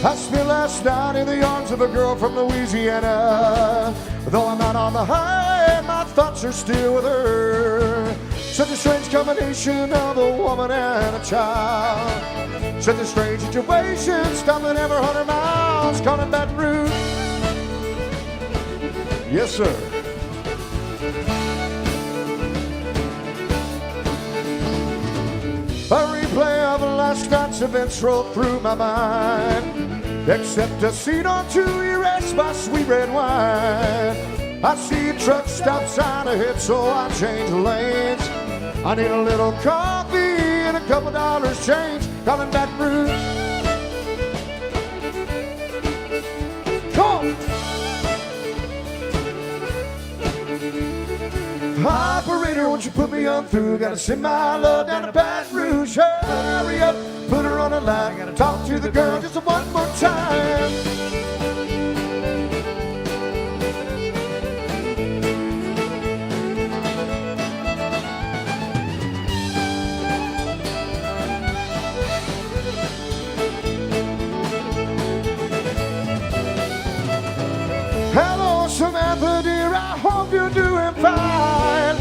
I spent last night in the arms of a girl from Louisiana. Though I'm out on the highway, my thoughts are still with her. Such a strange combination of a woman and a child. Such a strange situation, stopping every 100 miles, calling Baton Rouge. Yes, sir. A replay of last night's events rolled through my mind, except a seat or two erased by sweet red wine. I see a truck stop sign ahead, so I change lanes. I need a little coffee and a couple dollars change, calling Baton Rouge. Come on! Operator, won't you put me on through? Gotta send my love down to Baton Rouge. Hurry up, put her on the line. Gotta talk to the girl just one more time. Hello, Samantha, dear, I hope you're doing fine.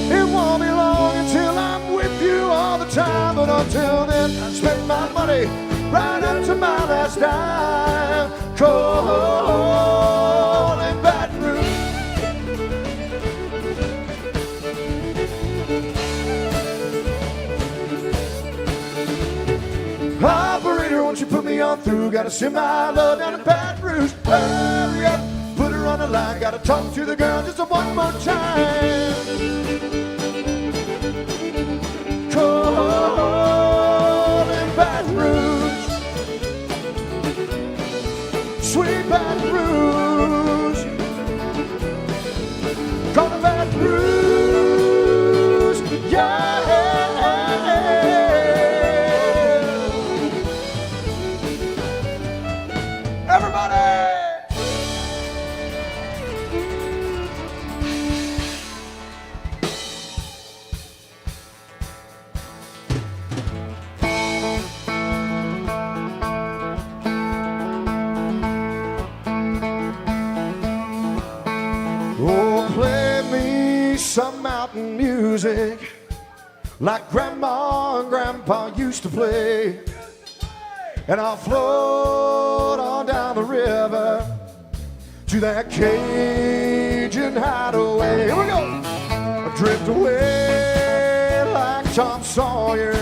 It won't be long until I'm with you all the time, but until then, I spend my money right up to my last dime. Calling Baton Rouge. Operator, won't you put me on through? Gotta send my love down to Baton Rouge. Hurry up, put her on the line. Gotta talk to the girl just one more time. Calling Baton Rouge. Sweet Baton Rouge. Calling Baton Rouge. Yeah. Everybody! Oh, play me some mountain music like Grandma and Grandpa used to play. And I'll float on down the river to that Cajun hideaway. Here we go. I'll drift away like Tom Sawyer,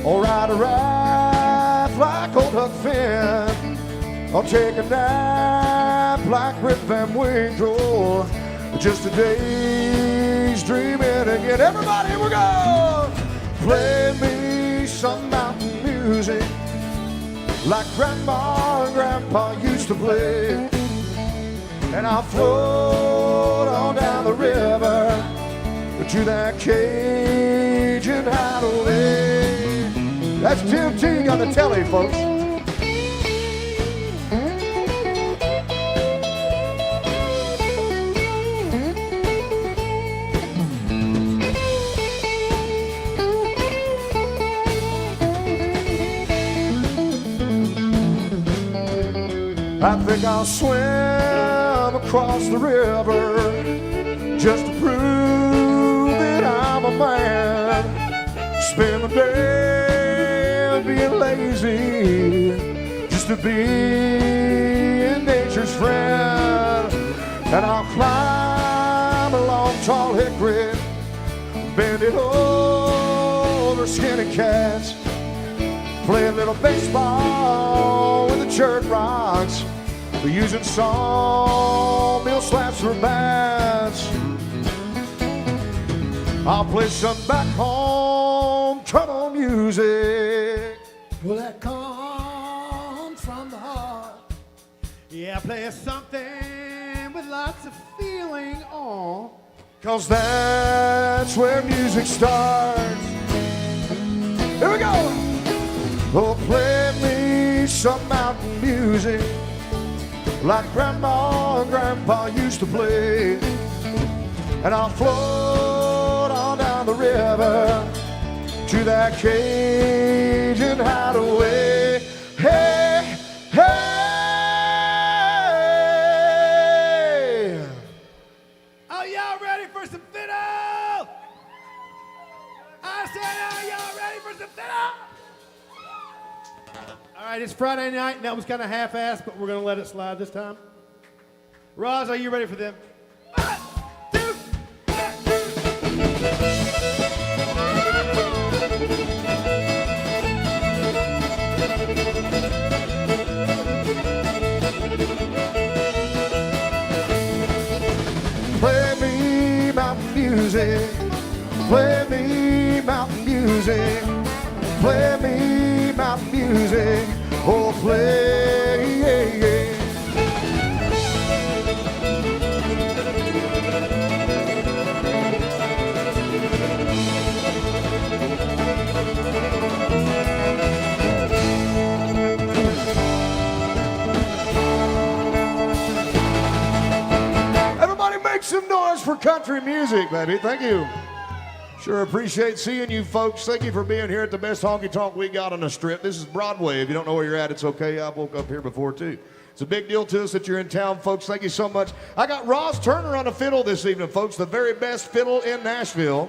or ride a raft like old Huck Finn. I'll take a nap like Rip Van Winkle. Just a day's dreaming again. Everybody, here we go. Play me some mountain music like Grandma and Grandpa used to play. And I'll float on down the river to that Cajun hideaway. That's Tim T on the telly, folks. I think I'll swim across the river just to prove that I'm a man. Spend the day being lazy just to be nature's friend. And I'll climb along tall hickory, bend it over skinny cats, play a little baseball with the church rocks, using sawmill slabs for bats. I'll play some back home trouble music. Well, that comes from the heart. Yeah, play something with lots of feeling on. 'Cause that's where music starts. Here we go. Oh, play me some mountain music like Grandma and Grandpa used to play. And I'll float on down the river to that Cajun hideaway. Hey, hey. Friday night, and that was kind of half-assed, but we're going to let it slide this time. Roz, are you ready for them? 1, 2, 3. Play me mountain music. Play me mountain music. Play me mountain music. Oh, play. Everybody make some noise for country music, baby. Thank you. Sure appreciate seeing you folks. Thank you for being here at the best honky tonk we got on the strip. This is Broadway. If you don't know where you're at, it's okay. I woke up here before too. It's a big deal to us that you're in town, folks. Thank you so much. I got Roz Turner on the fiddle this evening, folks. The very best fiddle in Nashville,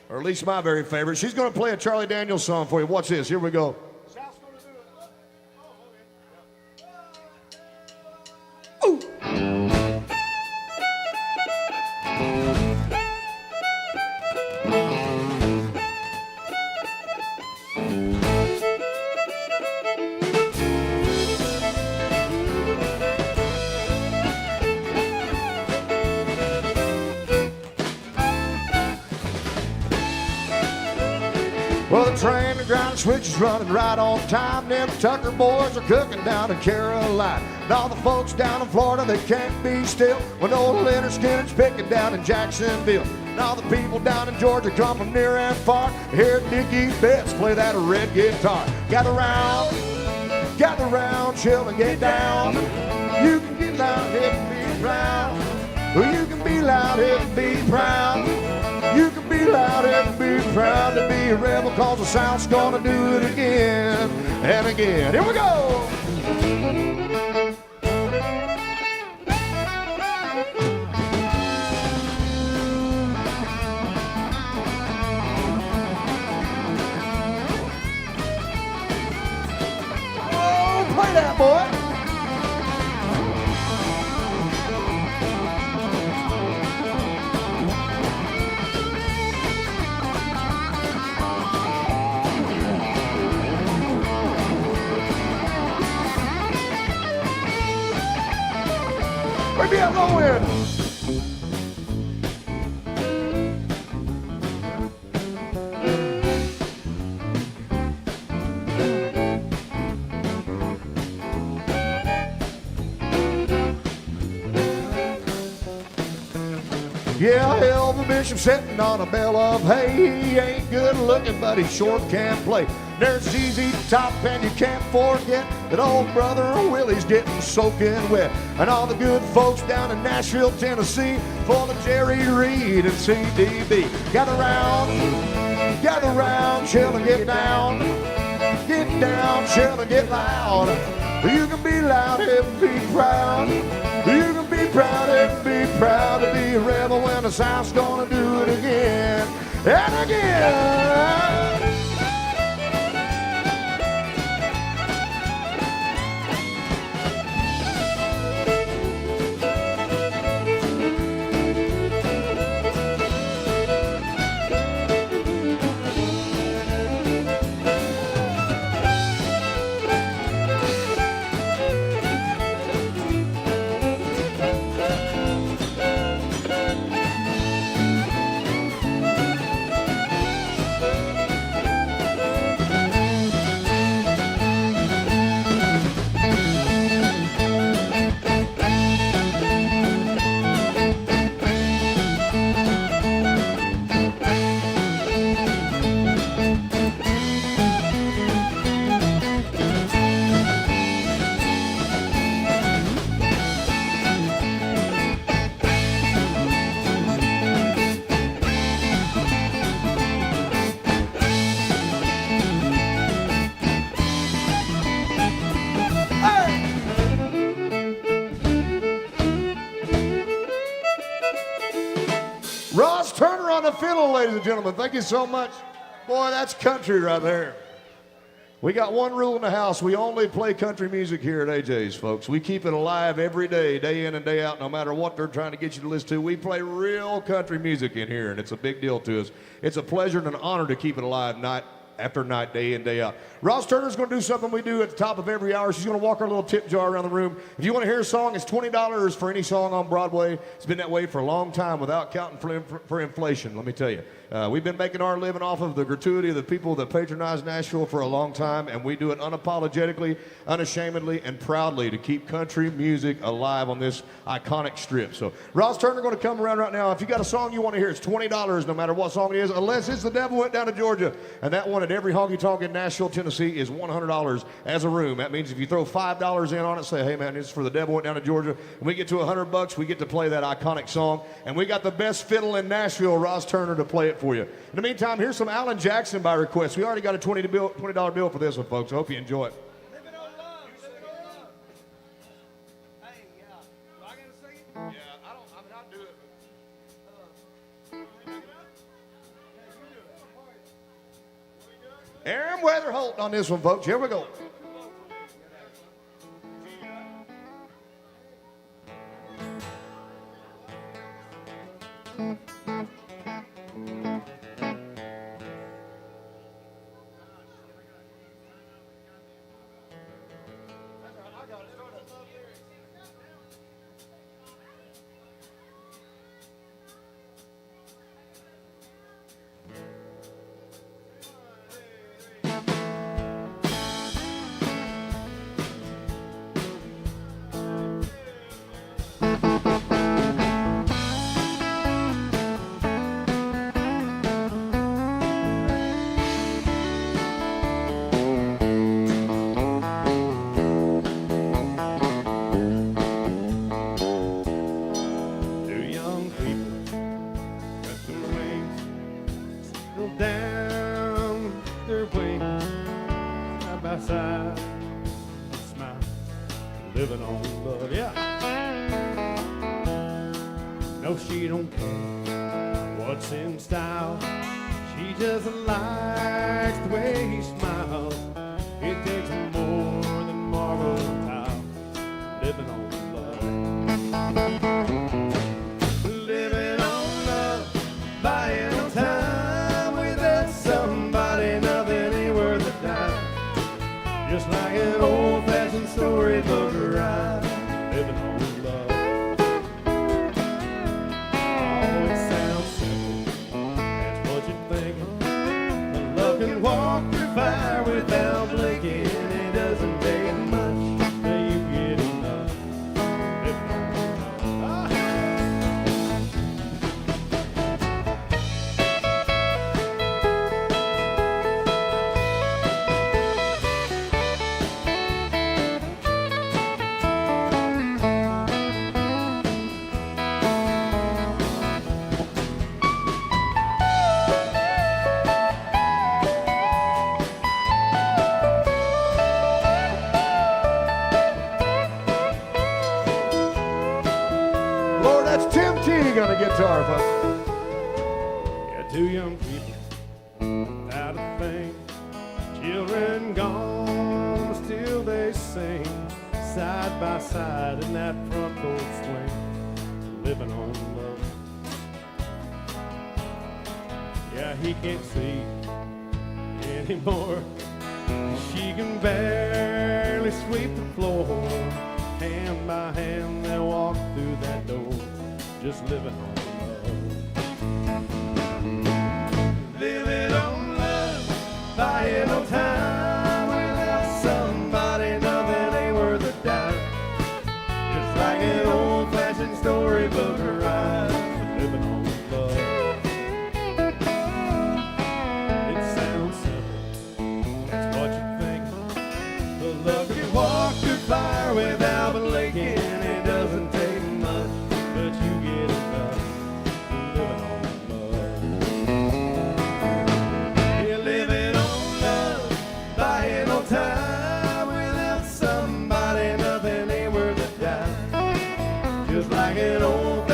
or at least my very favorite. She's going to play a Charlie Daniels song for you. Watch this. Here we go. Ooh. Well, the train, the ground switch is running right on time. Them Tucker boys are cooking down in Carolina. And all the folks down in Florida, they can't be still when old Leonard Skinner's picking down in Jacksonville. And all the people down in Georgia come from near and far to hear Dickie Betts play that red guitar. Gather round, chill and get down. You can get loud and be proud. Well, you can be loud and be proud. You can be loud and be proud to be a rebel, cause the South's gonna do it again and again. Here we go! Oh, play that, boy! Maybe I'm gonna win. Yeah, hell of a bishop sitting on a bale of hay. He ain't good looking, but he sure can play. There's ZZ Top, and you can't forget that old brother Willie's getting soaking wet. And all the good folks down in Nashville, Tennessee, full of Jerry Reed and CDB. Gather round, chill and get down. Get down, chill and get loud. You can be loud and be proud. You can be proud and be proud to be a rebel when the South's gonna do it again and again. Roz Turner on the fiddle, ladies and gentlemen. Thank you so much. Boy, that's country right there. We got one rule in the house. We only play country music here at AJ's, folks. We keep it alive every day, day in and day out, no matter what they're trying to get you to listen to. We play real country music in here, and it's a big deal to us. It's a pleasure and an honor to keep it alive night after night, day in, day out. Ross Turner's going to do something we do at the top of every hour. She's going to walk our little tip jar around the room. If you want to hear a song, it's $20 for any song on Broadway. It's been that way for a long time without counting for inflation, let me tell you. We've been making our living off of the gratuity of the people that patronize Nashville for a long time, and we do it unapologetically, unashamedly, and proudly to keep country music alive on this iconic strip. So Ross Turner going to come around right now. If you got a song you want to hear, it's $20 no matter what song it is, unless it's The Devil Went Down to Georgia, and that one at every honky-tonk in Nashville, Tennessee is $100 as a room. That means if you throw $5 in on it, say, hey man, this is for The Devil Went Down to Georgia, and we get to $100, we get to play that iconic song, and we got the best fiddle in Nashville, Ross Turner, to play it for you. In the meantime, here's some Alan Jackson by request. We already got a $20 bill for this one, folks. I hope you enjoy it. Living on love, living on love. Hey, do I gotta sing it? Yeah, I'll do it. Aaron Weatherholt on this one, folks. Here we go. Down their wings, side by side, smile, living on love, yeah. No, she don't care what's in style. She just likes the way he smiles. It takes more than marble tile, living on love. Living on love, buying on time. Just like an old-fashioned storybook ride, living on love. Oh, it sounds simple, that's what you're thinking. But love can walk through fire without blinking. It doesn't take much till you get enough, living on love. On a guitar, folks. Yeah, two young people without a thing, children gone, still they sing side by side in that front porch swing, living on love. Yeah, he can't see anymore. She can barely sweep the floor. Hand by hand, they walk through that door, just living on love. Living on love, buying on time. Without somebody, nothing ain't worth a dime. Just like an old-fashioned storybook ride, living on love. It sounds simple, that's what you think. But love can walk through fire without blinking. It doesn't take much, but you get enough, living on love. You're living on love, buying on time. Without somebody, nothing ain't worth a dime. Just like an old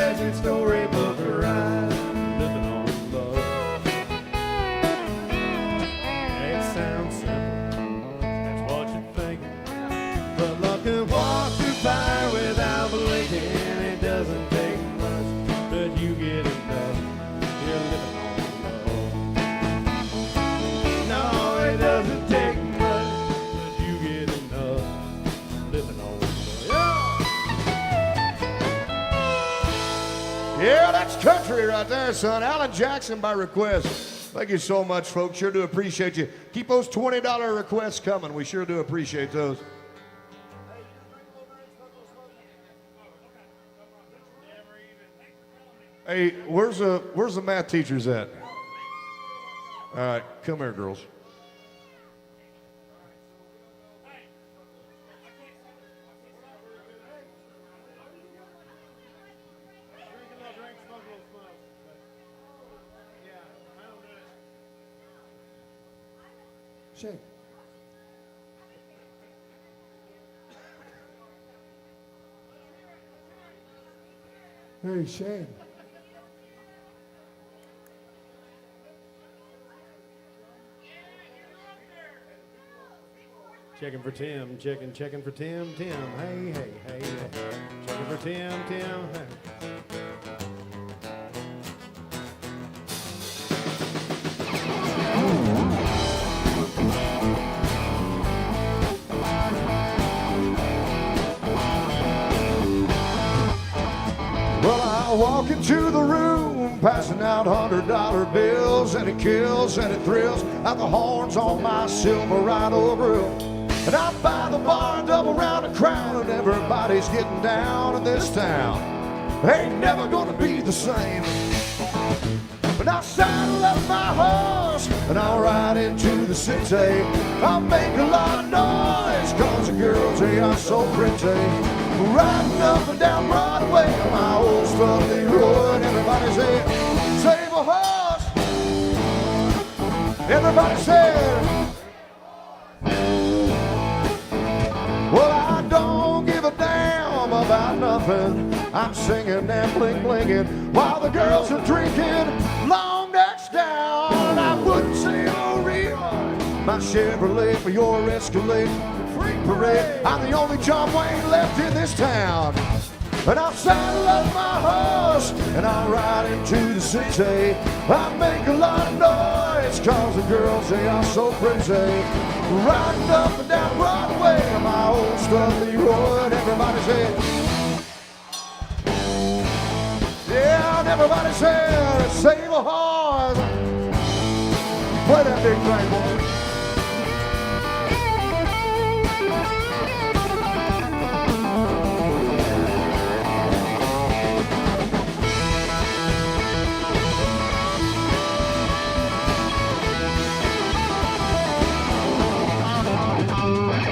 Yeah, that's country right there, son. Alan Jackson by request. Thank you so much, folks. Sure do appreciate you. Keep those $20 requests coming. We sure do appreciate those. Hey, where's the math teachers at? All right, come here, girls. Shane. Hey, Shane. Checking for Tim, checking for Tim, Tim. Hey, hey, hey, hey. Checking for Tim, Tim. Hey. Well, I walk into the room, passing out $100 bills, and it kills and it thrills like the horns on my Silverado grill. And I buy the bar, double round a crown, and everybody's getting down in this town. Ain't never gonna be the same. But I'll saddle up my horse, and I'll ride into the city. I'll make a lot of noise, cause the girls, they are so pretty. Riding up and down Broadway on my old Studley Road. Everybody said, save a horse. Everybody said, well, I don't give a damn about nothing. I'm singing and bling-blinging while the girls are drinking long necks down. I wouldn't say a real my Chevrolet for your Escalade. Free parade. I'm the only John Wayne left in this town. And I'll saddle up my horse and I'll ride into the city. I make a lot of noise cause the girls, they are so pretty. Riding up and down Broadway on my old Studley Road. Everybody said, yeah, and everybody said, save a horse. Play that big thing, boy.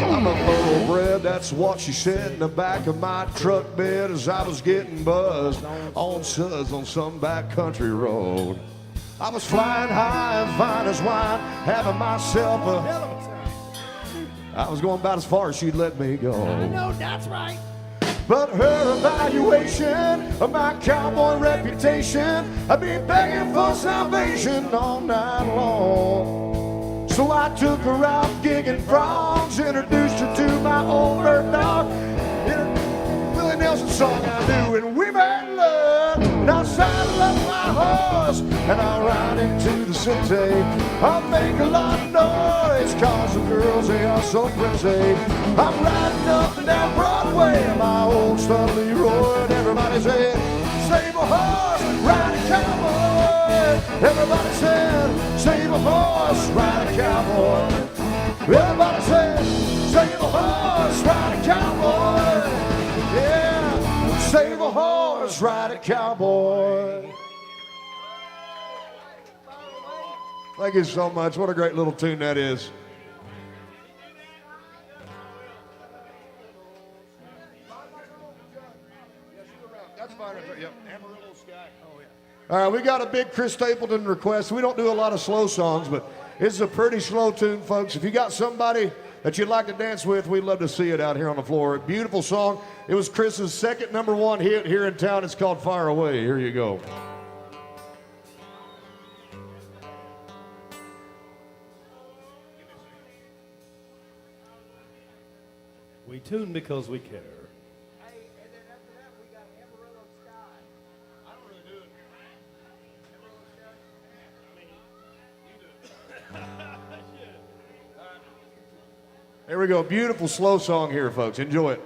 I'm a thoroughbred, that's what she said in the back of my truck bed as I was getting buzzed on suds on some backcountry road. I was flying high and fine as wine, having myself I was going about as far as she'd let me go. I know, that's right. But her evaluation of my cowboy reputation, I'd be begging for salvation all night long. So I took her out gigging frogs, introduced her to my old earth dog. Willie Nelson song I do, and we made love. And I saddle up my horse, and I ride into the city. I make a lot of noise, cause the girls, they are so pretty. I'm riding up and down Broadway on my old Studley Road. Everybody said, save a horse, ride a cowboy. Everybody said, save a horse, ride a cowboy. Everybody said, save a horse, ride a cowboy. Yeah, save a horse, ride a cowboy. Thank you so much. What a great little tune that is. That's fine. Yep. Amarillo Sky. Oh, yeah. All right, we got a big Chris Stapleton request. We don't do a lot of slow songs, but it's a pretty slow tune, folks. If you got somebody that you'd like to dance with, we'd love to see it out here on the floor. Beautiful song. It was Chris's second #1 hit here in town. It's called Fire Away. Here you go. We tune because we care. Hey, and then after that, we got Amarillo Sky. I don't really do it. Here we go. Beautiful slow song here, folks. Enjoy it.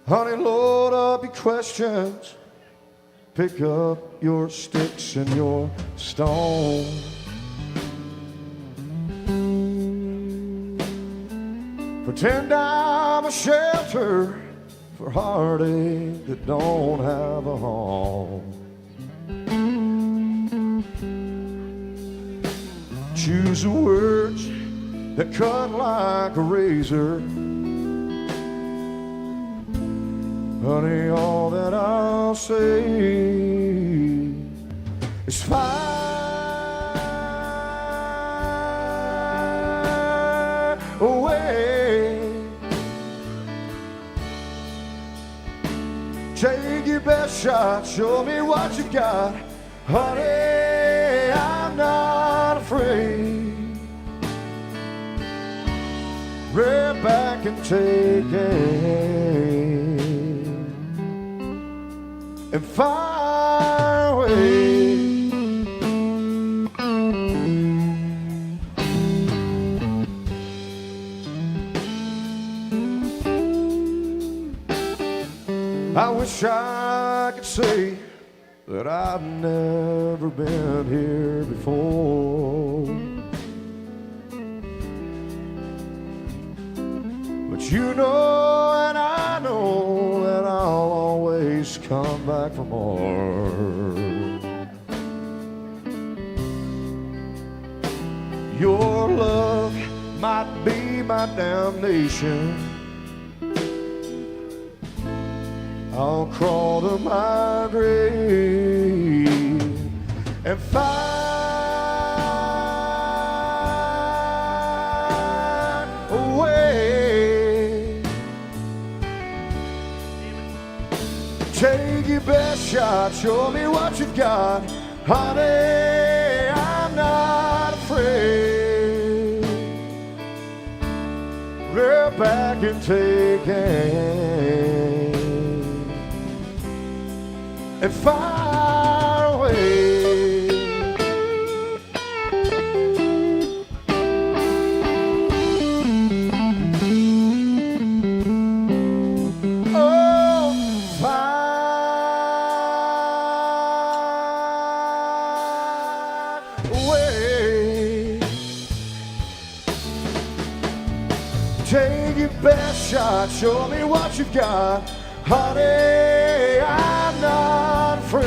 Honey, load up your questions. Pick up your sticks and your stones. Pretend I'm a shelter for heartache that don't have a home. Choose the words that cut like a razor. Honey, all that I'll say is fire away. Take your best shot, show me what you got. Honey, I'm not afraid. Rear back and take aim and fire away. I wish I could say that I've never been here before, but you know and I know that I'll always come back for more. Your love might be my damnation. I'll crawl to my grave and find a way. Take your best shot, show me what you've got. Honey, I'm not afraid. Rear back and take aim and fire away. Oh, fire away. Take your best shot, show me what you've got. Honey, I'm not afraid.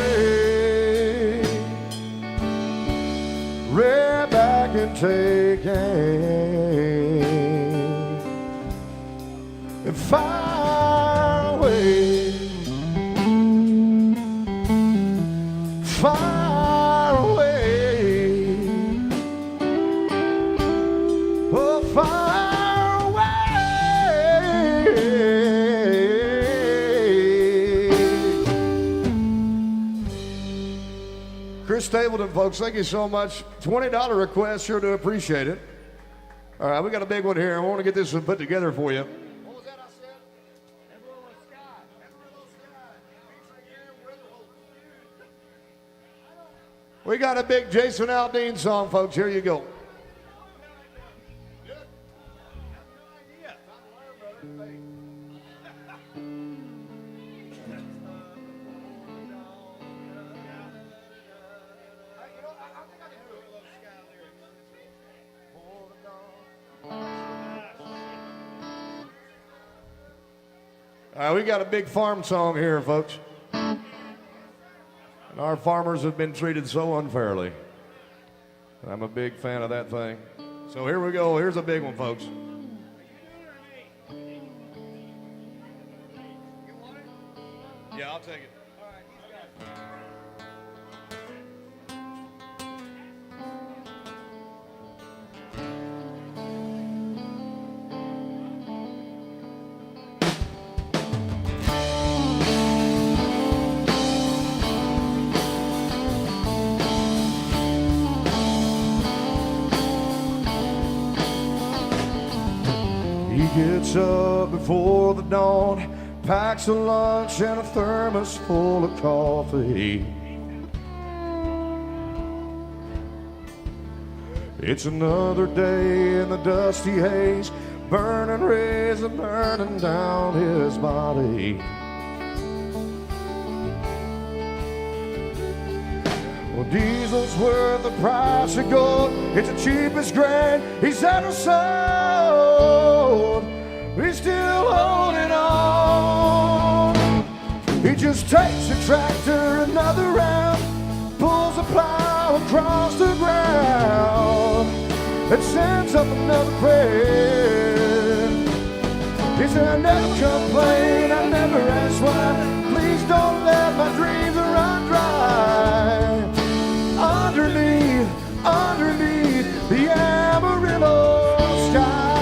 Rear back and take aim and fire away. Fire away. Oh, fire away. Chris Stapleton, folks, thank you so much. $20 request, sure to appreciate it. All right, we got a big one here. I want to get this one put together for you. What was that I said? Amarillo Sky. Amarillo Sky. Featuring Aaron Weatherholt. We got a big Jason Aldean song, folks. Here you go. We got a big farm song here, folks. And our farmers have been treated so unfairly. I'm a big fan of that thing. So here we go. Here's a big one, folks. Yeah, I'll take it. He gets up before the dawn, packs a lunch and a thermos full of coffee. It's another day in the dusty haze, burning rays and burning down his body. Well, diesel's worth the price of gold. It's the cheapest grain he's ever sold. He's still holding on. He just takes the tractor another round, pulls the plow across the ground, and sends up another prayer. He said, I never complain, I never ask why. Please don't let my dreams run dry. Underneath the Amarillo sky.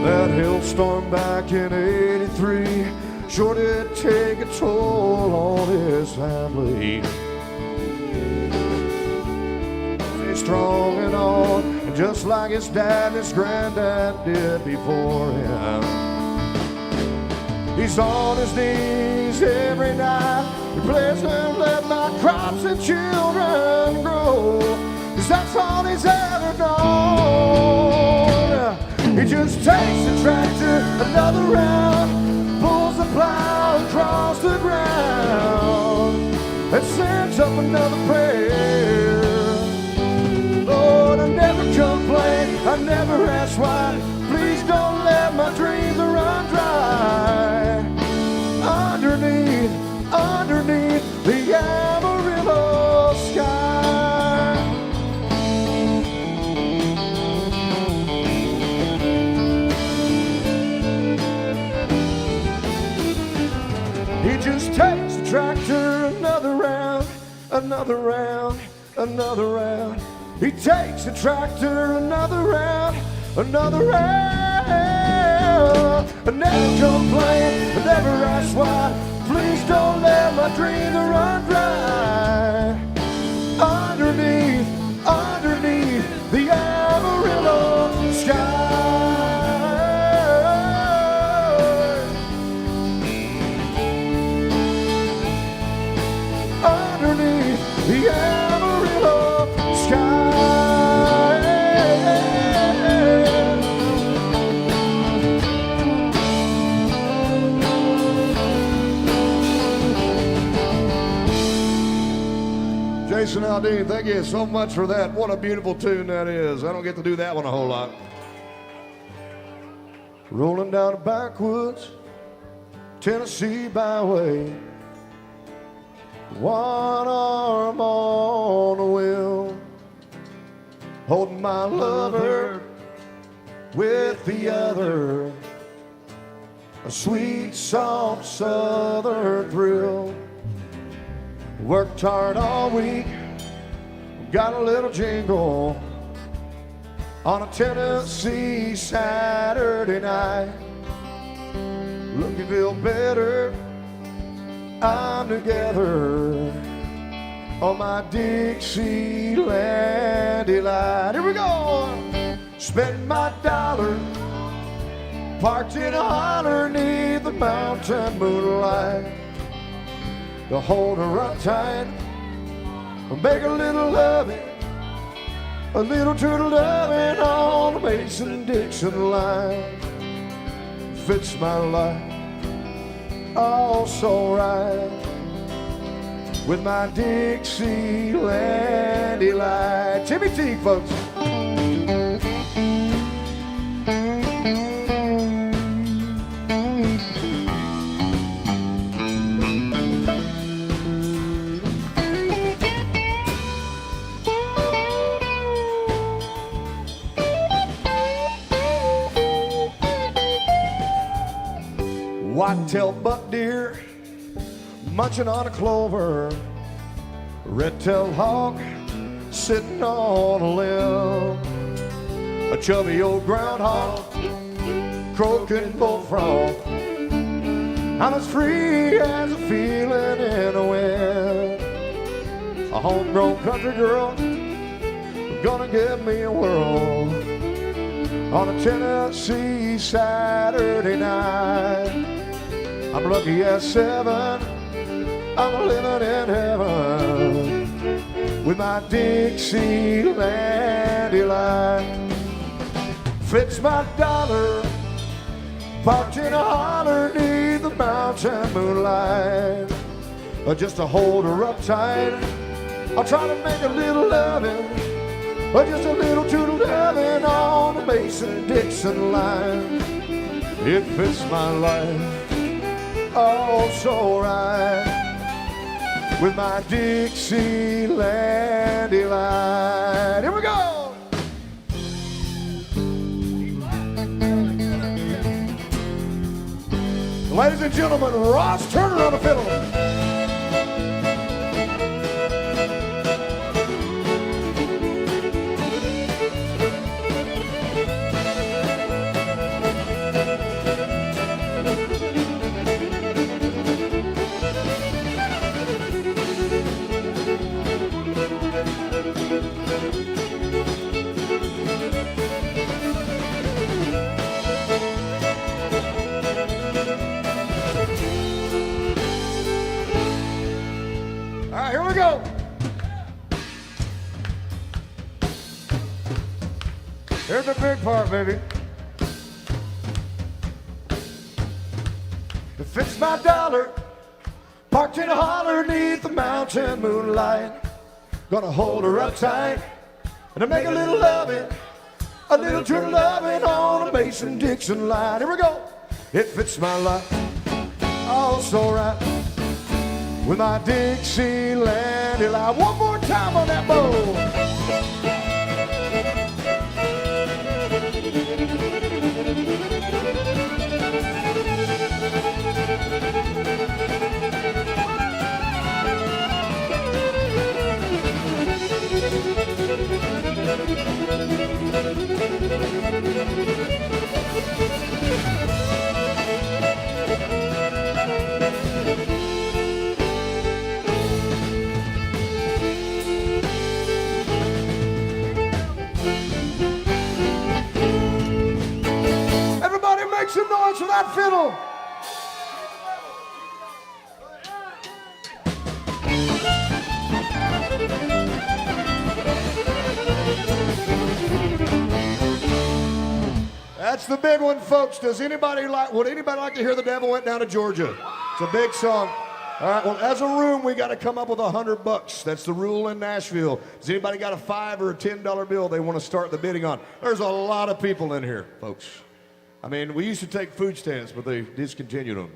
That hailstorm back in '83 sure did take a toll on his family. He's strong and on, just like his dad and his granddad did before him. He's on his knees every night. He prays and let my crops and children grow, 'cause that's all he's ever known. He just takes the tractor another round, pulls the plow across the ground, and sends up another prayer. Lord, I never complain, I never ask why. Please don't let my dreams run dry. Underneath the Amarillo sky. He just takes the tractor another round, another round, another round. He takes the tractor another round, another round. I never complain, I never ask why. Please don't let my dreams run dry. Underneath the Amarillo sky. Underneath the Amarillo sky. Jason Aldean, thank you so much for that. What a beautiful tune that is. I don't get to do that one a whole lot. Rolling down the backwoods Tennessee byway, one arm on the wheel, holding my lover with the other, a sweet, soft southern thrill. Worked hard all week, got a little jingle on a Tennessee Saturday night. Looking feel better, I'm together on my Dixieland delight. Here we go. Spend my dollar, parked in a holler neath the mountain moonlight. To hold her up tight, make a little loving, a little turtle loving on the Mason-Dixon line. Fits my life all so right with my Dixieland delight. Timmy T, folks. Whitetail buck deer munching on a clover, red-tailed hawk sitting on a limb, a chubby old groundhog croaking bullfrog. I'm as free as a feeling in the wind. A homegrown country girl gonna give me a whirl on a Tennessee Saturday night. I'm lucky as 7 I'm living in heaven with my Dixieland delight. Fits my dollar, parked in a holler neath the mountain moonlight. Just to hold her up tight, I'll try to make a little loving, just a little too loving on the Mason-Dixon line. It fits my life, oh so right, with my Dixieland delight. Here we go! Ladies and gentlemen, Ross Turner on the fiddle. All right, here we go. Here's the big part, baby. It fits my dollar, parked in a holler neath the mountain moonlight. Gonna hold her up tight and to make a little loving, a little true loving on a Mason-Dixon line. Here we go. It fits my life, oh so right, with my Dixieland delight. One more time on that bow. Everybody make some noise for that fiddle. That's the big one, folks. Would anybody like to hear The Devil Went Down to Georgia? It's a big song. All right, well, as a room, we got to come up with $100. That's the rule in Nashville. Has anybody got a $5 or a $10 bill they want to start the bidding on? There's a lot of people in here, folks. I mean, we used to take food stamps, but they discontinued them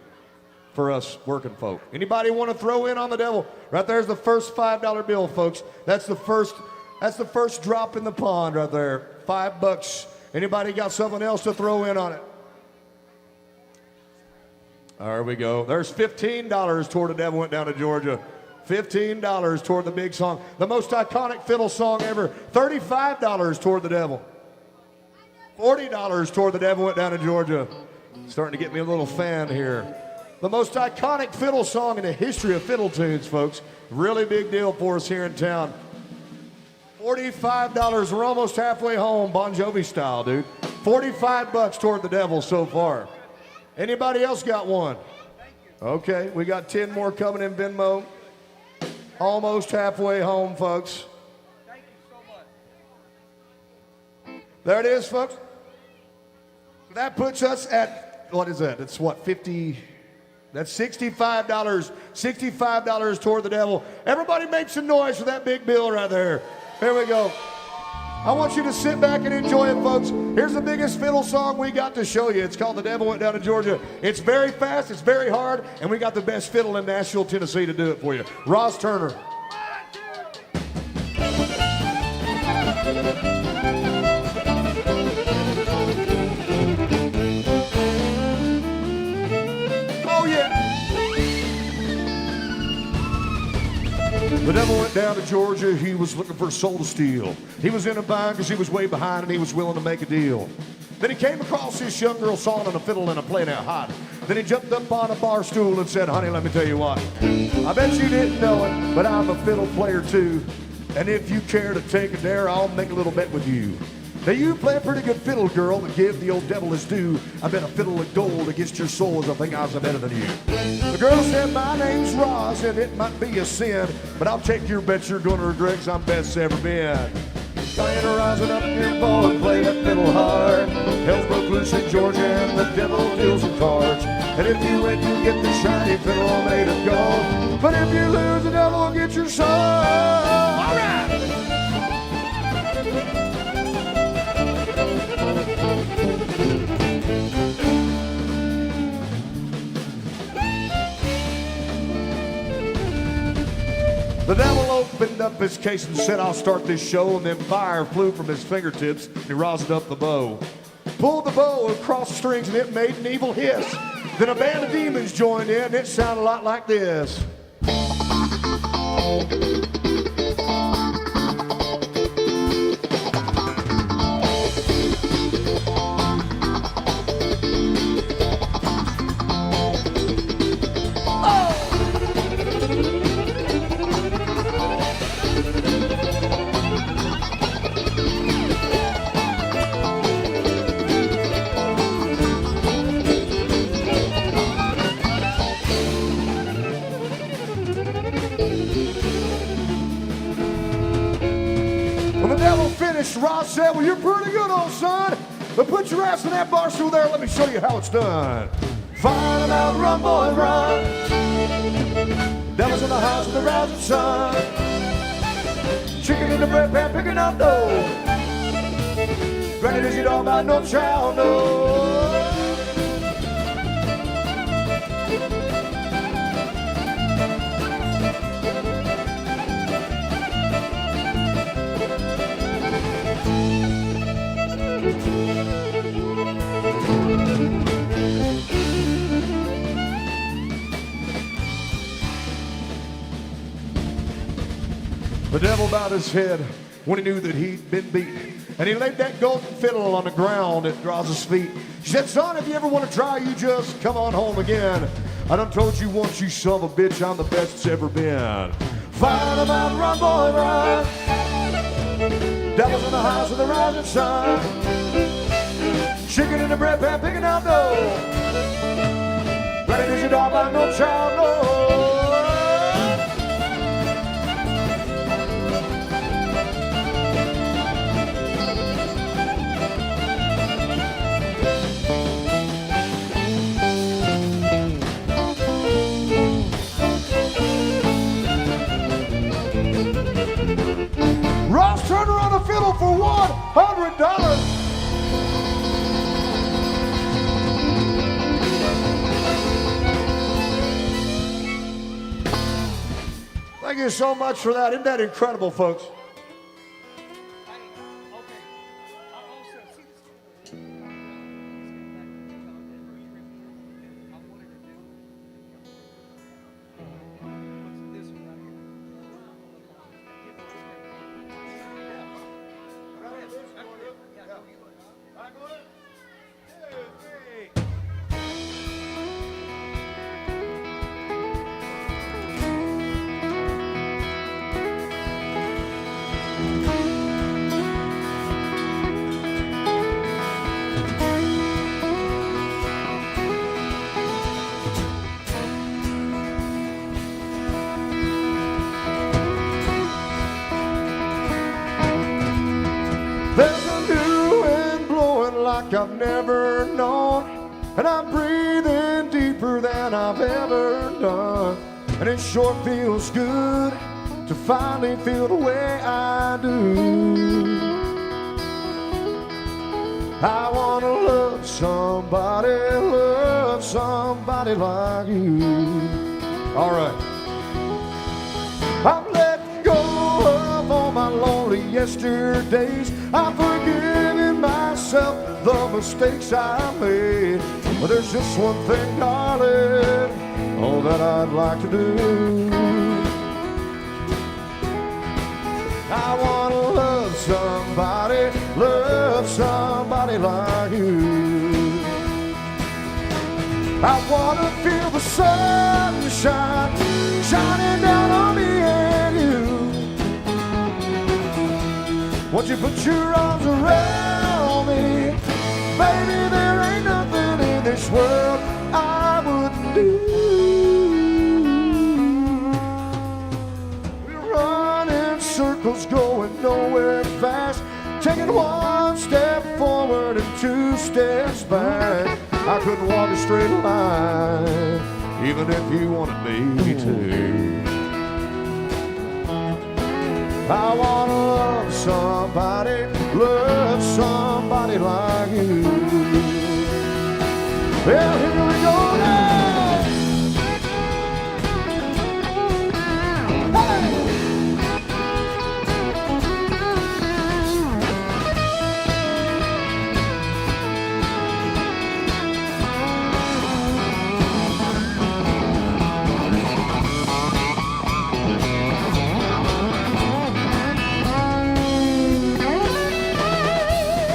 for us working folk. Anybody want to throw in on the devil? Right there's the first $5 bill, folks. That's the first drop in the pond right there. $5. Anybody got something else to throw in on it? There we go. There's $15 toward The Devil Went Down to Georgia. $15 toward the big song. The most iconic fiddle song ever. $35 toward the devil. $40 toward The Devil Went Down to Georgia. Starting to get me a little fan here. The most iconic fiddle song in the history of fiddle tunes, folks. Really big deal for us here in town. $45. We're almost halfway home, Bon Jovi style, dude. $45 toward the devil so far. Anybody else got one? Okay, we got 10 more coming in Venmo. Almost halfway home, folks. Thank you so much. There it is, folks. That puts us at, what is that? That's what, 50? That's $65. $65 toward the devil. Everybody make some noise for that big bill right there. Here we go. I want you to sit back and enjoy it, folks. Here's the biggest fiddle song we got to show you. It's called The Devil Went Down to Georgia. It's very fast, it's very hard, and we got the best fiddle in Nashville, Tennessee to do it for you. Ross Turner. Oh, yeah. The devil went down to Georgia. He was looking for a soul to steal. He was in a bind because he was way behind and he was willing to make a deal. Then he came across this young girl sawing on a fiddle and a playing out hot. Then he jumped up on a bar stool and said, honey, let me tell you what. I bet you didn't know it, but I'm a fiddle player too. And if you care to take a dare, I'll make a little bet with you. Now you play a pretty good fiddle, girl, but give the old devil his due. I bet a fiddle of gold against your soul is I think I was better than you. The girl said, my name's Roz, and it might be a sin, but I'll take your bet you're gonna regret 'cause I'm best ever been. Diana, rising up your ball and play that fiddle hard. Hell's broke loose in Georgia and the devil deals in cards. And if you win, you get the shiny fiddle made of gold. But if you lose, the devil will get your soul. All right! The devil opened up his case and said, I'll start this show, and then fire flew from his fingertips, and he rosin up the bow. Pulled the bow across the strings, and it made an evil hiss. Then a band of demons joined in, and it sounded a lot like this. Roz said, well, you're pretty good, old son, but put your ass in that bar stool there and let me show you how it's done. Find them out, run, boy, run. Devil's in the house with the rising sun. Chicken in the bread pan, picking up dough. Granny, does you know about no child, no. The devil bowed his head when he knew that he'd been beat. And he laid that golden fiddle on the ground at Roz's feet. She said, son, if you ever want to try, you just come on home again. I done told you once, you son of a bitch, I'm the best it's ever been. Fight them out, run, boy, run. Devil's in the house with the rising sun. Chicken in the bread pan, picking out dough. Granny, is your dog by no child, no. Roz turned her on a fiddle for $100. Thank you so much for that. Isn't that incredible, folks? I've never known, and I'm breathing deeper than I've ever done, and it sure feels good to finally feel the way I do. I want to love somebody like you. All right. I'm letting go of all my lonely yesterdays. I'm forgiving myself the mistakes I made. But there's just one thing, darling, oh, that I'd like to do. I want to love somebody like you. I want to feel the sunshine shining down on me and you. Won't you put your arms around me. Baby, there ain't nothing in this world I wouldn't do. We're running circles, going nowhere fast, taking one step forward and two steps back. I couldn't walk a straight line, even if you wanted me to. I wanna love somebody like you. Well, here we go now. Hey!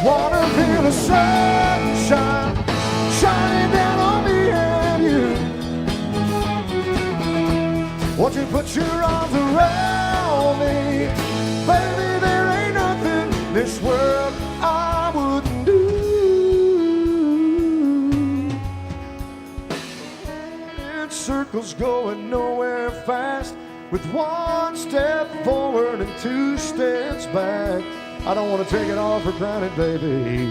Wanna feel the sunshine shining down on me and you. Won't you put your arms around me? Baby, there ain't nothing in this world I wouldn't do. In circles going nowhere fast, with one step forward and two steps back. I don't want to take it all for granted, baby,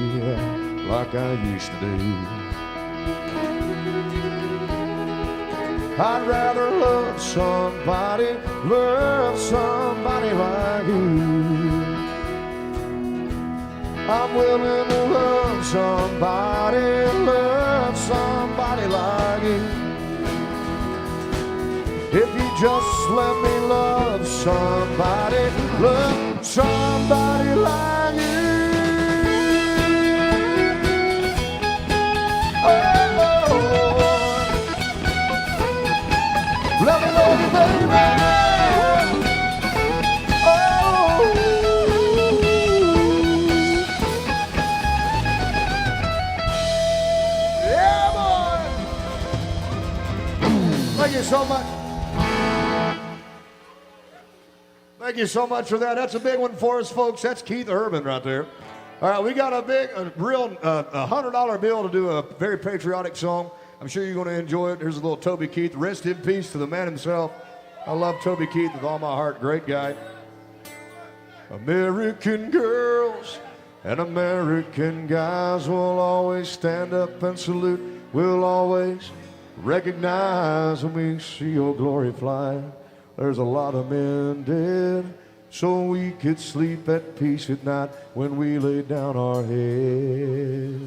like I used to do. I'd rather love somebody like you. I'm willing to love somebody like you. If you just let me love somebody like you. Oh, let me love you, baby. Oh, yeah, boy. Thank you so much. Thank you so much for that. That's a big one for us, folks. That's Keith Urban right there. All right, we got a real $100 bill to do a very patriotic song. I'm sure you're going to enjoy it. Here's a little Toby Keith. Rest in peace to the man himself. I love Toby Keith with all my heart. Great guy. American girls and American guys will always stand up and salute. We'll always recognize when we see your glory fly. There's a lot of men dead, so we could sleep at peace at night when we lay down our heads.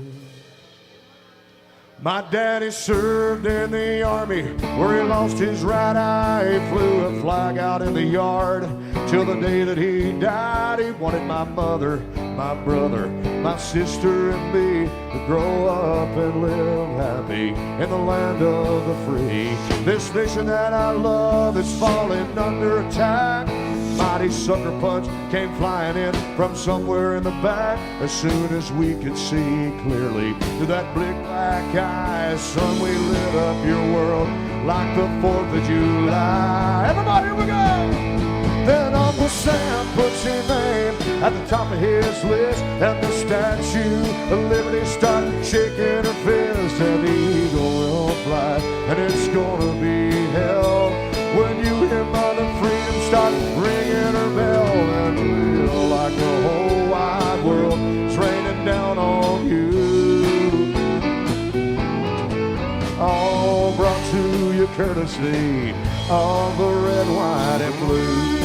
My daddy served in the army where he lost his right eye. He flew a flag out in the yard till the day that he died. He wanted my mother, my brother, my sister and me to grow up and live happy in the land of the free. This nation that I love is falling under attack. Mighty sucker punch came flying in from somewhere in the back. As soon as we could see clearly through that big black eye, son, we lit up your world like the 4th of July. Everybody, here we go! Then Uncle Sam puts your name at the top of his list, and the Statue of Liberty started shaking her fist, and the eagle will fly, and it's gonna be hell when you hear Mother Freedom start ringing her bell, and feel like the whole wide world is raining down on you. All brought to you courtesy of the red, white, and blue.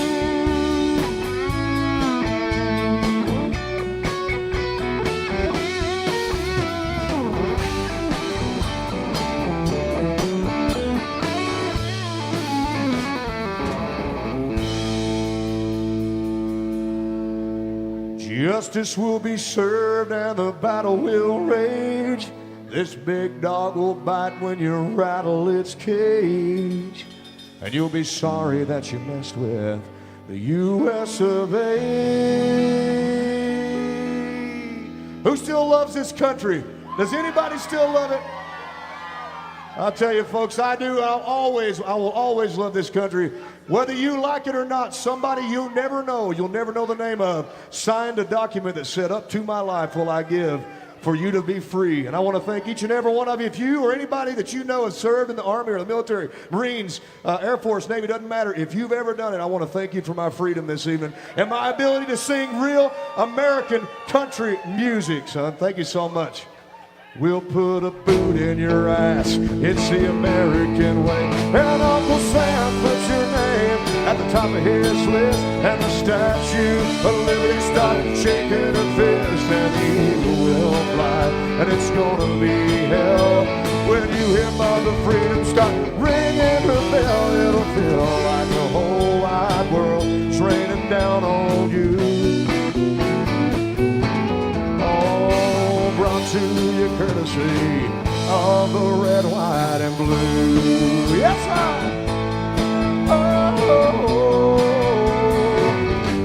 Justice will be served and the battle will rage. This big dog will bite when you rattle its cage. And you'll be sorry that you messed with the U.S. of A. Who still loves this country? Does anybody still love it? I'll tell you, folks, I do. I will always love this country Whether you like it or not, somebody you'll never know the name of, signed a document that said, "Up to my life will I give for you to be free." And I want to thank each and every one of you. If you or anybody that you know has served in the Army or the military, Marines, Air Force, Navy, doesn't matter. If you've ever done it, I want to thank you for my freedom this evening and my ability to sing real American country music, son. Thank you so much. We'll put a boot in your ass, it's the American way. And Uncle Sam puts your name at the top of his list, and the Statue of Liberty started shaking her fist, and the eagle will fly, and it's gonna be hell. When you hear Mother Freedom start ringing her bell, it'll feel like the whole wide world's raining down on you. Brought to you courtesy of the red, white, and blue. Yes, sir.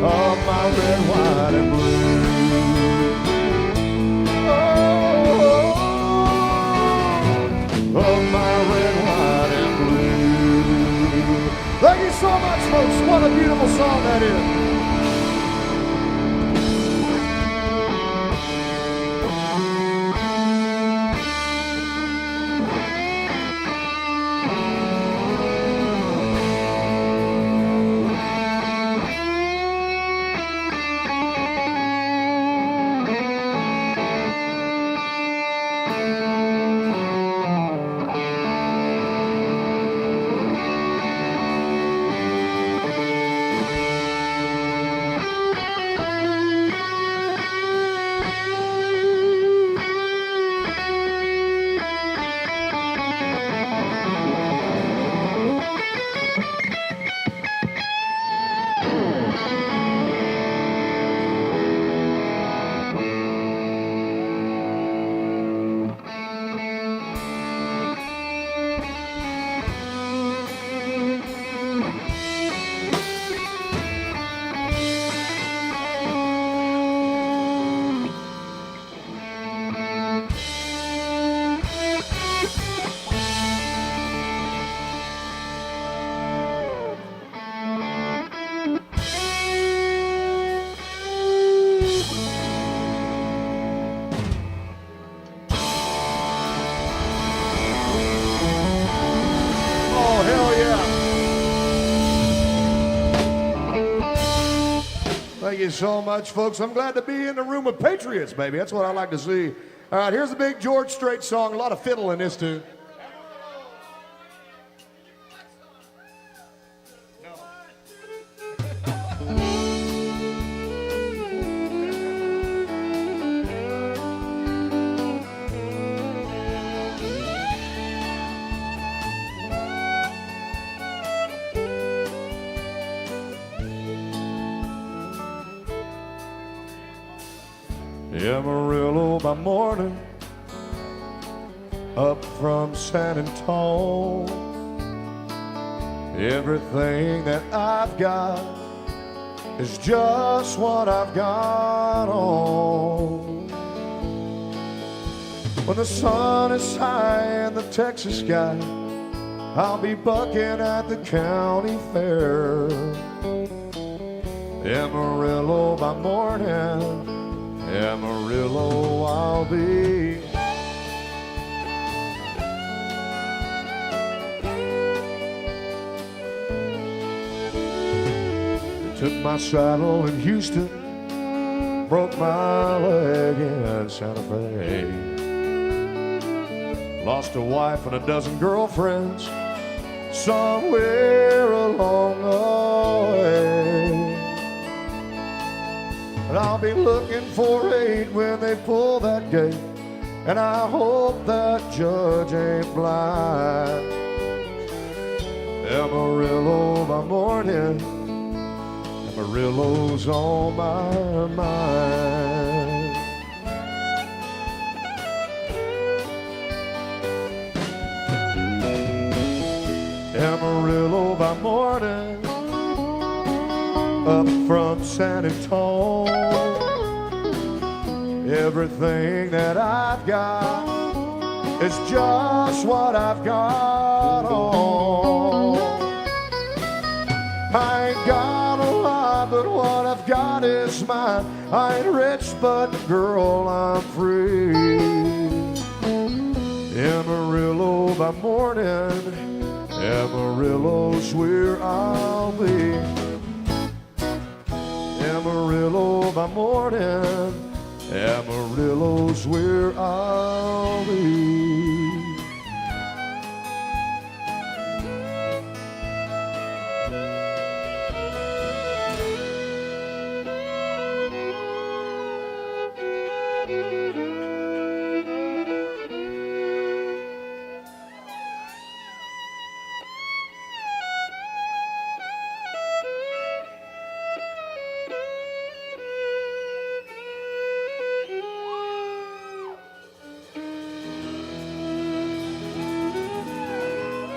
Of my red, white, and blue. Of my red, white, and blue. Thank you so much, folks. What a beautiful song that is. Thank you so much, folks. I'm glad to be in the room of patriots, baby. That's what I like to see. All right, here's a big George Strait song. A lot of fiddle in this, too. Amarillo by morning, up from San Antone. Everything that I've got is just what I've got on. When the sun is high in the Texas sky, I'll be bucking at the county fair. Amarillo by morning, Amarillo I'll be. Took my saddle in Houston, broke my leg in Santa Fe. Lost a wife and a dozen girlfriends somewhere along the way. And I'll be looking for 8 when they pull that gate, and I hope that judge ain't blind. Amarillo by morning, Amarillo's on my mind. Amarillo by morning, up from San Antone. Everything that I've got is just what I've got on. I ain't got a lot, but what I've got is mine. I ain't rich, but girl, I'm free. Amarillo by morning, Amarillo's where I'll be. Amarillo by morning, Amarillo's where I'll be.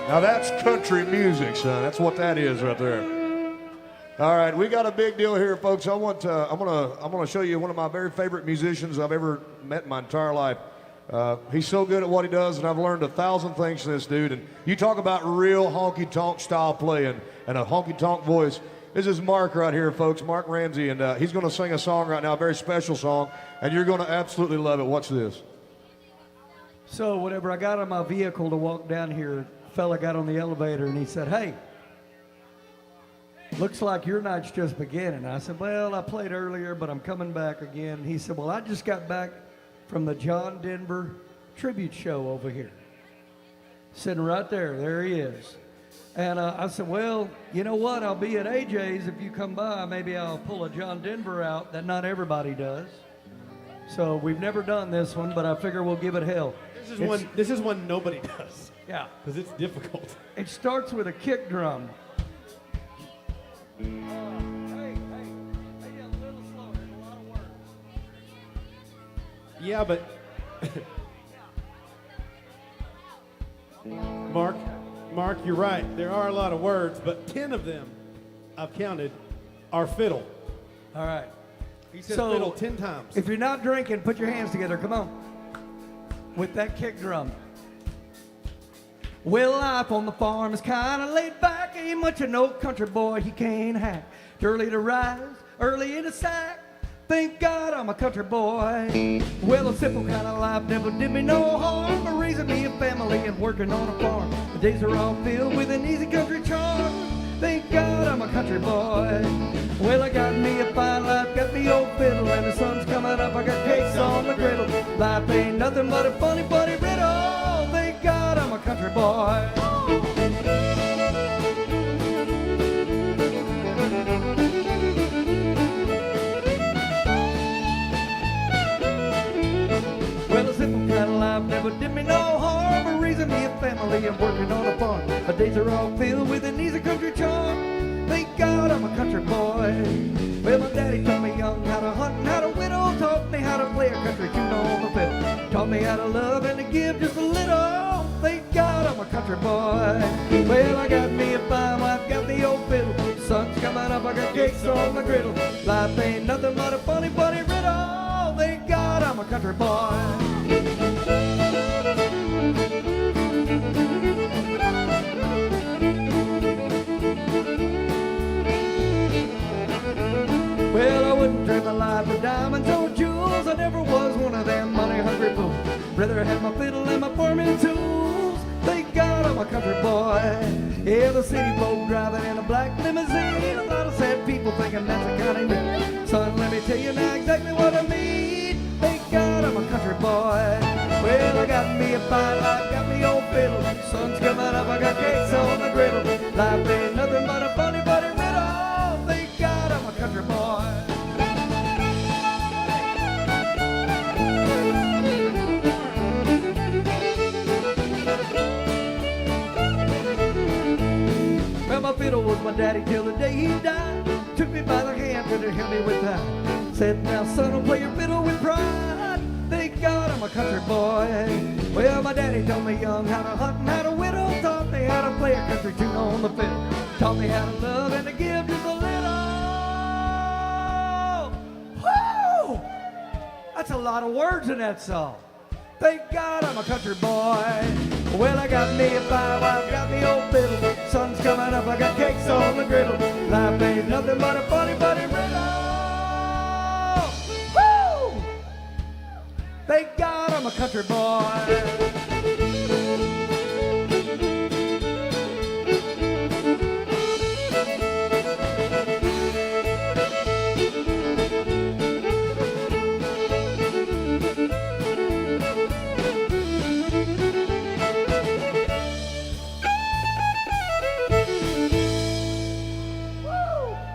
Now that's country music, son. That's what that is right there. All right, we got a big deal here, folks. I'm gonna show you one of my very favorite musicians I've ever met in my entire life. He's so good at what he does, and I've learned 1,000 things from this dude. And you talk about real honky-tonk style playing and a honky-tonk voice. This is Mark right here, folks, Mark Ramsey, and he's going to sing a song right now, a very special song, and you're going to absolutely love it. Watch this. So whenever I got on my vehicle to walk down here, a fella got on the elevator and he said, "Hey, looks like your night's just beginning." I said, "Well, I played earlier, but I'm coming back again." He said, "Well, I just got back from the John Denver tribute show over here." Sitting right there. There he is. And I said, "Well, you know what? I'll be at AJ's if you come by. Maybe I'll pull a John Denver out that not everybody does." So we've never done this one, but I figure we'll give it hell. This is one nobody does. Yeah. Because it's difficult. It starts with a kick drum. Hey, a little slower. There's a lot of words. Yeah, but Mark, you're right. There are a lot of words, but 10 of them, I've counted, are fiddle. All right. He says So, fiddle 10 times. If you're not drinking, put your hands together. Come on. With that kick drum. Well, life on the farm is kind of laid back. Ain't much of no country boy, he can't hack. Early to rise, early in the sack. Thank God I'm a country boy. Well, a simple kind of life never did me no harm. But raising me a family and working on a farm. The days are all filled with an easy country charm. Thank God I'm a country boy. Well, I got me a fine life, got me old fiddle, and the sun's coming up, I got cakes on the griddle. Life ain't nothing but a funny, funny riddle. Thank God I'm a country boy. Well, a simple kind of life never did me no harm. But raising me a family and working on a farm. My days are all filled with an easy country charm. Thank God I'm a country boy. Well, my daddy taught me young how to hunt and how to whittle. Taught me how to play a country tune on the fiddle. Taught me how to love and to give just a little. Thank God I'm a country boy. Well, I got me a fine wife, got the old fiddle. Sun's coming up, I got cakes on the griddle. Life ain't nothing but a funny, funny riddle. Thank God I'm a country boy. Well, I wouldn't trade my life for diamonds or jewels. I never was one of them money-hungry fools. Rather have my fiddle and my farming tools. Thank God I'm a country boy. Yeah, the city folk driving in a black limousine. A lot of sad people thinking that's the kind of me. Son, let me tell you now exactly what I mean. Thank God I'm a country boy. Well, I got me a fine life, got me old fiddle. Sun's coming up, I got cakes on the griddle. Life ain't nothing but a funny, funny riddle. Thank God I'm a country boy. Well, my fiddle was my daddy till the day he died. Took me by the hand to help me with that. Said, now son, I'll play your fiddle with pride. Thank God I'm a country boy. Well, my daddy told me young how to hunt and how to whittle. Taught me how to play a country tune on the fiddle. Taught me how to love and to give just a little. Woo! That's a lot of words in that song. Thank God I'm a country boy. Well, I got me a fine wife, got me old fiddle. Sun's coming up, I got cakes on the griddle. Life ain't nothing but a funny, funny riddle. Woo! Thank God I'm a country boy.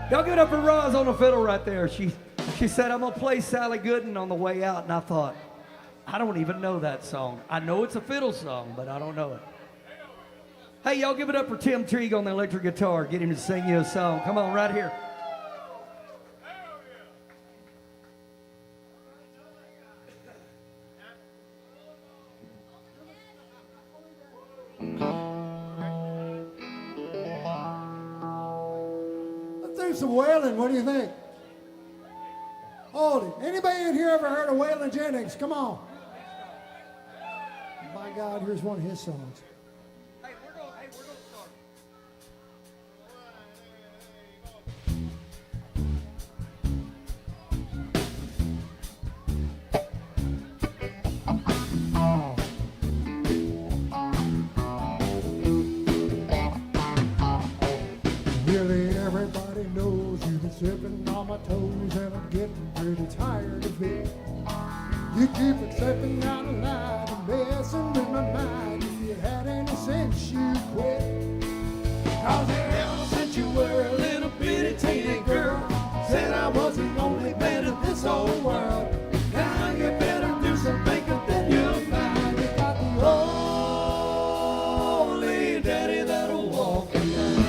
Y'all give it up for Roz on the fiddle right there. She said, I'm going to play Sally Gooden on the way out. And I thought, I don't even know that song. I know it's a fiddle song, but I don't know it. Hey, y'all give it up for Tim Teague on the electric guitar. Get him to sing you a song. Come on, right here. Some Waylon, what do you think? Hold it. Anybody in here ever heard of Waylon Jennings? Come on. By God, here's one of his songs. Hey, we're going to start. Nearly everybody knows you've been slipping on my toes, and I'm getting pretty tired of it. You keep accepting out of line and messing with my mind. If you had any sense, you'd quit. Cause ever since you were a little bitty teeny girl, said I was the only man in this whole world. Now you better do some thinking, then you'll find you got the only daddy that'll walk you down.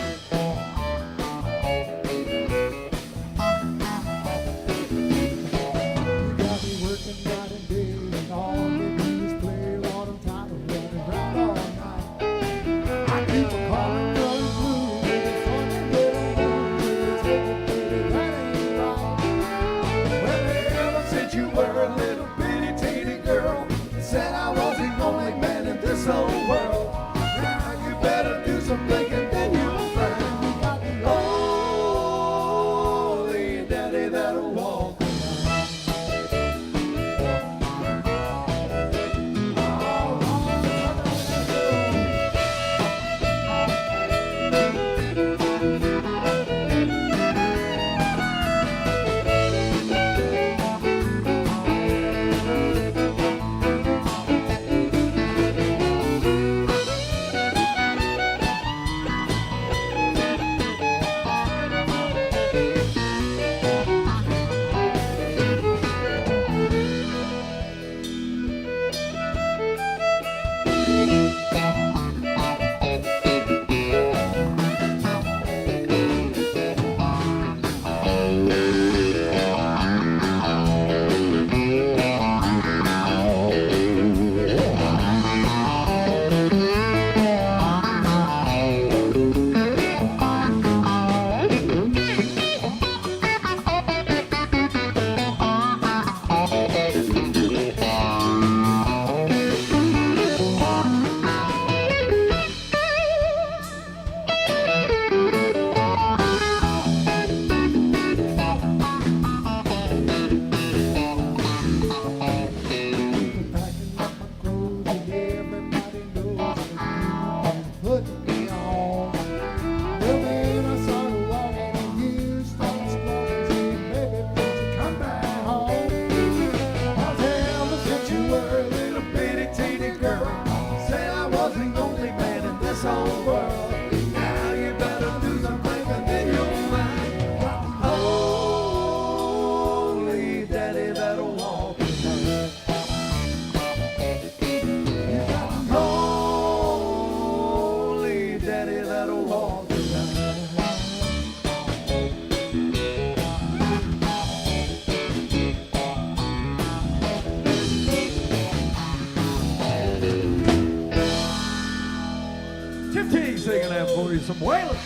Singing that for you, some Waylon.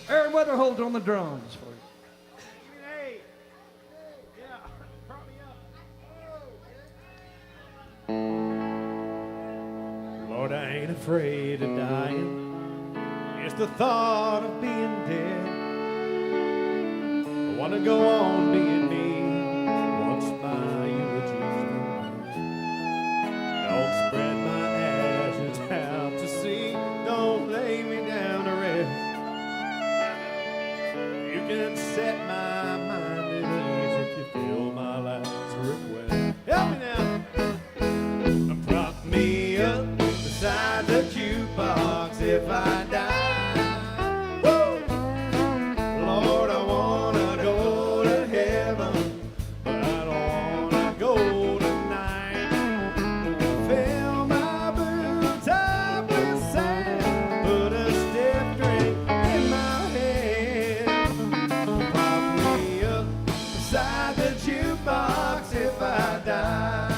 Aaron Weatherholt on the drums for you. Hey. Yeah. Prop me up. Lord, I ain't afraid of dying. It's the thought of being dead. I want to go on being me once my eulogy's done. Don't spread my ashes out to sea. Don't lay me down to rest. You can set my mind at ease if you fill my last request. Help me now. Prop me up beside the jukebox if I die. Woo! Lord, I wanna go to heaven, but I don't wanna go tonight. Fill my boots up with sand, put a stiff drink in my hand. Prop me up beside the jukebox if I die.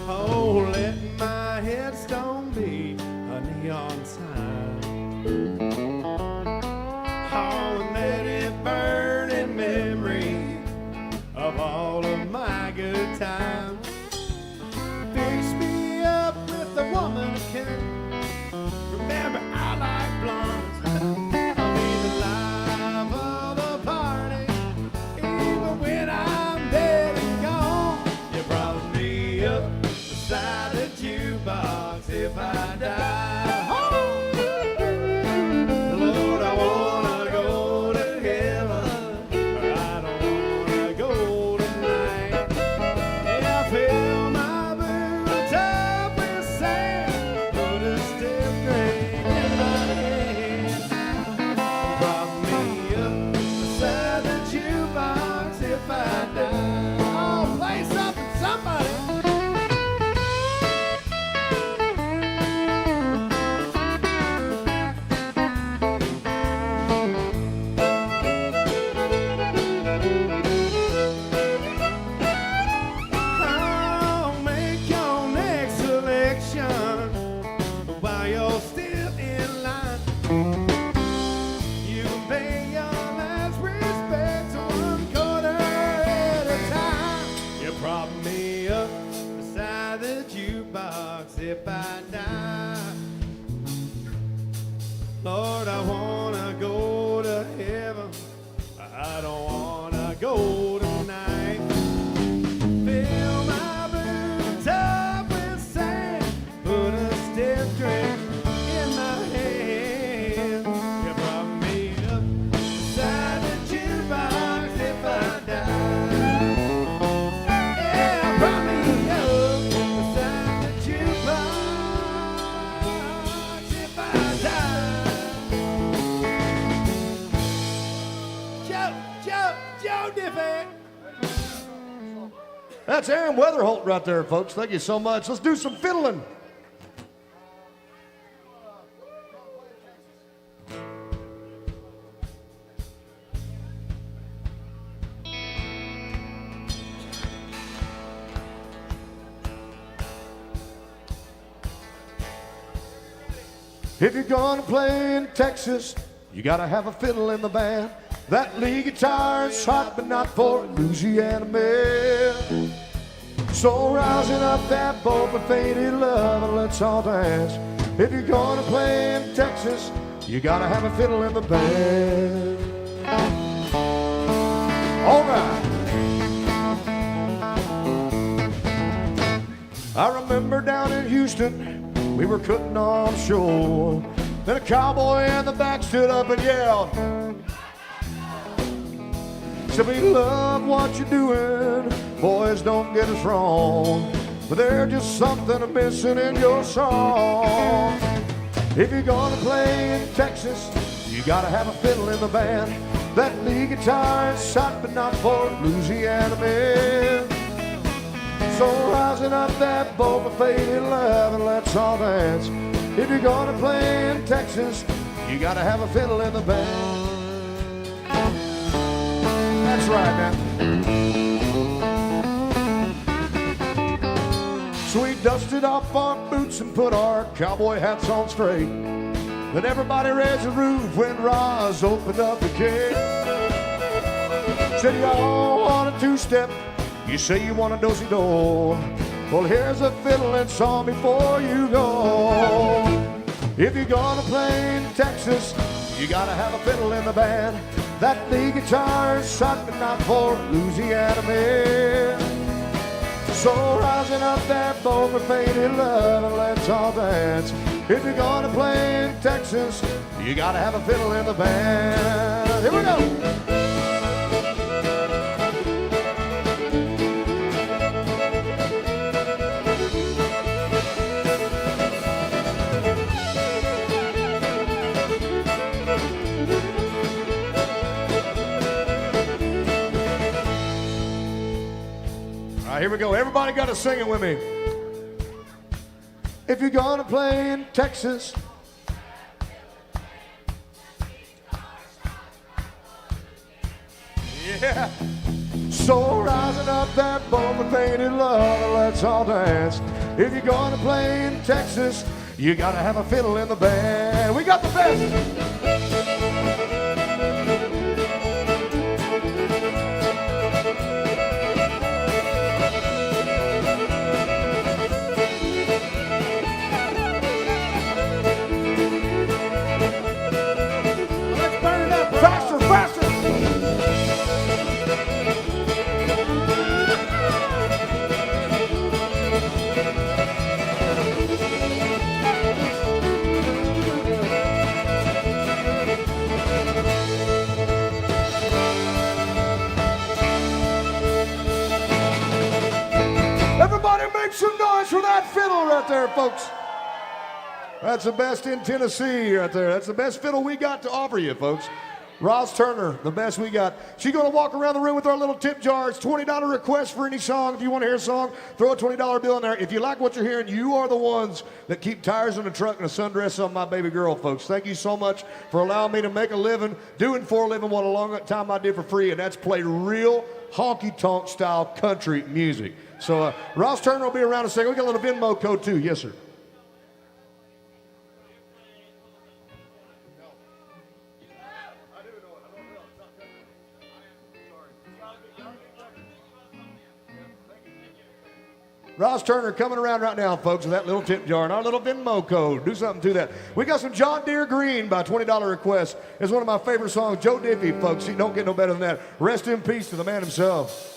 Oh, let my headstone be a neon sign. Oh, and let it burn in memory of all of my good times. Fix me up with a woman who can remember I like blondes. I'll be the life of the party, even when I'm dead and gone. You brought me up beside the jukebox if I die. Lord, I wanna go to heaven, but I don't wanna go tonight. Yeah, fill my boots up with sand, put a stiff drink in my hand. Prop me up beside the jukebox if I die. Oh, play something, somebody. Oh, make your next selection while you're still in line. You can pay your last respect to 1/4 at a time. You prop me up beside the jukebox if I die. Lord, I wanna go to heaven. I don't wanna go tonight. Fill my boots up with sand, put a stiff drink in my hand. You brought me up beside the jukebox if I die. Yeah, brought me up beside the jukebox if I die. Joe Diffie. That's Aaron Weatherholt right there, folks. Thank you so much. Let's do some fiddling. If you're gonna play in Texas, you gotta have a fiddle in the band. That lead guitar is hot, but not for Louisiana men. So rousing up that boat with faded love and let's all dance. If you're gonna play in Texas, you gotta have a fiddle in the band. All right. I remember down in Houston, we were cutting on shore. Then a cowboy in the back stood up and yelled, said, we love what you're doing, boys, don't get us wrong, but there's just something missing in your song. If you're gonna play in Texas, you gotta have a fiddle in the band. That lead guitar is shot, but not for Louisiana men. So rising up that boat with faded love and let's all dance. If you're gonna play in Texas, you gotta have a fiddle in the band. That's right, man. So we dusted off our boots and put our cowboy hats on straight. Then everybody raised the roof when Roz opened up the gate. Said, y'all want a two-step? You say you want a do-si-do. Well, here's a fiddle and song before you go. If you're gonna play in Texas, you gotta have a fiddle in the band. That lead guitar's something not for Louisiana men. So rising up that bold with faded love and let's all dance. If you're gonna play in Texas, you gotta have a fiddle in the band. Here we go. All right, here we go. Everybody got to sing it with me. If you're gonna play in Texas, yeah. So rising up that bold and painted love, let's all dance. If you're gonna play in Texas, you gotta have a fiddle in the band. We got the best. Faster, faster! Everybody make some noise for that fiddle right there, folks. That's the best in Tennessee right there. That's the best fiddle we got to offer you, folks. Roz Turner, the best we got. She's going to walk around the room with our little tip jar. It's $20 request for any song. If you want to hear a song, throw a $20 bill in there. If you like what you're hearing, you are the ones that keep tires in the truck and a sundress on my baby girl, folks. Thank you so much for allowing me to make a living, doing for a living what a long time I did for free, and that's play real honky-tonk style country music. So Roz Turner will be around in a second. We got a little Venmo code too. Yes, sir. Roz Turner coming around right now, folks, with that little tip jar and our little Venmo code. Do something to that. We got some John Deere Green by $20 request. It's one of my favorite songs. Joe Diffie, folks. You don't get no better than that. Rest in peace to the man himself.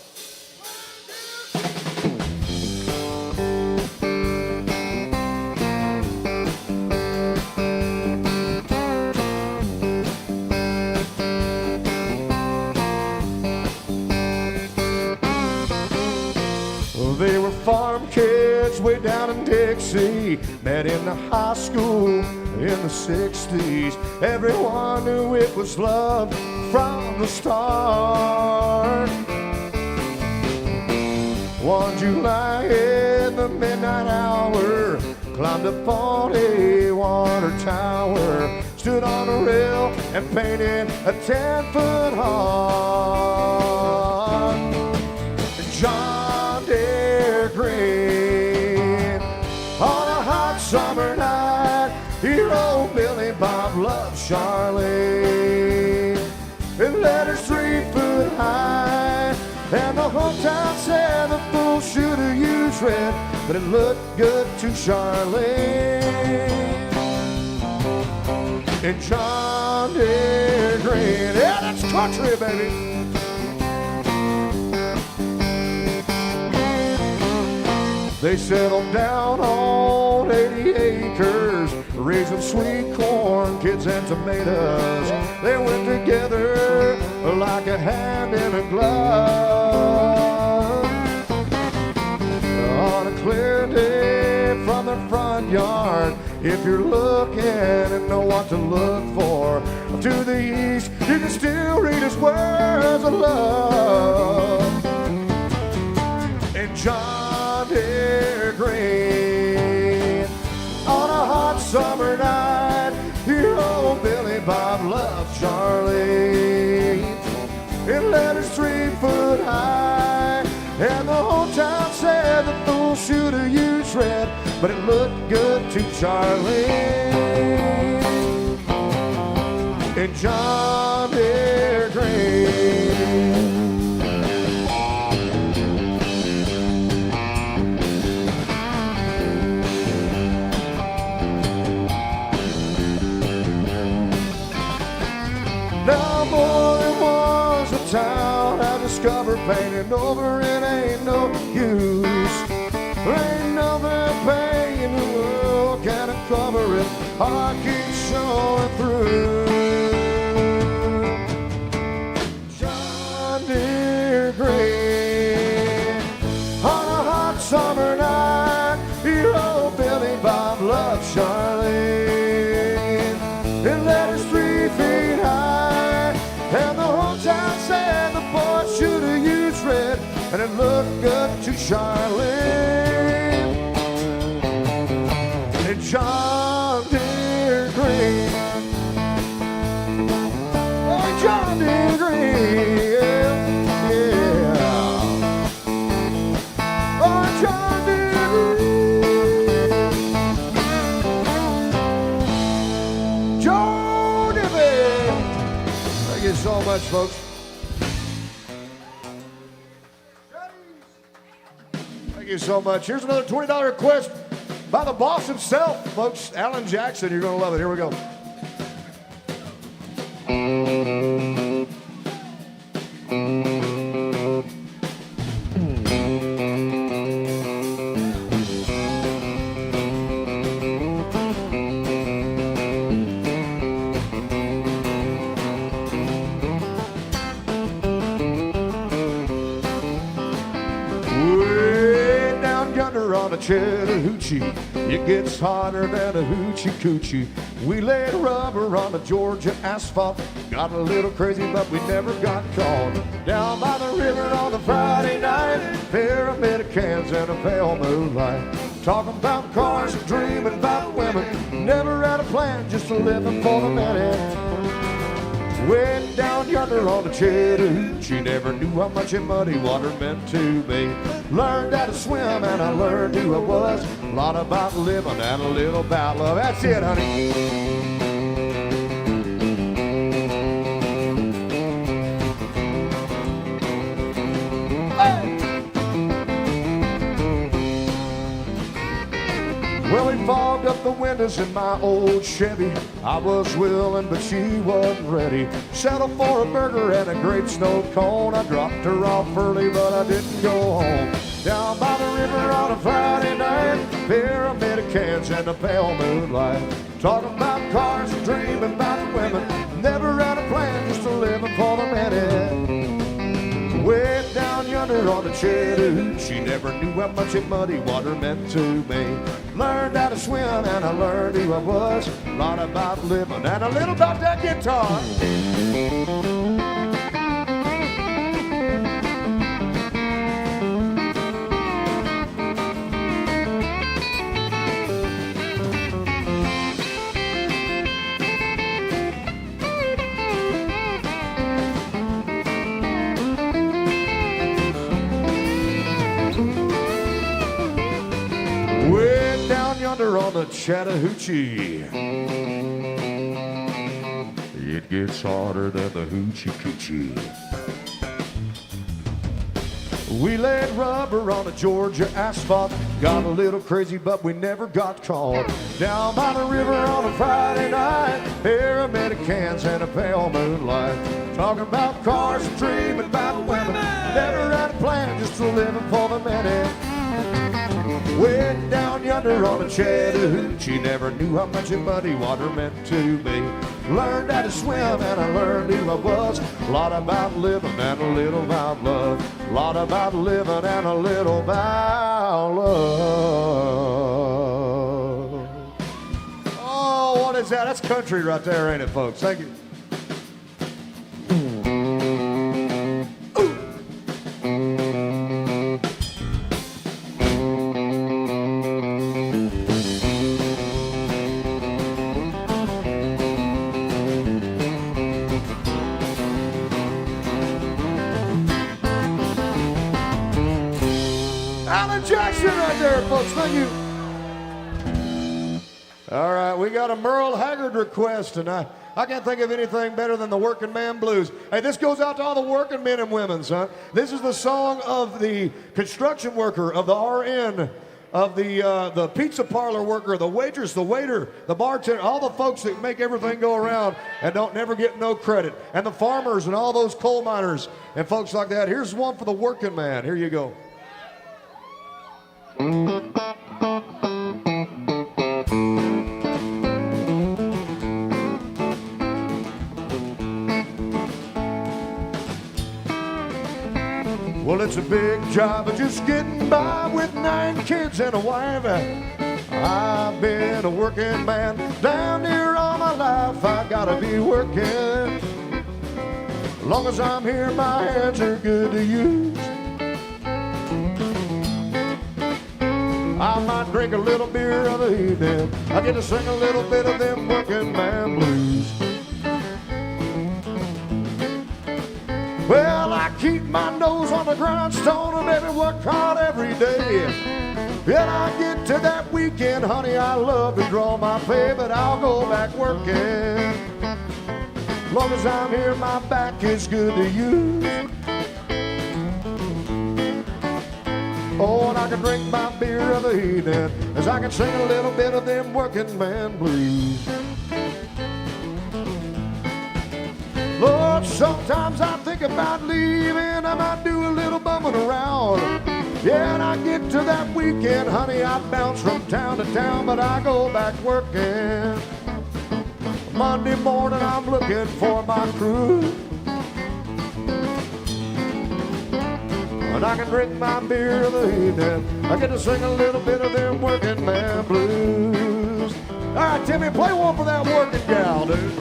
They were farm kids way down in Dixie, met in the high school in the 60s. Everyone knew it was love from the start. One July in the midnight hour, climbed up on a water tower, stood on a rail and painted a 10-foot heart. John Deere Green, on a hot summer night, hero Billy Bob loved Charlene. His letters 3 foot high, and the whole town said the fool should have used red, but it looked good to Charlene. And John Deere Green, yeah, that's country, baby. They settled down on 80 acres, raising sweet corn, kids and tomatoes. They went together like a hand in a glove. On a clear day from their front yard, if you're looking and know what to look for, to the east, you can still read his words of love. And John Deere Green, on a hot summer night, hero Billy Bob loved Charlie. It letters 3 foot high, and the whole town said the fool should have used red, but it looked good to Charlie. And John Deere Green. painting over, it ain't no use. There ain't nothing pain in the world can cover it. I keep showing through. John Deere Green, on a hot summer night, he rode Billy Bob loved Charlene. His letters 3 feet high, and the whole town said the boy should have used red, and it looked good to Charlene. And John Deere Green, oh John Deere Green, yeah, yeah. Oh John Deere Green, Joe Divvy. Thank you so much, folks. Thank you so much. Here's another $20 request by the boss himself, folks. Alan Jackson, you're going to love it. Here we go. Way down yonder on a Chattahoochee, it gets hotter than a hoochie coochie. We laid rubber on the Georgia asphalt, got a little crazy but we never got caught. Down by the river on the Friday night, pyramid of cans and a pale moonlight. Talking about cars and dreaming about women, never had a plan, just a living for the minute. Way down yonder on the Chattahoochee, never knew how much in muddy water meant to me. Learned how to swim and I learned who I was. A lot about living and a little about love. That's it, honey. Well, we fogged up the windows in my old Chevy. I was willing, but she wasn't ready. Settled for a burger and a grape snow cone. I dropped her off early, but I didn't go home. Down by the river on a Friday night, pyramid of cans and a pale moonlight. Talking about cars and dreaming about women. Never had a plan, just a living for the minute. Way down yonder on the Chattahoochee, never knew how much in muddy water meant to me. Learned how to swim and I learned who I was. A lot about living and a little about that guitar. Way down yonder on the Chattahoochee, it gets harder than the hoochie coochie. We laid rubber on the Georgia asphalt, got a little crazy but we never got caught. Down by the river on a Friday night, pyramid of cans and a pale moonlight. Talking about cars and dreaming about women, never had a plan, just a living for the minute. Way down yonder on the Chattahoochee, never knew how much in muddy water meant to me. Learned how to swim and I learned who I was. A lot about living and a little about love. A lot about living and a little about love. Oh, what is that? That's country right there, ain't it, folks? Thank you. Alan Jackson right there, folks. Thank you. All right, we got a Merle Haggard request tonight. I can't think of anything better than the Working Man Blues. Hey, this goes out to all the working men and women, son. This is the song of the construction worker of the RN of the pizza parlor worker, the waitress, the waiter, the bartender, all the folks that make everything go around and don't never get no credit, and the farmers and all those coal miners and folks like that. Here's one for the working man. Here you go. Well, it's a big job of just getting by with 9 kids and a wife. I've been a working man down here all my life. I gotta be working. As long as I'm here, my hands are good to use. I might drink a little beer of the evening. I get to sing a little bit of them working man blues. Well, I keep my nose on the grindstone and baby work hard every day. Then I get to that weekend, honey, I love to draw my pay, but I'll go back working. As long as I'm here, my back is good to use. Oh, and I can drink my beer of the evening as I can sing a little bit of them working man blues. Lord, sometimes I think about leaving. I might do a little bumming around. Yeah, and I get to that weekend, honey, I bounce from town to town, but I go back working. Monday morning, I'm looking for my crew. And I can drink my beer of the evening. I get to sing a little bit of them working man blues. All right, Timmy, play one for that working gal, dude.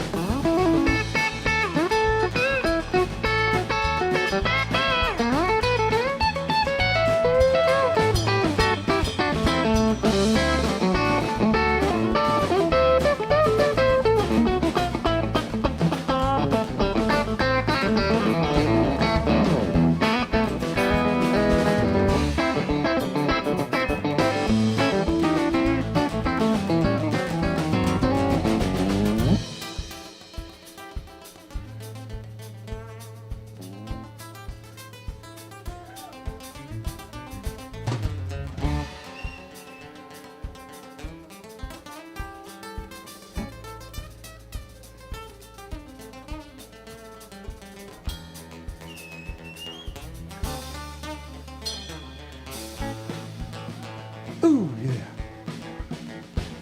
Ooh, yeah.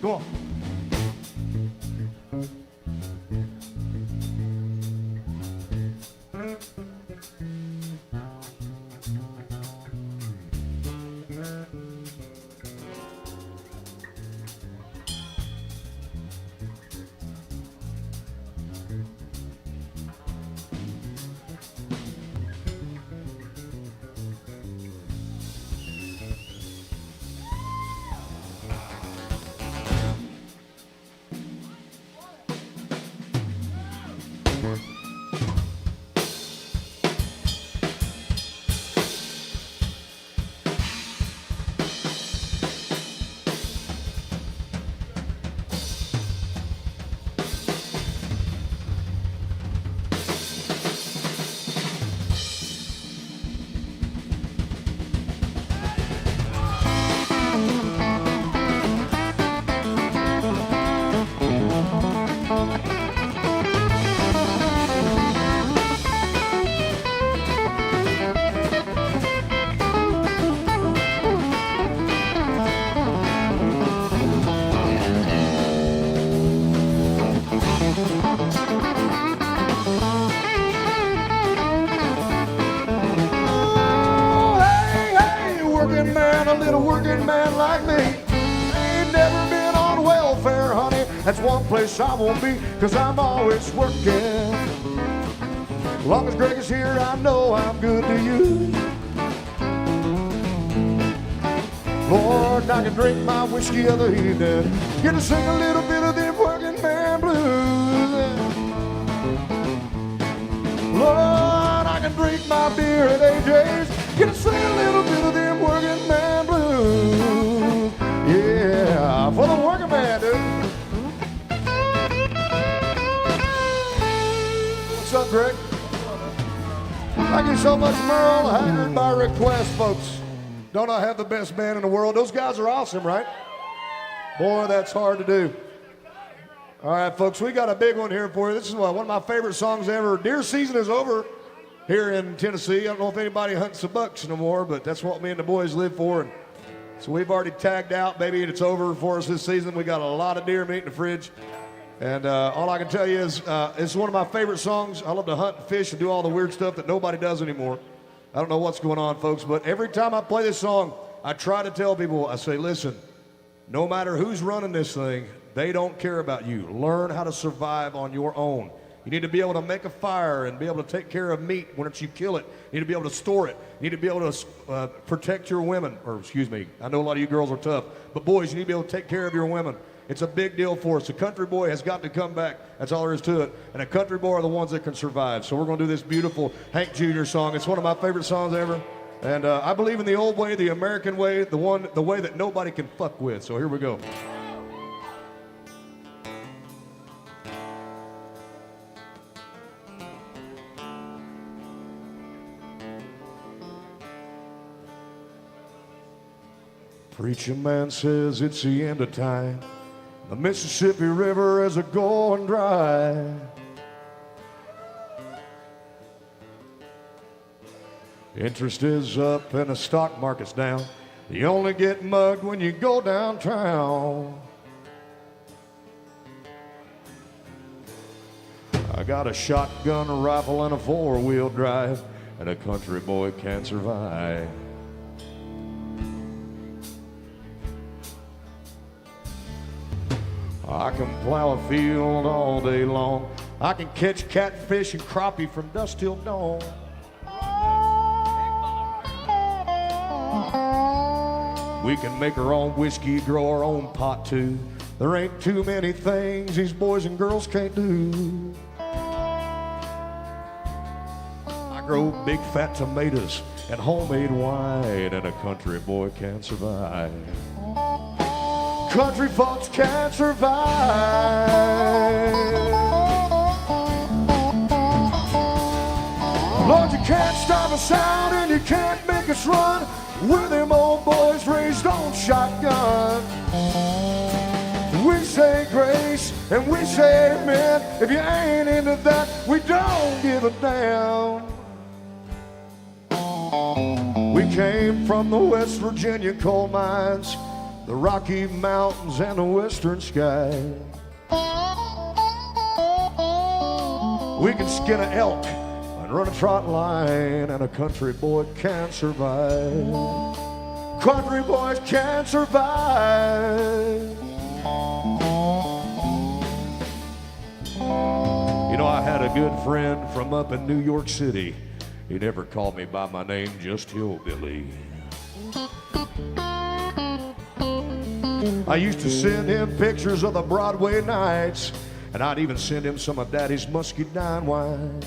Go on. That's one place I won't be, 'cause I'm always working. As long as Greg is here, I know I'm good to you. Lord, I can drink my whiskey of the evening, get to sing a little bit of them working man blues. Lord, I can drink my beer at AJ's, get to sing a little bit of them working man blues. Yeah, for the working man, dude. What's up, Greg? Thank you so much, Merle. Haggard by request, folks. Don't I have the best band in the world? Those guys are awesome, right? Boy, that's hard to do. All right, folks, we got a big one here for you. This is one of my favorite songs ever. Deer season is over here in Tennessee. I don't know if anybody hunts the bucks no more, but that's what me and the boys live for. And so we've already tagged out, baby, and it's over for us this season. We got a lot of deer meat in the fridge. And all I can tell you is it's one of my favorite songs. I love to hunt and fish and do all the weird stuff that nobody does anymore. I don't know what's going on, folks, but every time I play this song, I try to tell people, I say, listen, no matter who's running this thing, they don't care about you. Learn how to survive on your own. You need to be able to make a fire and be able to take care of meat once you kill it. You need to be able to store it. You need to be able to protect your women. Or excuse me, I know a lot of you girls are tough, but boys, you need to be able to take care of your women. It's a big deal for us. A country boy has got to come back. That's all there is to it. And a country boy are the ones that can survive. So we're going to do this beautiful Hank Jr. song. It's one of my favorite songs ever. And I believe in the old way, the American way, the way that nobody can fuck with. So here we go. Preacher man says it's the end of time. The Mississippi River is a-going dry. Interest is up and the stock market's down. You only get mugged when you go downtown. I got a shotgun, a rifle, and a four-wheel drive, and a country boy can't survive. I can plow a field all day long. I can catch catfish and crappie from dusk till dawn. We can make our own whiskey, grow our own pot too. There ain't too many things these boys and girls can't do. I grow big fat tomatoes and homemade wine, and a country boy can't survive. Country folks can't survive. Lord, you can't stop us out and you can't make us run. We're them old boys raised on shotgun. We say grace and we say amen. If you ain't into that, we don't give a damn. We came from the West Virginia coal mines, the Rocky Mountains and the western sky. We can skin an elk and run a trot line, and a country boy can't survive. Country boys can't survive. You know, I had a good friend from up in New York City. He never called me by my name, just Hillbilly. I used to send him pictures of the Broadway nights, and I'd even send him some of Daddy's muscadine wine.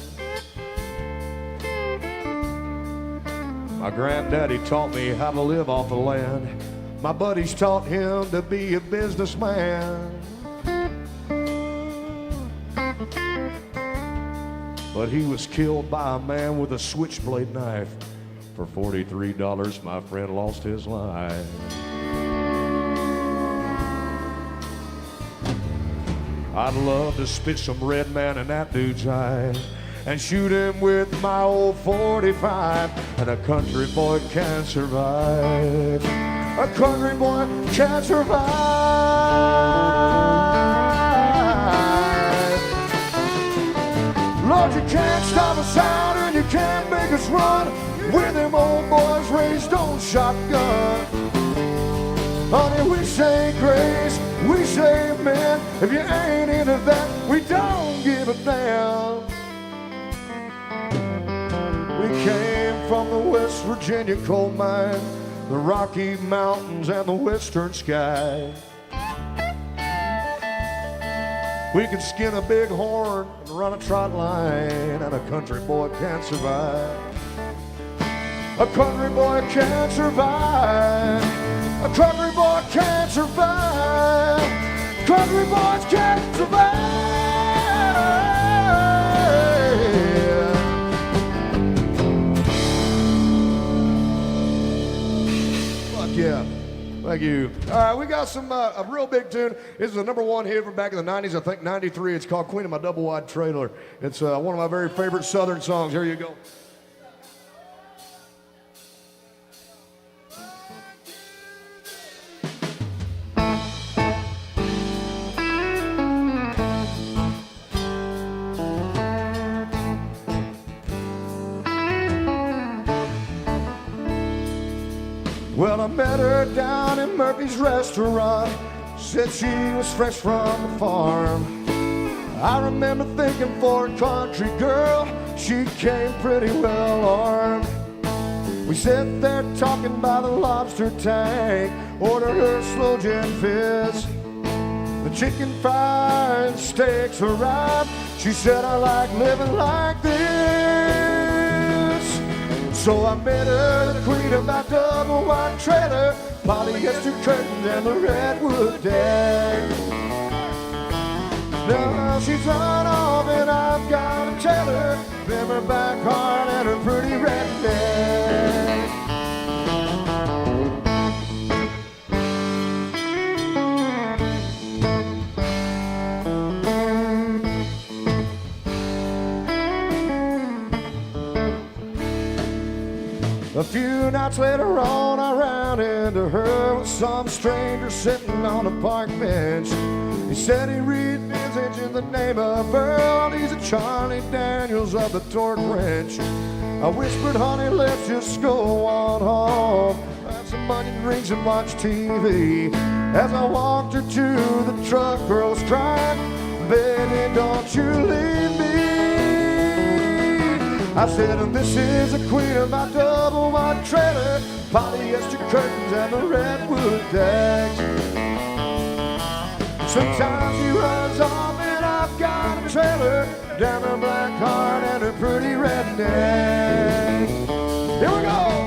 My granddaddy taught me how to live off the land. My buddies taught him to be a businessman. But he was killed by a man with a switchblade knife. For $43, my friend lost his life. I'd love to spit some red man in that dude's eye and shoot him with my old 45. And a country boy can't survive. A country boy can't survive. Lord, you can't stop us out and you can't make us run. We're them old boys raised on shotgun. Honey, we say grace, we say amen. If you ain't into that, we don't give a damn. We came from the West Virginia coal mine, the Rocky Mountains and the western sky. We can skin a big horn and run a trot line, and a country boy can't survive. A country boy can't survive. A country boy can't survive. Country boys can't survive. yeah. Thank you. All right, we got some a real big tune. This is a #1 hit from back in the 90s, I think 93. It's called Queen of My Double Wide Trailer. It's one of my very favorite Southern songs. Here you go. Well, I met her down in Murphy's restaurant. Said she was fresh from the farm. I remember thinking, for a country girl, she came pretty well armed. We sat there talking by the lobster tank, ordered her slow gin fizz. The chicken fried steaks arrived. She said, I like living like this. So I made her the queen of my double wide trailer, polyester curtains and the redwood deck. Now she's run off and I've got to tell her, them her back hard and her pretty redneck. A few nights later on, I ran into her with some stranger sitting on a park bench. He said he'd read Vintage in the name of Earl. He's a Charlie Daniels of the torque wrench. I whispered, honey, let's just go on home, have some onion rings and watch TV. As I walked her to the truck, girl was crying, baby, don't you leave me. I said, this is the queen of my double wide trailer, polyester curtains and the redwood decks. Sometimes he runs off and I've got a trailer, down her black heart and her pretty redneck. Here we go!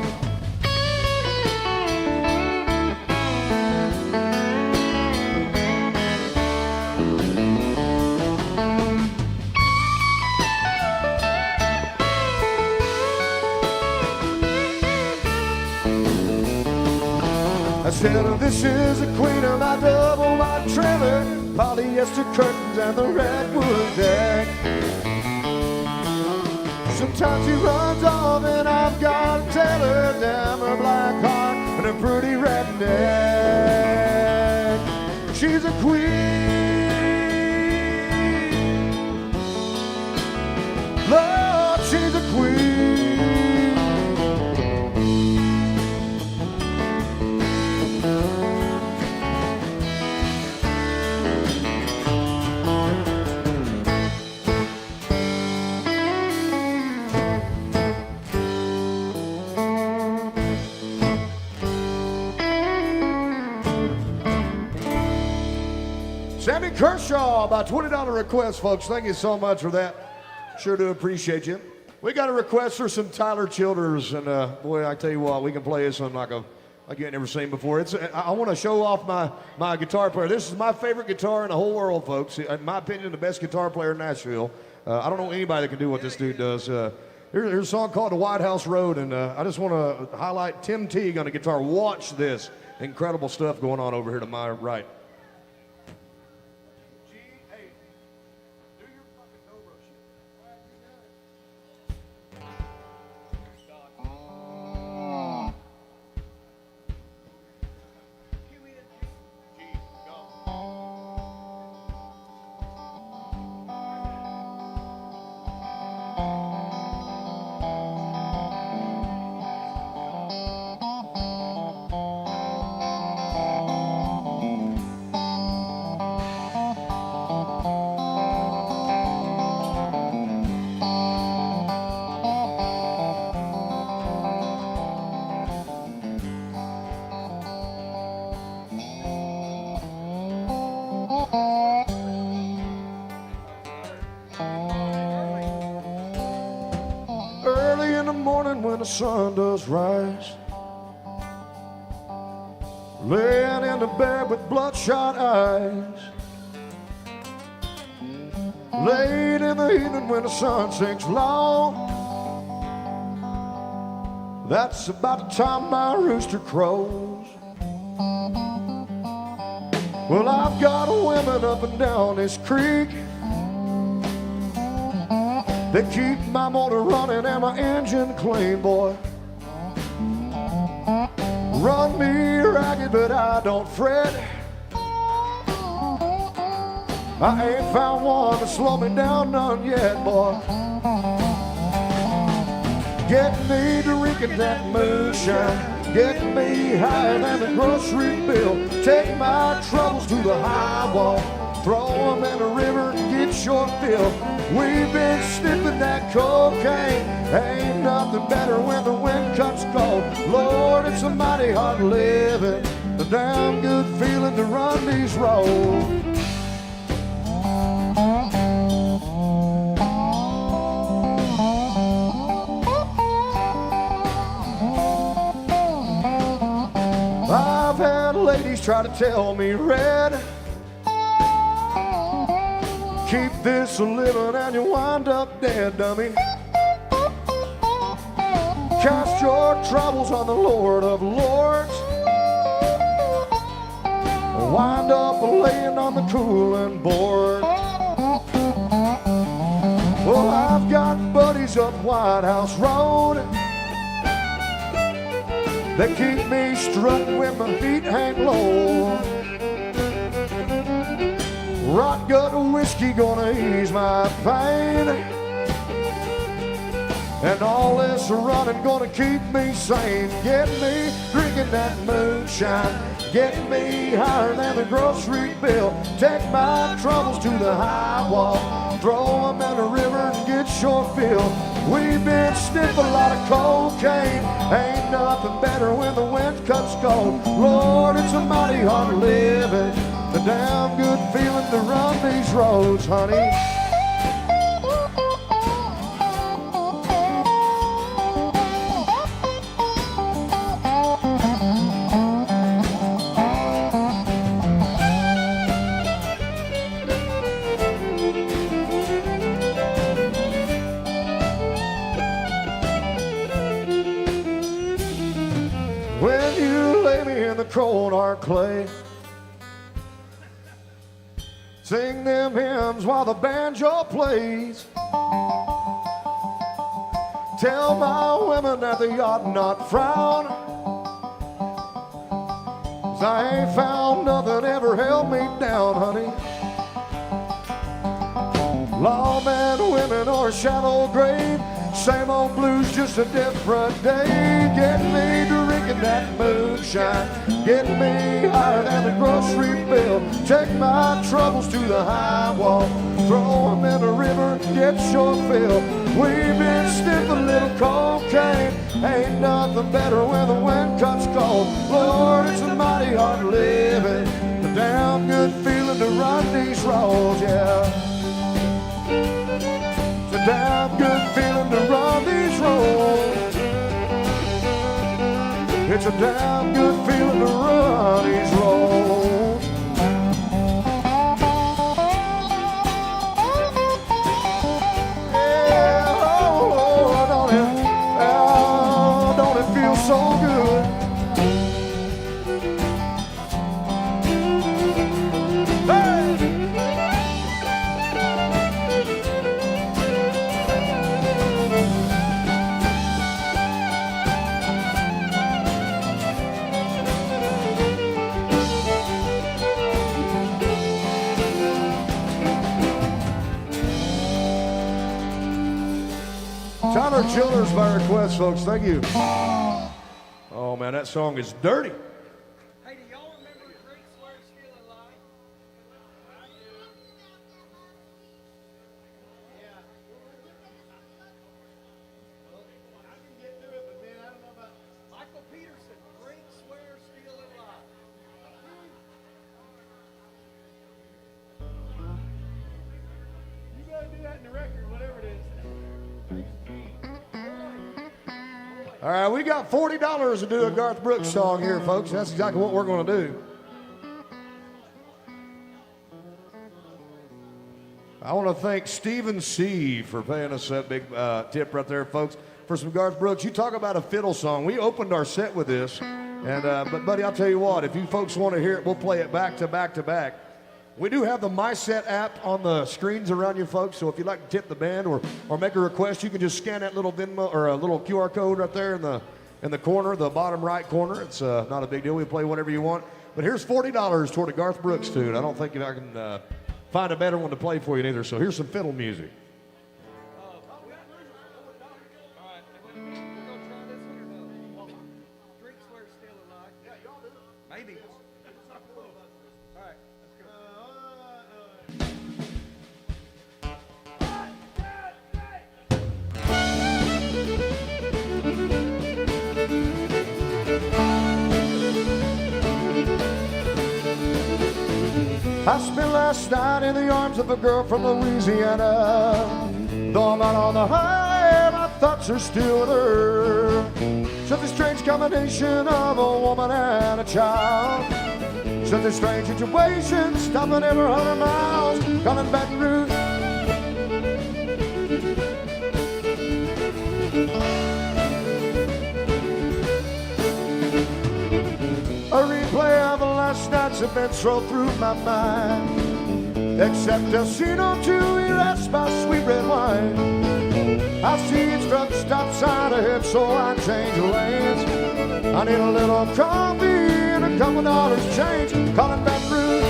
I said, this is the queen of my double wide trailer, polyester curtains and the redwood deck. Sometimes she runs off and I've got to tell her, damn her black heart and her pretty redneck. She's a queen. Lord, she's a queen. Sammy Kershaw, about $20 request, folks. Thank you so much for that. Sure do appreciate you. We got a request for some Tyler Childers, and boy, I tell you what, we can play this one like you ain't never seen before. I want to show off my guitar player. This is my favorite guitar in the whole world, folks. In my opinion, the best guitar player in Nashville. I don't know anybody that can do what this dude does. Here's a song called The White House Road, and I just want to highlight Tim Teague on the guitar. Watch this. Incredible stuff going on over here to my right. Early in the morning when the sun does rise, laying in the bed with bloodshot eyes, late in the evening when the sun sinks low, that's about the time my rooster crows. Well, I've got women up and down this creek that keep my motor running and my engine clean, boy. Run me ragged, but I don't fret. I ain't found one to slow me down none yet, boy. Get me drinking that moonshine, get me higher than the grocery bill. Take my troubles to the high wall, throw them in the river and get your fill. We've been sniffing that cocaine, ain't nothing better when the wind cuts cold. Lord, it's a mighty hard living, a damn good feeling to run these roads. I've had ladies try to tell me, Red, keep this a living and you wind up dead, dummy. Cast your troubles on the Lord of Lords, wind up laying on the cooling board. Well, I've got buddies up White House Road, they keep me strutting with my feet hang low. Rot gut whiskey gonna ease my pain, and all this running gonna keep me sane. Get me drinking that moonshine, get me higher than the grocery bill. Take my troubles to the high wall, throw them in the river and get your fill. We've been sniffing a lot of cocaine, ain't nothing better when the wind cuts cold. Lord, it's a mighty hard living, a damn good feeling to run these roads, honey. When you lay me in the cold hard clay, sing them hymns while the banjo plays. Tell my women that they ought not frown, 'cause I ain't found nothing ever held me down, honey. Lawmen, women, or shallow grave, same old blues, just a different day. Get me drinking that moonshine, get me higher than the grocery bill. Take my troubles to the high wall, throw them in the river, get your fill. We've been sniffing a little cocaine, ain't nothing better when the wind cuts cold. Lord, it's a mighty hard living, a damn good feeling to run these roads, yeah. It's a damn good feeling to run these roads. It's a damn good feeling to run these roads. Yeah, oh, don't it feel so good? Tyler Childers by request, folks. Thank you. Oh, man, that song is dirty. Hey, do y'all remember Drake Swears Still Alive? Michael Peterson, Drake Swears Still Alive. You gotta do that in the record, whatever it is. All right, we got $40 to do a Garth Brooks song here, folks. That's exactly what we're going to do. I want to thank Stephen C. for paying us that big tip right there, folks, for some Garth Brooks. You talk about a fiddle song. We opened our set with this. And but buddy, I'll tell you what, if you folks want to hear it, we'll play it back to back to back. We do have the MySet app on the screens around you folks, so if you'd like to tip the band or make a request, you can just scan that little Venmo or a little QR code right there in the corner, the bottom right corner. It's not a big deal. We play whatever you want. But here's $40 toward a Garth Brooks tune. I don't think I can find a better one to play for you neither. So here's some fiddle music. Maybe. All right, let's go. I spent last night in the arms of a girl from Louisiana. Though I'm not on the high, my thoughts are still with her. Such a strange combination of a woman and a child. Such a strange situation, stopping every 100 miles, coming back through. A replay of the last night's events roll through my mind. Except El Sino too, that's my sweet red wine. I see it's struck stop sign ahead, so I change lanes. I need a little coffee and a couple dollars change, calling back through.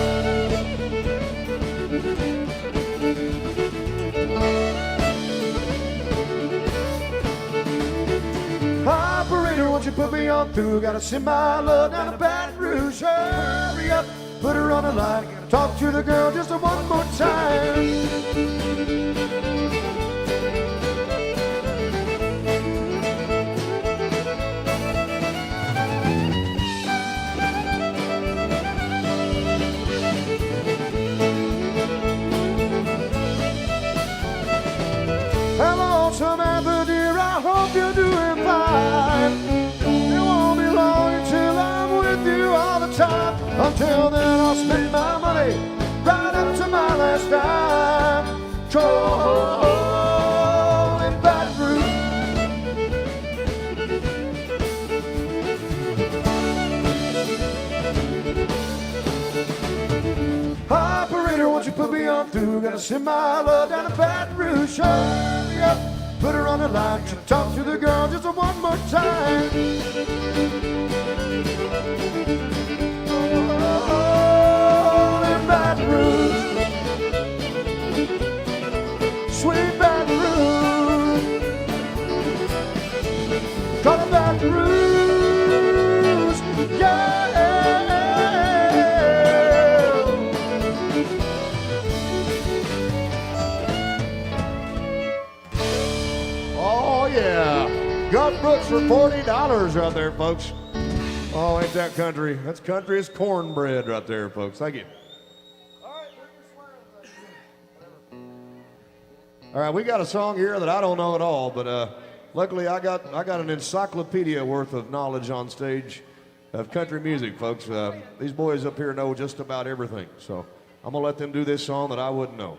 Operator, won't you put me on through? Gotta send my love down to Baton Rouge. Hurry up, put her on the line. Talk to the girl just one more time. Hello, Samantha, dear, I hope you're doing fine. It won't be long until I'm with you all the time. Until then, I'll spend my money right up to my last dime. Troll in Baton Rouge. Operator, won't you put me on through? Gotta send my love down to Baton Rouge. Hurry up, put her on the line. Talk to the girl just one more time. Oh, in Baton Rouge, sweet Baton Rouge, come to Baton Rouge, yeah. Oh yeah, Garth Brooks for $40 right there, folks. Oh, ain't that country? That's country as cornbread right there, folks. Thank you. All right, we got a song here that I don't know at all, but luckily I got an encyclopedia worth of knowledge on stage of country music, folks. These boys up here know just about everything, so I'm gonna let them do this song that I wouldn't know.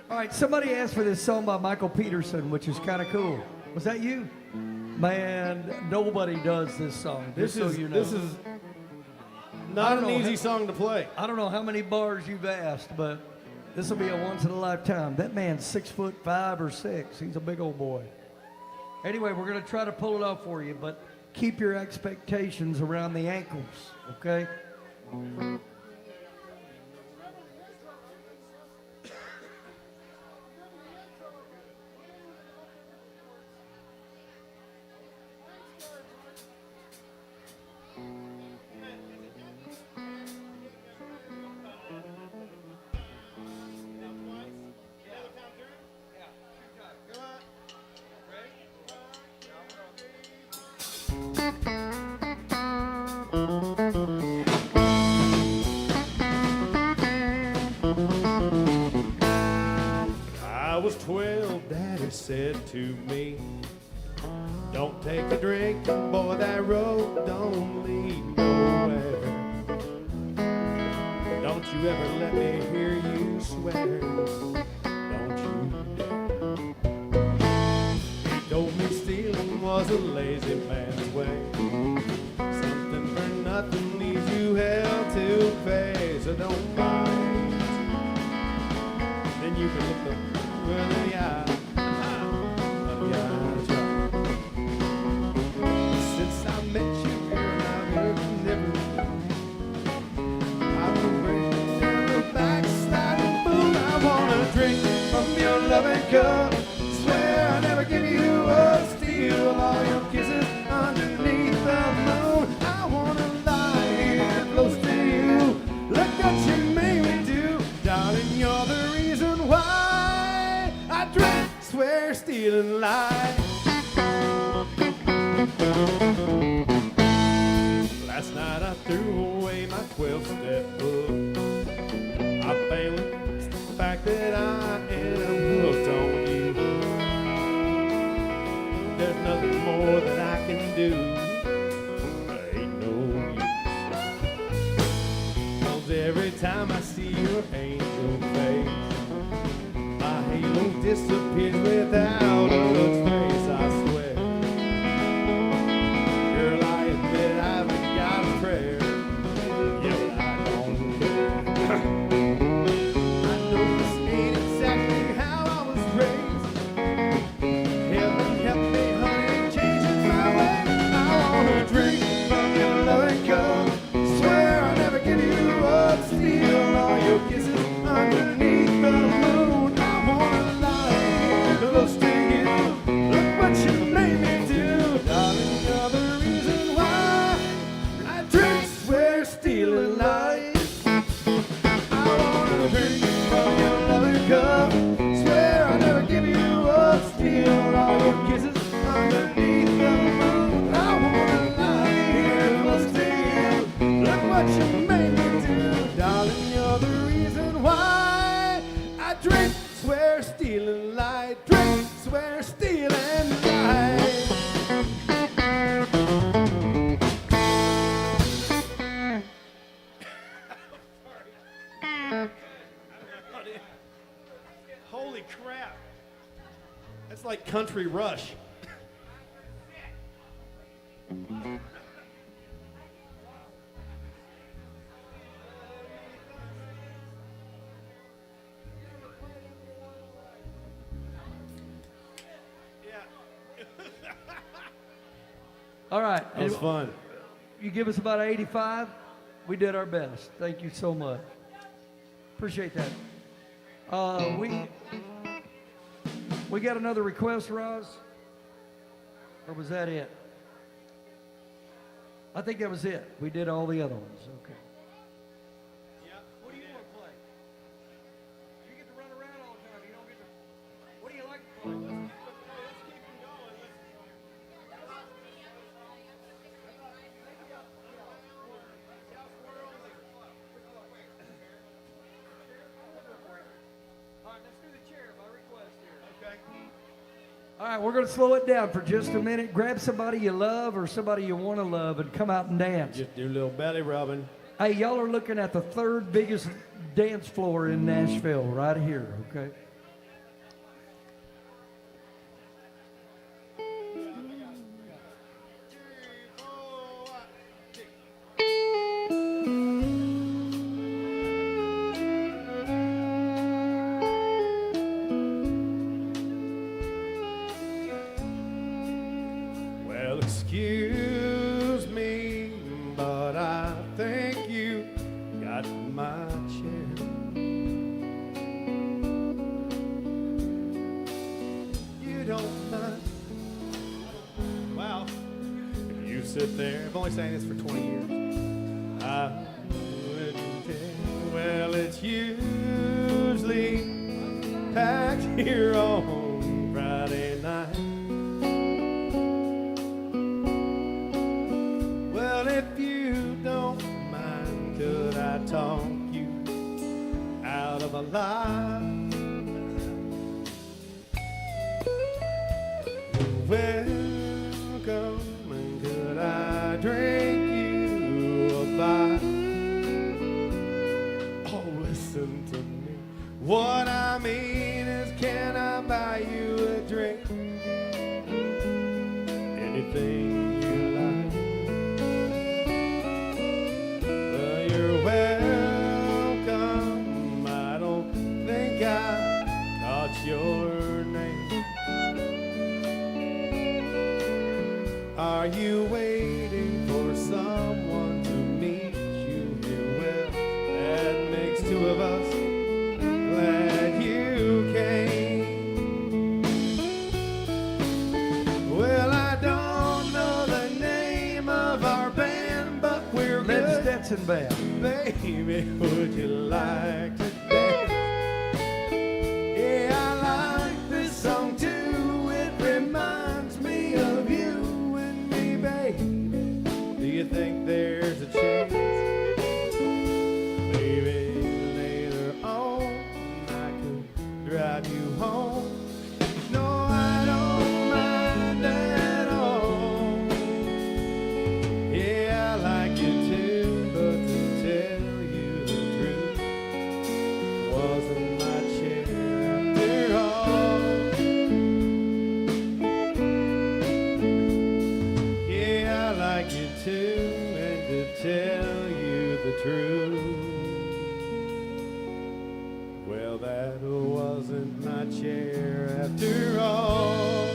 All right, somebody asked for this song by Michael Peterson, which is kind of cool. Was that you? Man, nobody does this song. This just is so you know. this is I not don't an know easy how- song to play. I don't know how many bars you've asked, but this will be a once in a lifetime. That man's 6'5" or 6". He's a big old boy. Anyway, we're gonna try to pull it off for you, but keep your expectations around the ankles, okay? I was 12, Daddy said to me, don't take a drink, boy, that road don't lead nowhere. Don't you ever let me hear you swear, don't you dare. He told me stealing was a lazy man's way. Something for nothing leaves you hell to pay, so don't mind. Then you can look the in the eye of the eye. Since I met you, girl, I've heard never. I've been breaking down the backsliding fool. I wanna drink from your loving cup. Swear I never give you up. Steal all your kisses underneath the moon. I wanna lie here close to you. Look what you made me do, darling. You're the reason why. I drink, swear, steal, and lie. Last night I threw away my 12-step book. I found the fact that I am hooked on you. There's nothing more that I can do. Ain't no use. 'Cause every time I see your angel face, my halo disappears without a trace, I swear. Girl, I admit I've got a prayer. Yeah, I don't care. I know this ain't exactly how I was raised. Heaven help me, honey, changing my way. I wanna drink from your loving cup. Swear I'll never give you up. Steal all your kisses underneath the moon. Close to you, look what you made me do, darling. You're the reason why I drink, swear, steal, and lie. I wanna drink from your loving cup. Swear I'll never give you up. Steal all your kisses underneath the moon. I wanna lie here close to you. Look what you made me do, darling. You're the reason why I drink, swear, steal, and lie. Drink, swear, steal, and lie. Holy crap. That's like Country Rush. All right. That was fun. You give us about 85. We did our best. Thank you so much. Appreciate that. We got another request, Roz? Or was that it? I think that was it. We did all the other ones. Okay. Yeah. What do you want to play? You get to run around all the time. You don't get to. What do you like to play? Let's keep them going. All right, let's do the chair by request here. Okay. All right, we're going to slow it down for just a minute. Grab somebody you love or somebody you want to love and come out and dance. Just do a little belly rubbing. Hey, y'all are looking at the third biggest dance floor in Nashville right here, okay? Well, excuse I've only sang this for 20 years. I wouldn't tell. Well, it's usually packed here on Friday night. Well, if you don't mind, could I talk you out of a lie? Welcome, and could I drink you a bite? Oh, listen to me. What I mean is, can I buy you a drink? Anything you like. Well, you're welcome. I don't think I caught your name. Are you waiting for someone to meet you here? Well, that makes two of us. Glad you came. Well, I don't know the name of our band, but we're Led good. Stetson Band. Baby, would you like to dance? Yeah, I like this song too. It reminds me of you and me, baby. Do you think there's a chance? Maybe later on I could drive you home. No, I don't mind at all. Yeah, I like you too, but to tell you the truth, wasn't my chair after all. Yeah, I like you too, and to tell you the truth, well, that wasn't my chair after all.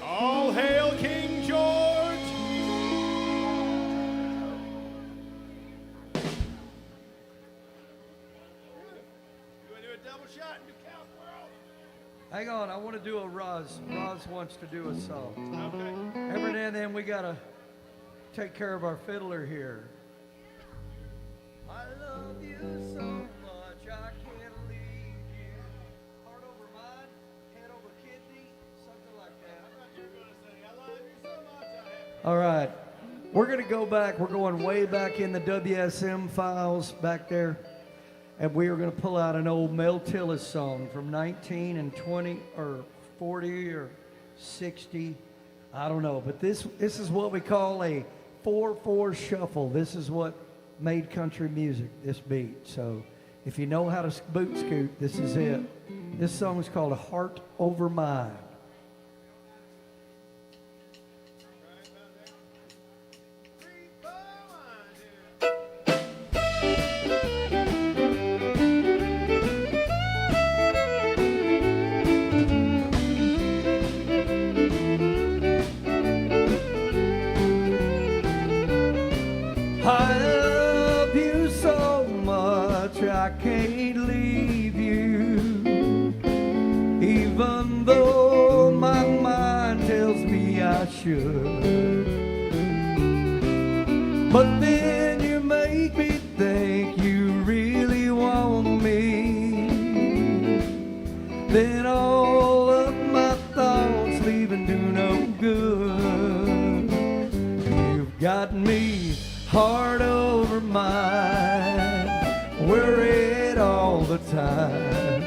All hail King George! You want to do a double shot and do Count World? Hang on, I want to do a Roz. Roz wants to do a song. Okay. Every now and then we gotta take care of our fiddler here. I love you so much, I can't leave you. Heart over mind, head over kidney, something like that. You're going to say, I love you so much, I have. All right, we're gonna go back. We're going way back in the WSM files back there, and we are gonna pull out an old Mel Tillis song from 19 and 20 or 40 or 60. I don't know, but this is what we call a 4/4 shuffle. This is what made country music, this beat. So if you know how to boot scoot, this is it. This song is called Heart Over Mind. I love you so much, I can't leave you. Even though my mind tells me I should. But then you make me think you really want me. Then all of my thoughts leave and do no good. You've got me heart over mind, worried all the time,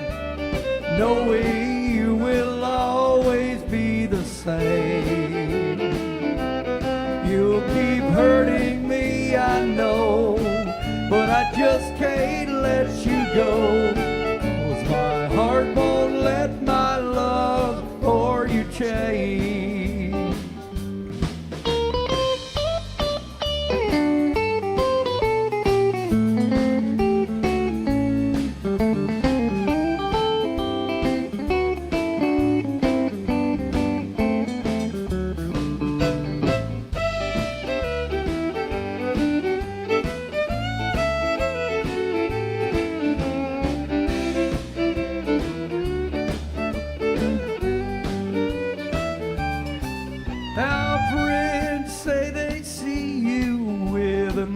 knowing you will always be the same. You'll keep hurting me, I know, but I just can't let you go, 'cause my heart won't let my love for you change.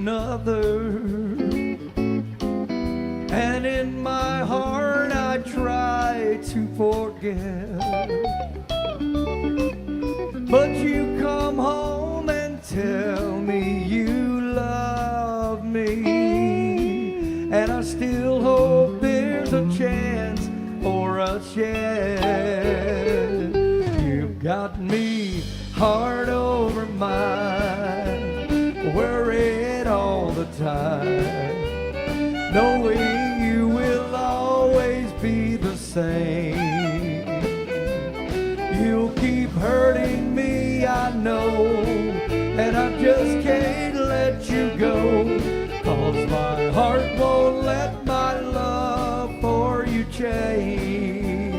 another. And in my heart I try to forget. But you come home and tell me you love me. And I still hope there's a chance for us yet. You've got me heart over mind, worried all the time, knowing you will always be the same. You'll keep hurting me, I know, and I just can't let you go, 'cause my heart won't let my love for you change.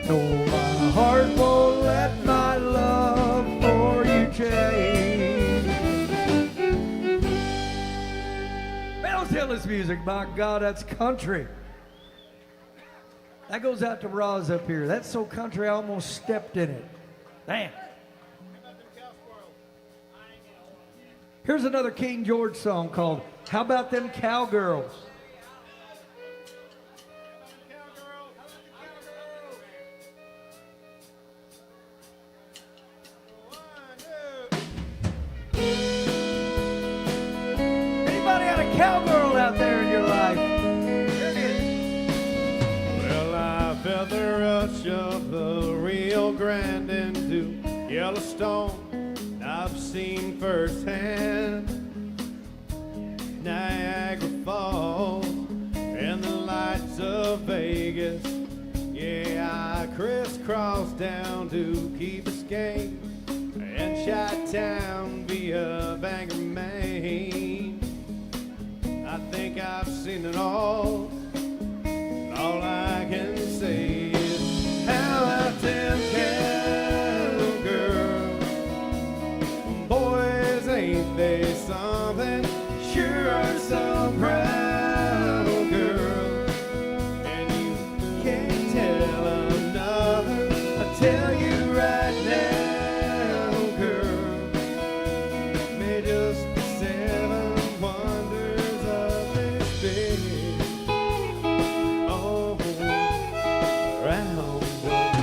No, my heart won't let my love for you change. Man, don't tell this music, my God, that's country. That goes out to Roz up here. That's so country I almost stepped in it. Damn. Here's another King George song called How About Them Cowgirls? Anybody had a cowgirl out there in your life? Here it is. Well, I felt the rush of the Rio Grande into Yellowstone. I've seen firsthand Niagara Falls and the lights of Vegas. Yeah, I crisscrossed down to Key Biscayne and Chi-Town via Bangor, Maine. I think I've seen it all. All I can say is, how about them cowgirls? Boys, ain't they something? Sure are some proud girls. And you can't tell another. I tell you right now, girl, may just be 7 wonders of this big. Oh, round world.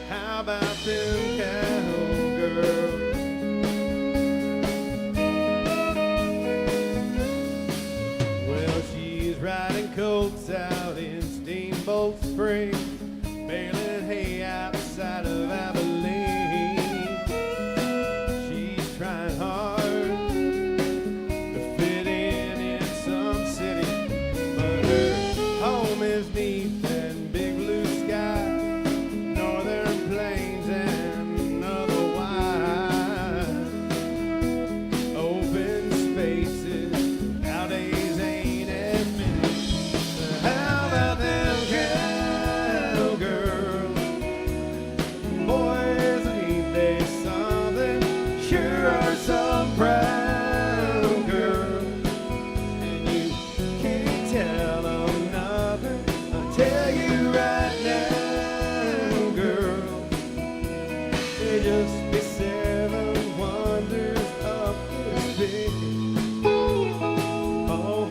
How about them cowgirls? Well, she's riding coats out in Steamboat Springs, baling hay outside of Abilene. She's trying hard to fit in some city, but her home is neath that big blue sky, northern plains and otherwise open spaces. Nowadays ain't as many. How about them cowgirls? Boys, ain't they something? Sure are some proud girls. And you can't tell them nothing. I'll tell you right now, girl, they just be 7 wonders of this big. Oh,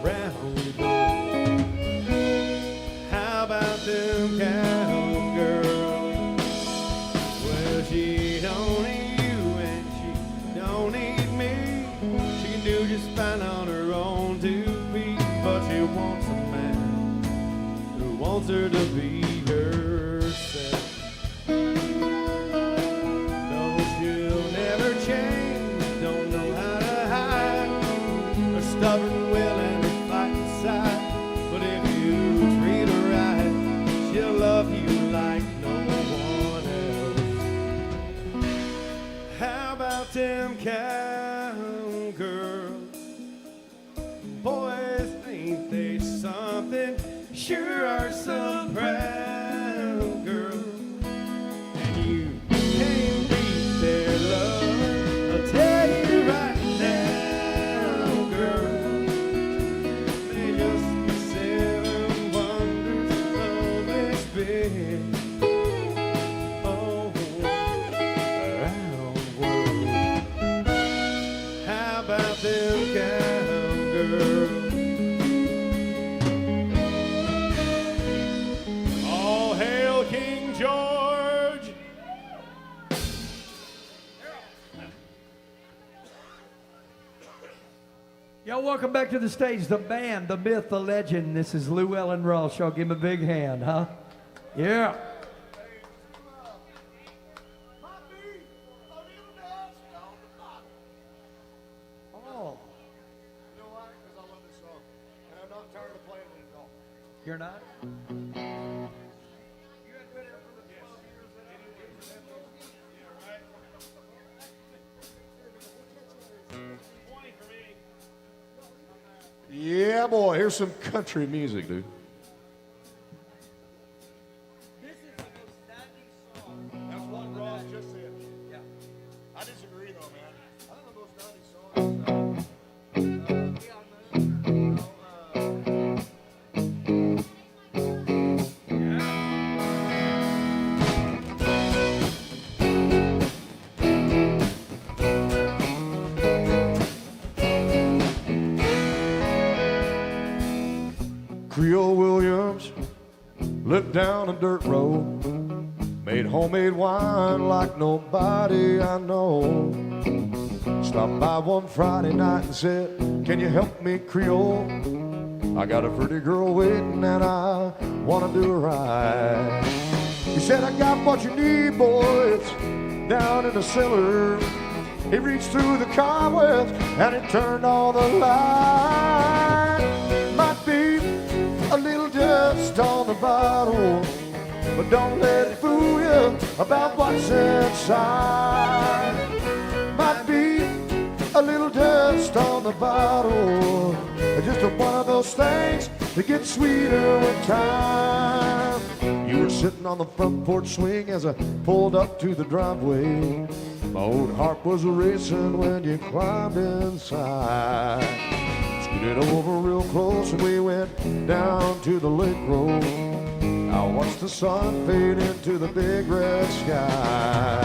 round world. How about them cowgirls? Well, she don't need you and she don't need me. She can do just fine on her own 2 feet, but she wants a man who wants her to be herself. No, she'll never change, don't know how to hide her stubborn will and her fight inside. But if you treat her right, she'll love you like no one else. How about them cowgirls? Boys, ain't they something? Sure are some proud girls. And you can't beat their love. I'll tell you right now, girl, they just be 7 wonders of this big. Oh, round world. Y'all welcome back to the stage the man, the myth, the legend. This is Llewellyn Ross. Y'all give him a big hand, huh? Yeah. Oh, You know why? Because I love this song. And I'm not tired of playing it at all. you're not? Yeah, boy, here's some country music, dude. That's what Ross just said. Yeah. I disagree, though, man. I think the most 90s songs. Creole Williams lived down a dirt road, made homemade wine like nobody I know. Stopped by one Friday night and said, "Can you help me, Creole? I got a pretty girl waiting and I want to do her right." He said, "I got what you need, boys, down in the cellar." He reached through the cobwebs and he turned on the light. Might be a little dust on the bottle, but don't let it fool you about what's inside. Might be a little dust on the bottle, just one of those things that get sweeter with time. You were sitting on the front porch swing as I pulled up to the driveway. My old heart was racing when you climbed inside. Scooted over real close and we went down to the lake road. I watched the sun fade into the big red sky.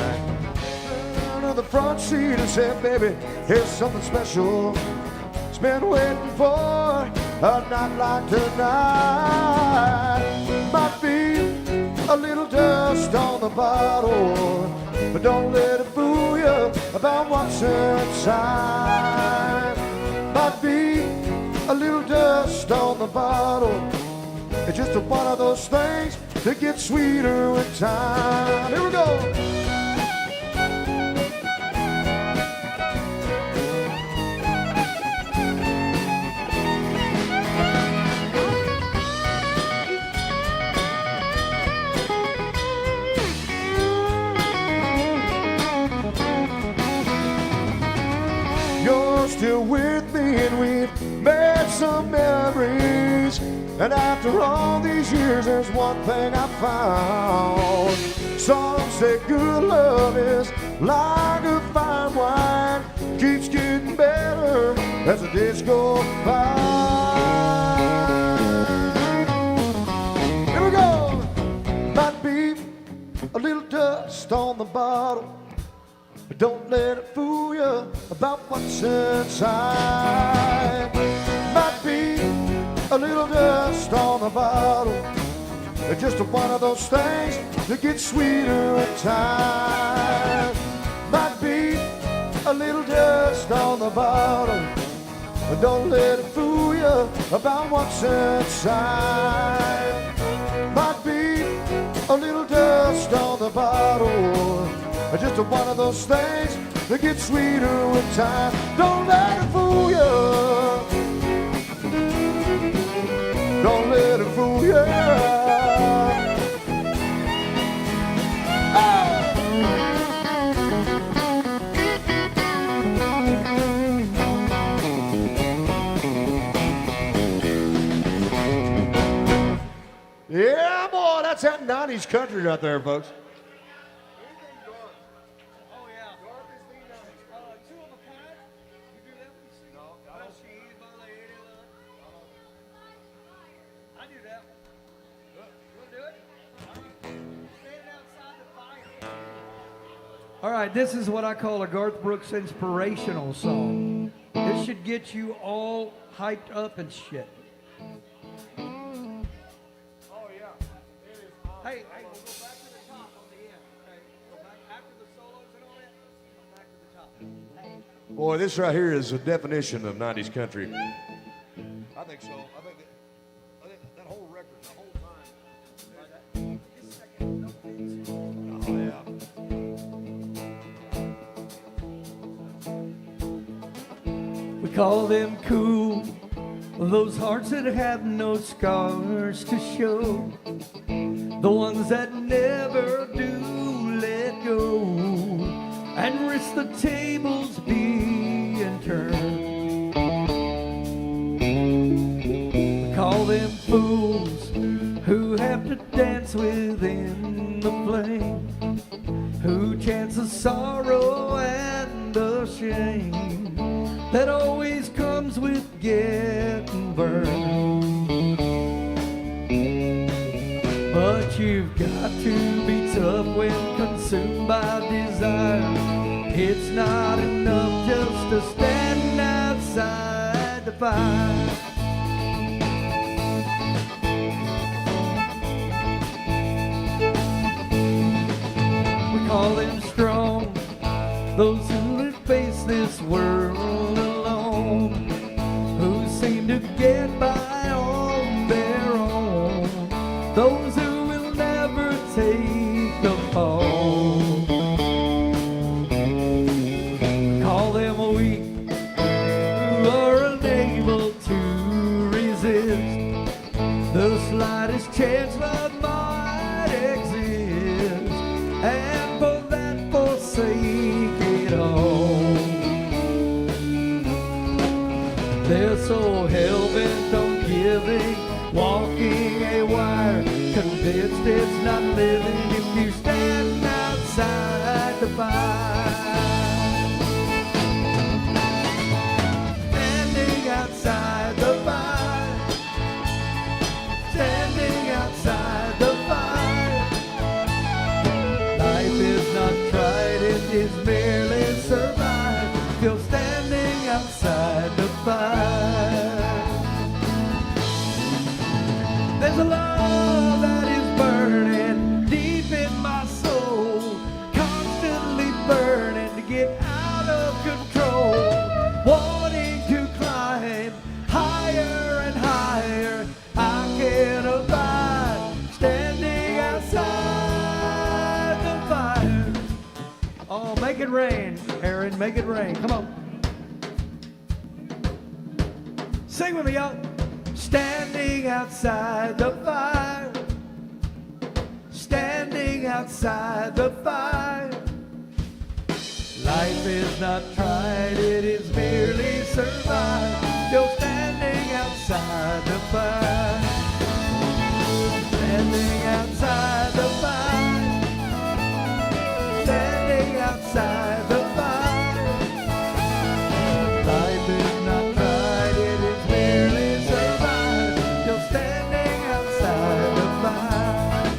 Down to the front seat and said, "Baby, here's something special. It's been waiting for a night like tonight." Might be a little dust on the bottle, but don't let it fool you about what's inside. Might be a little dust on the bottle, it's just one of those things that get sweeter with time. Here we go. You're still with me and we've made some memories. And after all these years, there's one thing I found. Some say good love is like a fine wine, keeps getting better as the days go by. Here we go. Might be a little dust on the bottle, but don't let it fool you about what's inside. Might be a little dust on the bottle, it's just one of those things that get sweeter with time. Might be a little dust on the bottle, but don't let it fool you about what's inside. Might be a little dust on the bottle, just one of those things that get sweeter with time. Don't let it fool you. Don't let it fool you. Yeah, boy, that's that 90s country right there, folks. Oh, yeah. Two of a kind? You do that one? No. I do that one. You want to do it? Standing outside the fire. All right, this is what I call a Garth Brooks inspirational song. This should get you all hyped up and shit. Hey, we'll go back to the top on the end, okay? Go back after the solos and all that. Go back to the top. Hey. Boy, this right here is a definition of 90s country. I think so. I think that whole record, the whole time. Oh, yeah. We call them cool, those hearts that have no scars to show, the ones that never do let go and risk the tables being turned. We call them fools who have to dance within the flame, who chance the sorrow and the shame that always comes with getting burned. But you've got to be tough when consumed by desire. It's not enough just to stand outside the fire. We call them strong, those who face this world alone, who seem to get by on their own, those who will never take the fall. Call them weak, who are unable to resist the slightest chance love might exist, and for that forsake it all. They're so hell-bent on giving, walking a wire, convinced it's not living if you stand outside the fire. Standing outside the fire, standing outside the fire. Life is not tried, it is merely survived, still standing outside the fire. There's a love that is burning deep in my soul, constantly burning to get out of control, wanting to climb higher and higher. I can't abide standing outside the fire. Oh, make it rain, Aaron, make it rain. Come on. Sing with me, y'all. Standing outside the fire, standing outside the fire. Life is not tried, it is merely survived, still standing outside the fire. Standing outside the fire, standing outside the fire. Life is not tried, it is merely survived, still standing outside the fire.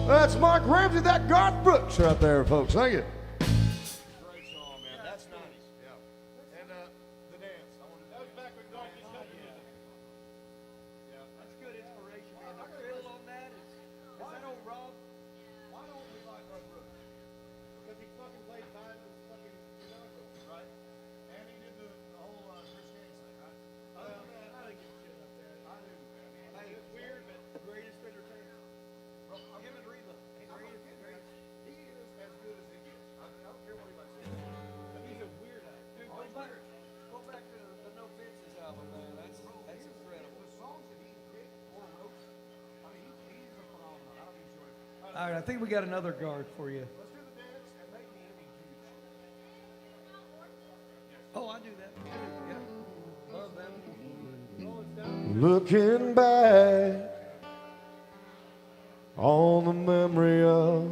That's Mark Ramsey, that Garth Brooks right there, folks. Thank you. Great song, man. That's 90s. Yeah. And the dance. I wanted to That was back when Garth used to do it. That's good inspiration, man. The fill on that is that old Rob? Why don't we like Garth Brooks? Because he fucking played time with fucking Universal, right? And he did the whole Chris Gaines thing, right? Man, I didn't give a shit up there. I do, man. Hey, it's weird, but greatest entertainer. Bro, him and Reba. He is as good as he gets. I don't care what anybody says. He's a weirdo. Dude, Go back to the No Fences album, man. That's incredible. the songs that he picked or wrote, I mean, he's a phenomenon. I don't enjoy it. All right, I think we got another guard for you. Let's do the dance and make the enemy huge. Oh, I do that. Yeah. Looking back on the memory of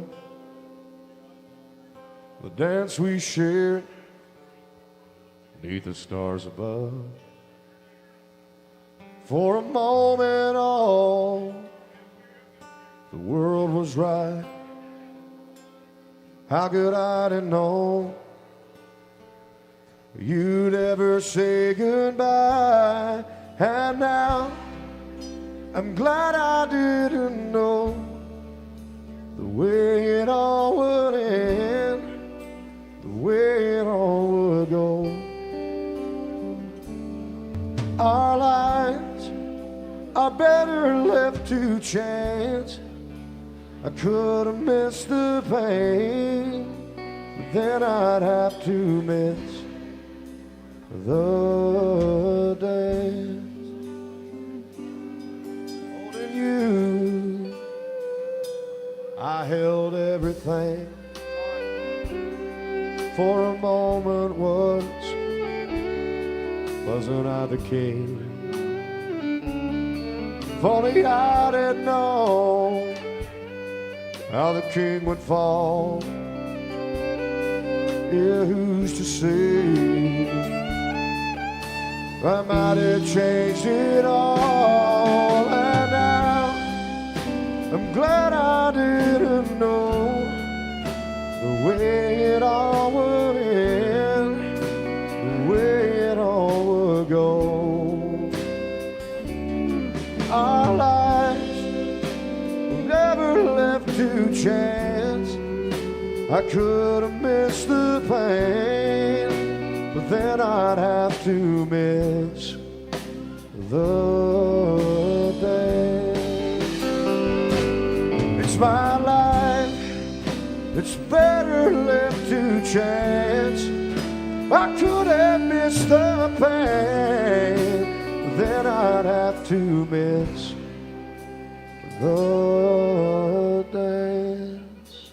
the dance we shared beneath the stars above. For a moment all the world was right. How could I have known you'd ever say goodbye? And now I'm glad I didn't know the way it all would end, the way it all would go. Our lives are better left to chance. I could have missed the pain, but then I'd have to miss the dance. Holding you, I held everything. For a moment once, wasn't I the king? If only I'd have known how the king would fall. Yeah, who's to say? I might have changed it all. And now I'm glad I didn't know the way it all would end, the way it all would go. Our lives were never left to chance. I could have missed the pain, but then I'd have to miss the day. It's my life, it's better left to chance. I could have missed the pain, but then I'd have to miss the dance.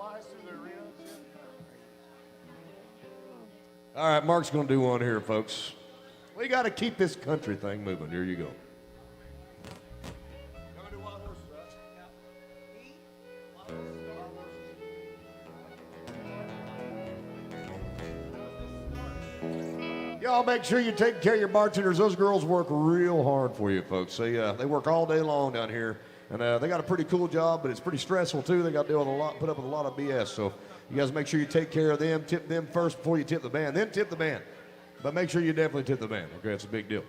flies through the arena. All right, Mark's going to do one here, folks. We got to keep this country thing moving. Here you go. Y'all make sure you take care of your bartenders. Those girls work real hard for you, folks. They work all day long down here, and they got a pretty cool job, but it's pretty stressful too. They got to deal with put up with a lot of BS. So you guys make sure you take care of them. Tip them first before you tip the band. Then tip the band, but make sure you definitely tip the band. Okay, it's a big deal.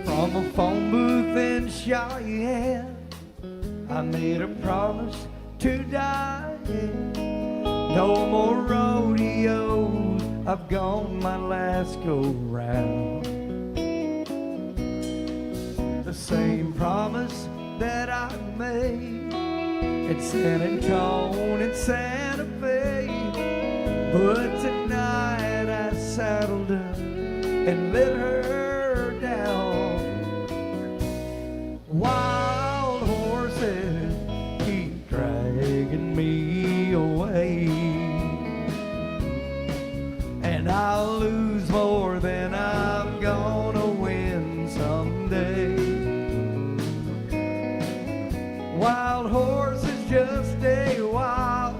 From a phone booth in Cheyenne, I made a promise to die. No more rodeos, I've gone my last go round. The same promise that I made in San Antonio and Santa Fe, but tonight I saddled her and let her down. Wild horses keep dragging me away, and I'll lose more than I'm gonna win someday. Wild horses just stay wild,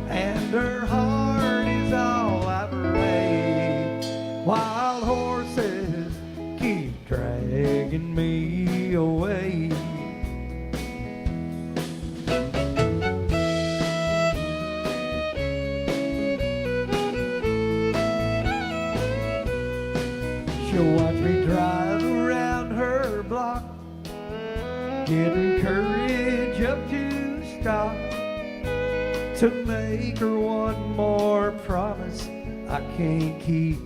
and her heart is all I pray. Wild horses keep dragging me away. She'll watch me drive around her block, getting courage up to stop, to make her one more promise I can't keep.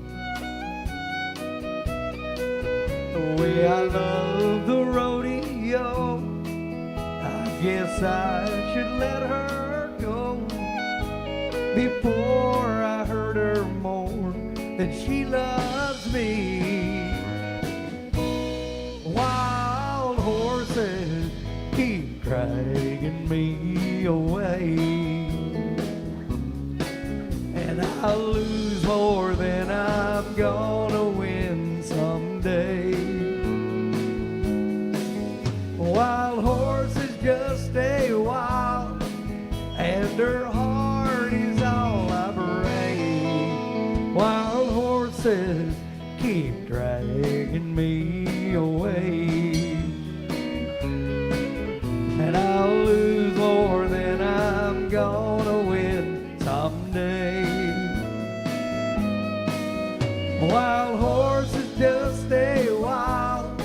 The way I love the rodeo, I guess I should let her go before I hurt her more than she loves me. Wild horses keep dragging me away, and I'll lose more than I'm gonna win someday. Wild horses just stay wild, and her heart is all I bring. Wild horses keep dragging me away, and I'll lose more than I'm gonna win someday. Wild horses just stay wild,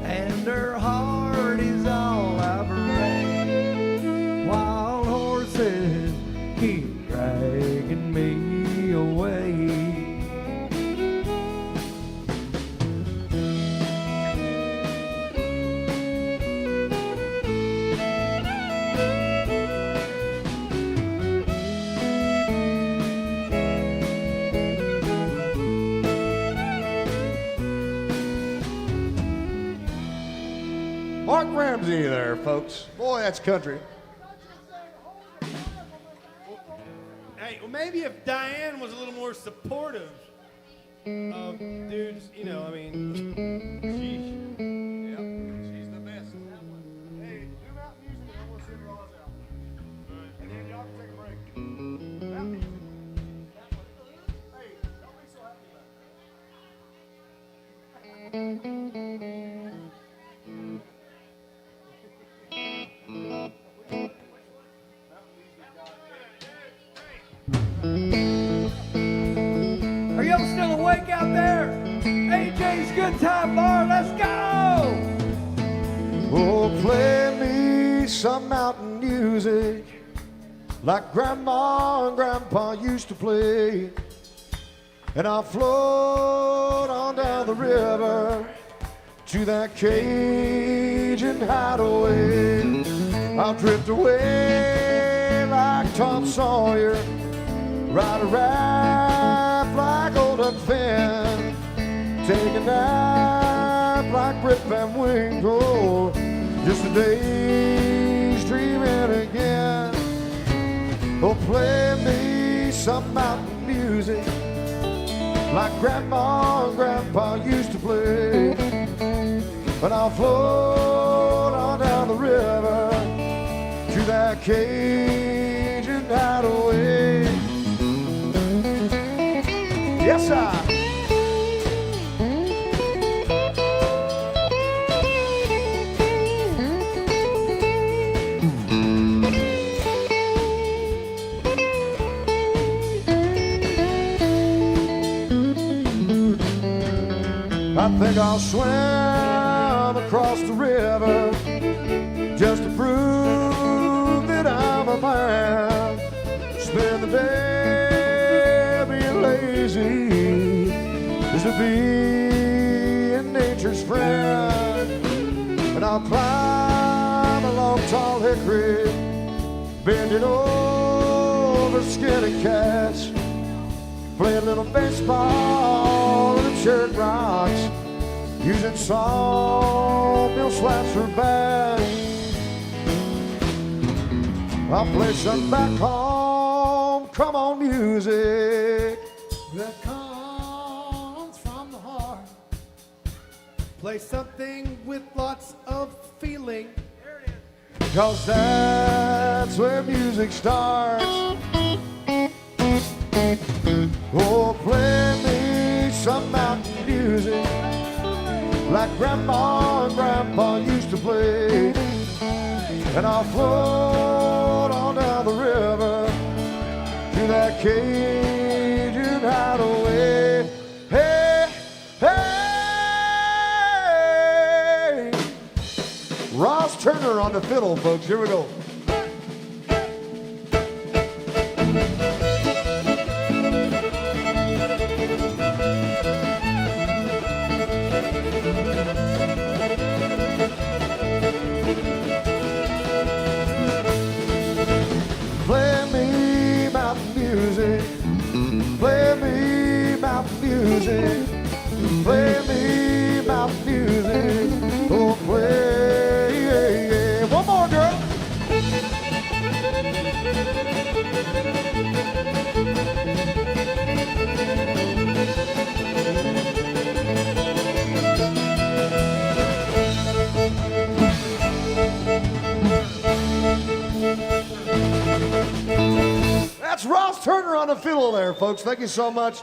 and her heart is all I bring. Wild horses keep dragging me away. Mark Ramsey there, folks. Boy, that's country. Hey, well, maybe if Diane was a little more supportive of dudes, you know, I mean, She's the best. Hey, zoom out music and we'll send Roz out. And then y'all can take a break. That music. Hey, don't be so happy Are y'all still awake out there? AJ's Good Time Bar, let's go! Oh, play me some mountain music like Grandma and Grandpa used to play. and I'll float on down the river to that Cajun hideaway. I'll drift away like Tom Sawyer, ride a raft like old Huck Finn, take a nap like Rip Van Winkle, just a day's dreaming again. Oh, play me some mountain music like Grandma and Grandpa used to play, and I'll float on down the river to that Cajun hideaway. Yes, sir. I think I'll swim across the river just to prove that I'm a man. Spend the day being lazy is to be in nature's friend. And I'll climb a long tall hickory, bending over skinny cats, play a little baseball in the church rocks, using sawmill slats for bats. I'll play some back home, come on music that comes from the heart. Play something with lots of feeling. 'cause that's where music starts. Oh, play me some mountain music like Grandma and Grandpa used to play, and I'll float on down the river to that Cajun hideaway. Hey, hey! Ross Turner on the fiddle, folks. Here we go. Play me mountain music, play me mountain music, play me mountain music, oh play, yeah, yeah. One more, girl. That's Ross Turner on the fiddle there, folks. Thank you so much.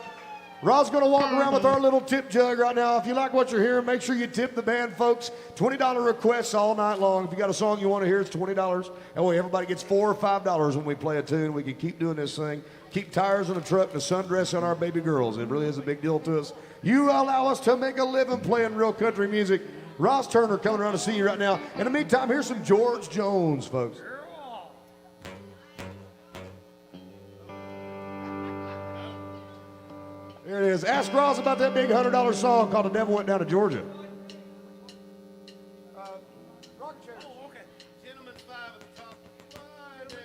Ross going to walk around with our little tip jug right now. If you like what you're hearing, make sure you tip the band, folks. $20 requests all night long. If you got a song you want to hear, it's $20. That way everybody gets $4 or $5 when we play a tune. We can keep doing this thing. Keep tires in the truck and a sundress on our baby girls. It really is a big deal to us. You allow us to make a living playing real country music. Ross Turner coming around to see you right now. In the meantime, here's some George Jones, folks. Here it is. Ask Ross about that big $100 song called The Devil Went Down to Georgia. Rock chair. Oh, okay. Gentlemen's five at the top. 1, 2,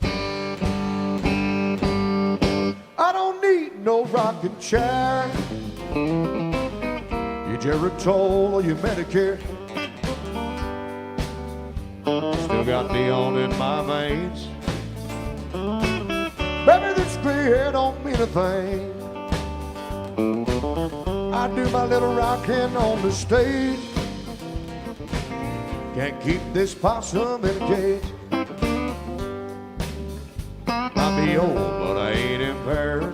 3. I don't need no rocking chair. Your Geritol or your Medicare. Still got neon in my veins. Baby, this gray hair don't mean a thing. I do my little rockin' on the stage. Can't keep this possum in a cage. Might be old, but I ain't impaired.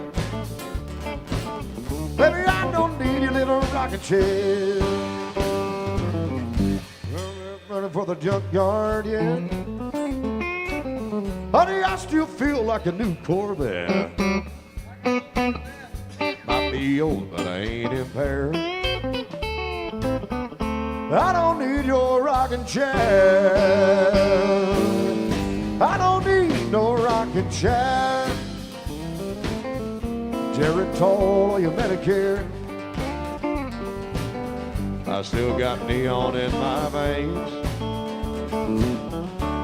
Baby, I don't need your little rocking chair. Running for the junkyard, yeah. Honey, I still feel like a new Corvette. Might be old, but I ain't impaired. I don't need your rocking chair. I don't need no rocking chair. Geritol or your Medicare. I still got neon in my veins.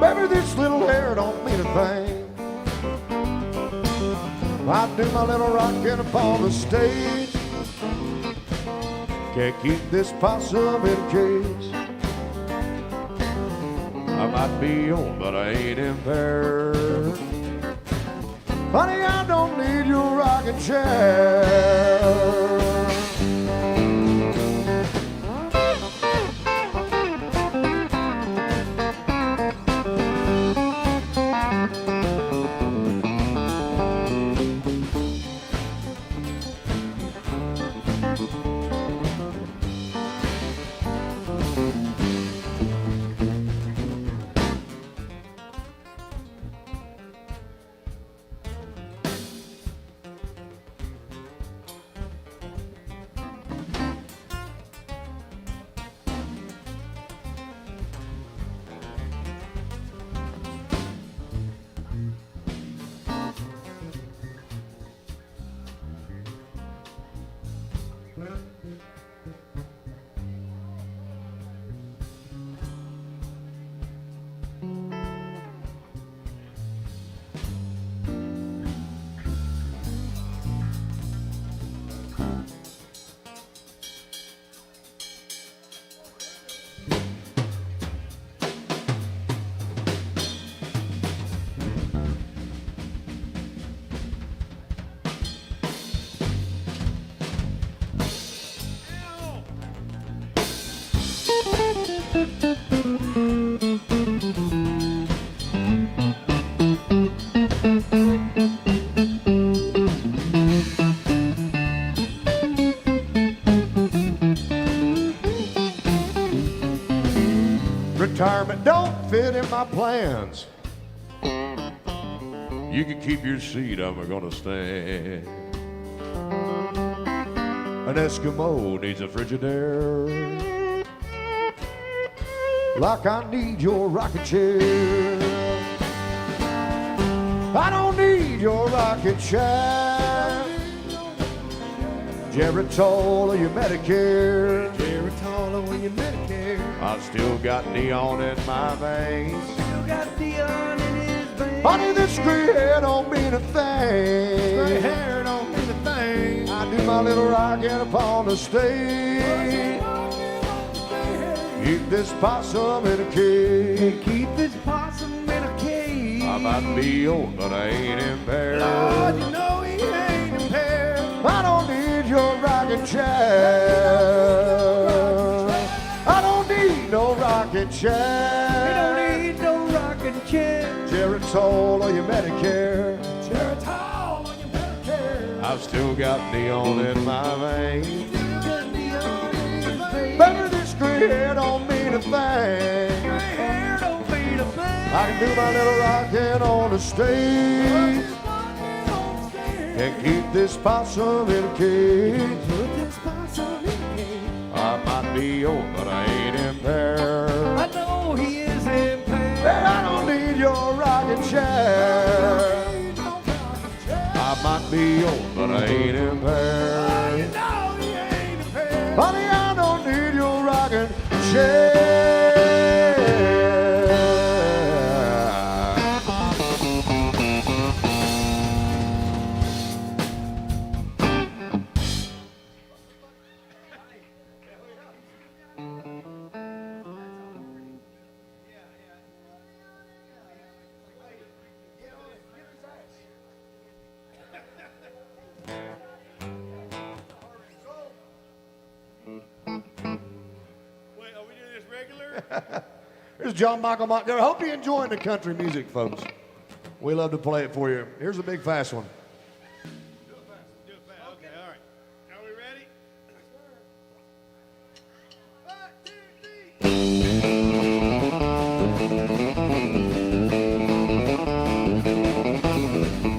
Baby, this little hair don't mean a thing. I do my little rockin' upon the stage. Can't keep this possum in a cage. I might be old, but I ain't impaired. Honey, I don't need your rocking chair. Retirement don't fit in my plans. You can keep your seat, I'm gonna stand. An Eskimo needs a Frigidaire, like I need your rocking chair. I don't need your rocking chair. Geritol or your Medicare. Geritol or your Medicare. I still got neon in my veins. Still got neon in his veins. Honey, this gray hair don't mean a thing. Gray hair don't mean a thing. I do my little rockin' upon the stage. Keep this possum in a cage. Keep this possum in a cage. I might be old, but I ain't impaired. Lord, you know he ain't impaired. I don't need your rocking chair. I don't need no rocking He chair. don't need no rocking chair. Geritol or your Medicare. Geritol or your Medicare. I've still got neon in my veins. Got neon in his veins. Baby, this gray hair don't mean a thing. Gray hair don't mean a thing. I can do my little rockin' on the stage. Can't keep this possum in a cage. Put this possum in a cage. I might be old, but I ain't impaired. I know he is impaired. I don't need your rocking chair. I might be old, but I ain't impaired. You know he ain't impaired. Honey, I don't need your rocking chair. Wait, are we doing this regular? Here's John Michael Montgomery. I hope you're enjoying the country music, folks. We love to play it for you. Here's a big fast one. Do it fast. Okay, all right. Are we ready?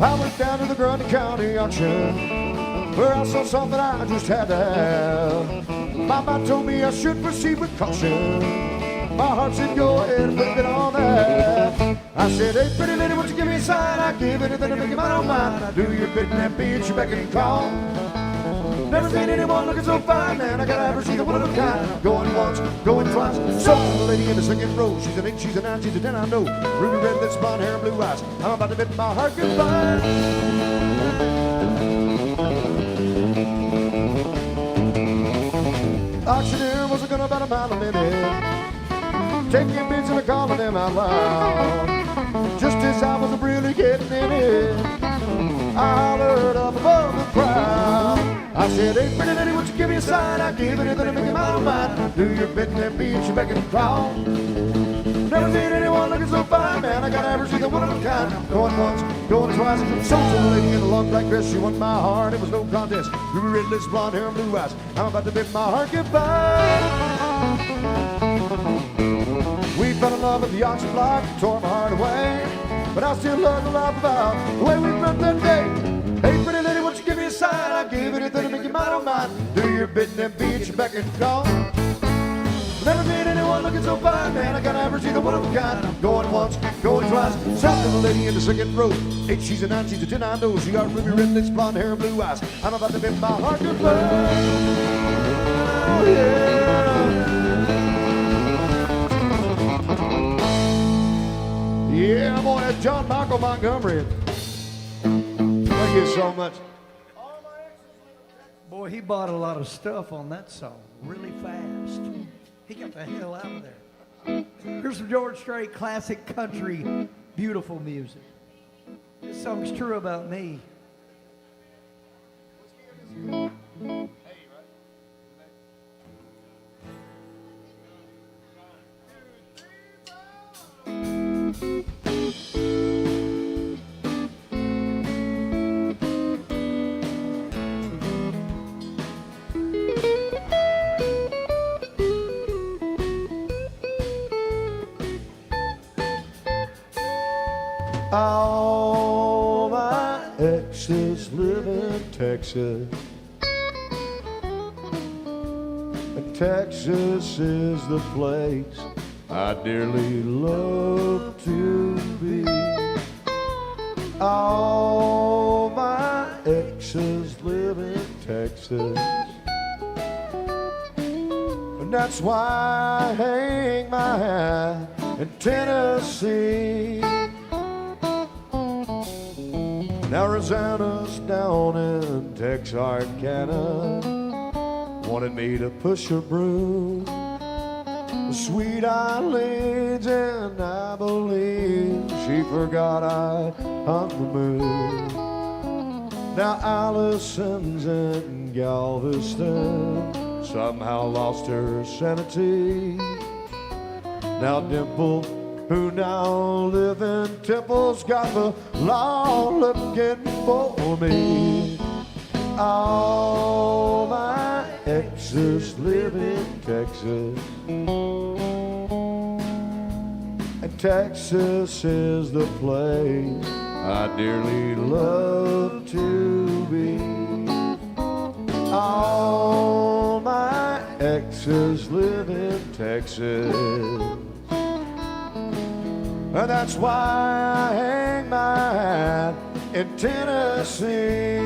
I went down to the Grundy County auction where I saw something I just had to have. Mama told me I should proceed with caution. My heart said, go ahead and put it on that. I said, hey, pretty lady, won't you give me a sign? I give anything to make you mine, oh mine. I do your bit and that beat you back and call. Never seen anyone looking so fine, man. I gotta have her, she's a one of a kind. Going once, going twice. So the lady in the second row. She's an 8, she's a 9, she's a 10, I know. Ruby red lips, blonde hair, and blue eyes. I'm about to bid my heart goodbye. Auctioneer was gonna about a mile a minute, taking bids and calling them out loud. Just as I was really getting in it, I hollered up above the crowd. I said, hey, pretty lady, won't you give me a sign? I give anything to make you mine, oh mine. Do your bit and that beat you back and crawl. Never seen anyone looking so fine, man. I gotta ever see the one of a kind. Going once, going twice. So to the lady in the long black dress, she won my heart. It was no contest. Ruby red lips, blonde hair, and blue eyes. I'm about to bid my heart goodbye. We fell in love at the auction block, tore my heart away. But I still love to laugh about the way we met that day. Hey, pretty lady, won't you give me a sign? I'll give anything to make you mine, oh mine. Do your bit and then beat you back and call. Never seen anyone looking so fine, man. I gotta ever see the one of a kind. Going once, going twice. South to the lady in the second row. 8, she's a 9, she's a 10, I know. She got ruby red lips, blonde hair, and blue eyes. I'm about to bid my heart goodbye. Oh, yeah. Yeah, boy, that's John Michael Montgomery. Thank you so much. Boy, he bought a lot of stuff on that song really fast. He got the hell out of there. Here's some George Strait classic country, beautiful music. This song's true about me. All my exes live in Texas, and Texas is the place I dearly love to be. All my exes live in Texas, and that's why I hang my hat in Tennessee. Now Rosanna's down in Texarkana, wanted me to push her broom. The Sweet Eileen's in Abilene, she forgot I hung the moon. Now Allison's in Galveston, somehow lost her sanity. Now Dimple, who now live in Temple's, got the law looking for me. All my exes live in Texas, and Texas is the place I dearly love to be. All my exes live in Texas, and that's why I hang my hat in Tennessee.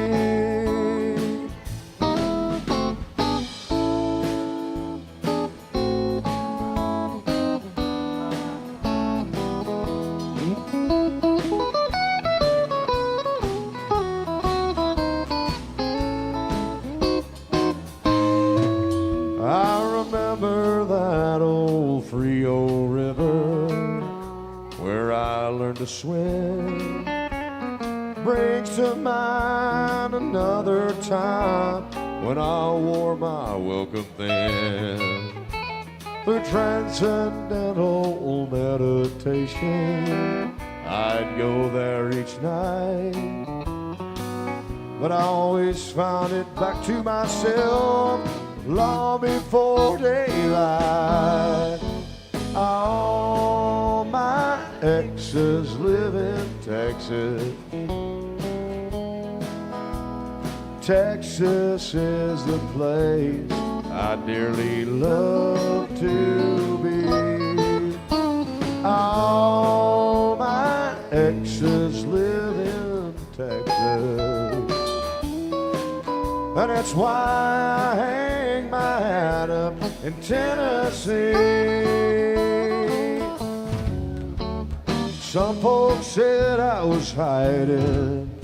I remember that old Frio River where I learned to swim. Brings to mind another time when I wore my welcome thin. Through transcendental meditation, I'd go there each night, but I always found it back to myself long before daylight. All my exes live in Texas. Texas is the place I dearly love to be. That's why I hang my hat up in Tennessee. Some folks said I was hiding.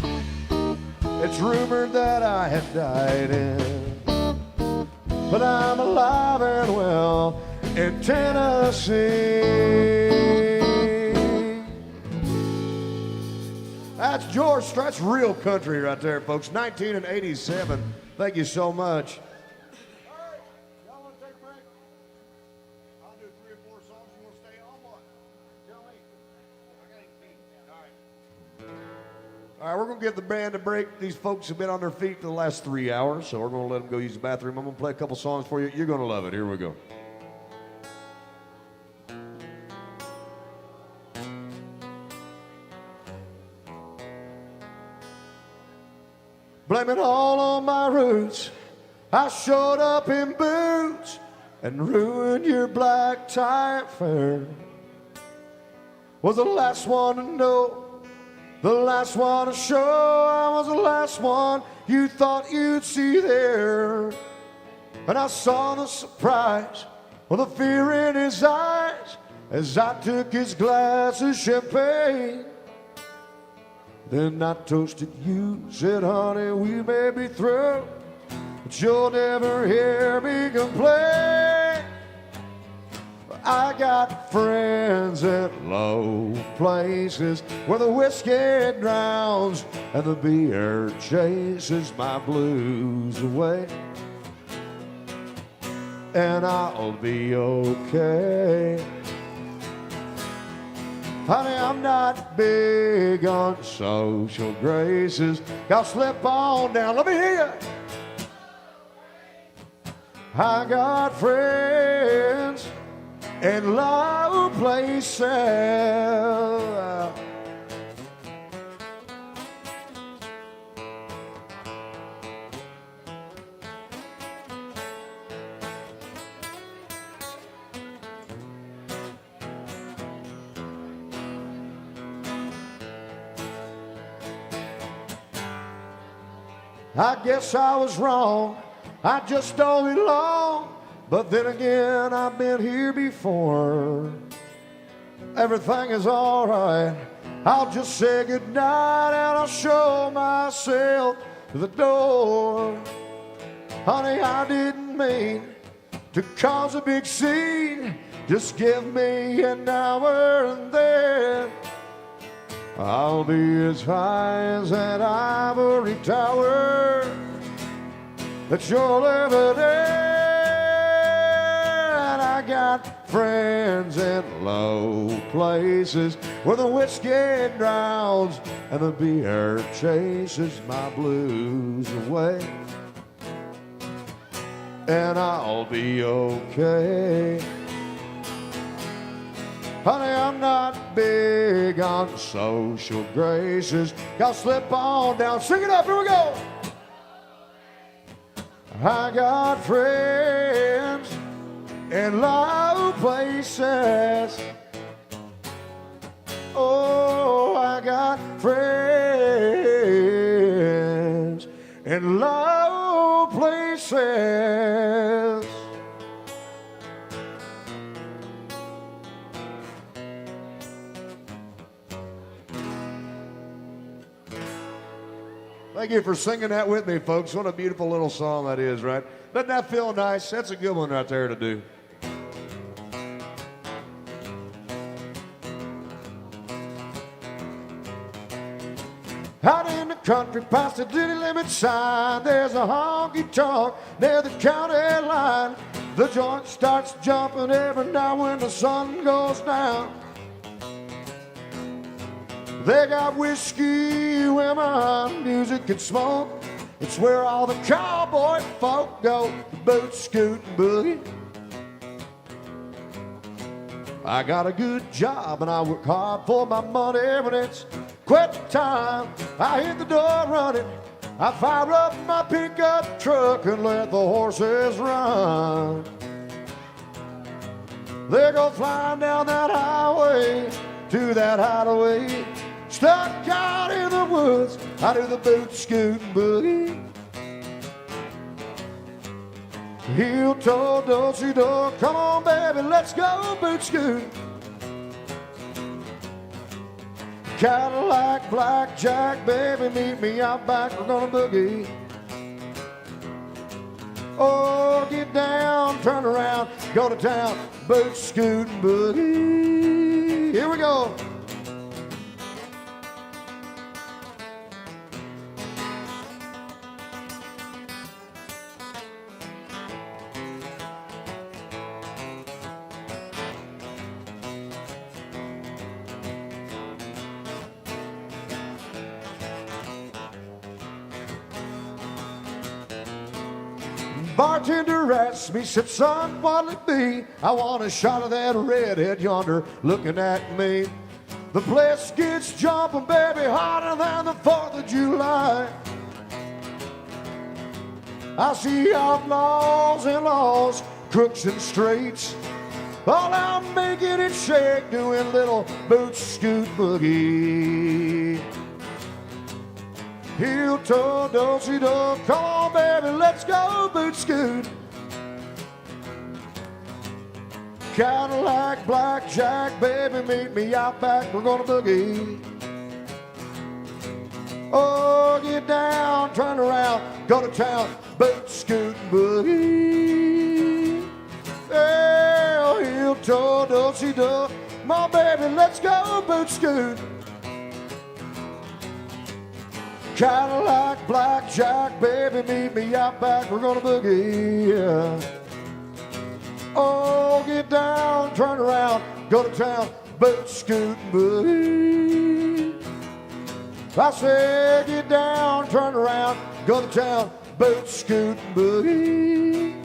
It's rumored that I had died in, but I'm alive and well in Tennessee. That's George Strait. That's real country right there, folks. 1987. Thank you so much. All right, y'all want to take a break? I'll do 3 or 4 songs. You want to stay on what? Tell me. I got 8 feet. All right. All right, we're going to give the band a break. These folks have been on their feet for the last 3 hours, so we're going to let them go use the bathroom. I'm going to play a couple songs for you. You're going to love it. Here we go. Blame it all on my roots. I showed up in boots and ruined your black tie affair. Was the last one to know, the last one to show. I was the last one you thought you'd see there. And I saw the surprise, or the fear in his eyes, as I took his glass of champagne. Then I toasted you, said, honey, we may be through, but you'll never hear me complain. I got friends at low places where the whiskey drowns and the beer chases my blues away. And I'll be okay. Honey, I'm not big on social graces. Y'all slip on down. Let me hear you. I got friends in low places. I guess I was wrong, I just don't belong. But then again, I've been here before. Everything is all right. I'll just say goodnight and I'll show myself to the door. Honey, I didn't mean to cause a big scene. Just give me an hour and then I'll be as high as that ivory tower that you'll ever dare. And I got friends in low places where the whiskey drowns and the beer chases my blues away. And I'll be okay. Honey, I'm not big on social graces. Y'all slip on down. Sing it up. Here we go. I got friends in low places. Oh, I got friends in low places. Thank you for singing that with me, folks. What a beautiful little song that is, right? Doesn't that feel nice? That's a good one right there to do. Out in the country, past the city limit sign, there's a honky-tonk near the county line. The joint starts jumping every night when the sun goes down. They got whiskey, women, music and smoke. It's where all the cowboy folk go to boot, scoot, and boogie. I got a good job and I work hard for my money. When it's quit time, I hit the door running. I fire up my pickup truck and let the horses run. They go flying down that highway to that hideaway. Stuck out in the woods, I do the boot, scoot, and boogie. Heel toe, dosey do. Come on, baby, let's go boot scoot. Cadillac, blackjack, baby, meet me out back. We're gonna boogie. Oh, get down, turn around, go to town, boot scoot and boogie. Here we go. Bartender asked me, said, son, what'll it be? I want a shot of that redhead yonder looking at me. The place gets jumping, baby, hotter than the 4th of July. I see outlaws and laws, crooks and straights, all out making it shake, doing little boot scoot boogie. Heel toe, dosey do. Come on, baby, let's go boot scoot. Cadillac, blackjack, baby, meet me out back. We're gonna boogie. Oh, get down, turn around, go to town, boot scoot boogie. Well, heel toe, dosey do. Come on, baby, let's go boot scoot. Cadillac, blackjack, baby, meet me out back. We're gonna boogie. Oh, get down, turn around, go to town, boot scoot boogie. I say, get down, turn around, go to town, boot scoot boogie.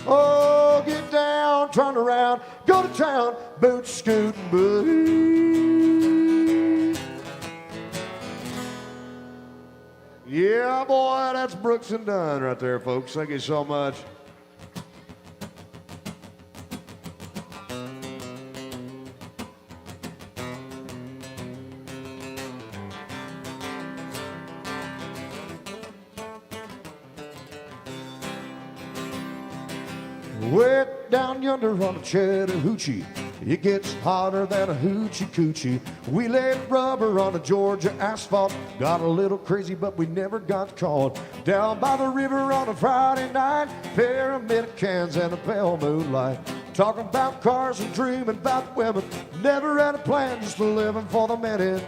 Oh, get down, turn around, go to town, boot scoot boogie. Yeah, boy, that's Brooks and Dunn right there, folks. Thank you so much. Way down yonder on the Chattahoochee, it gets hotter than a hoochie coochie. We laid rubber on the Georgia asphalt, got a little crazy but we never got caught. Down by the river on a Friday night, pyramid cans and a pale moonlight. Talking about cars and dreaming about women, never had a plan, just living for the minute.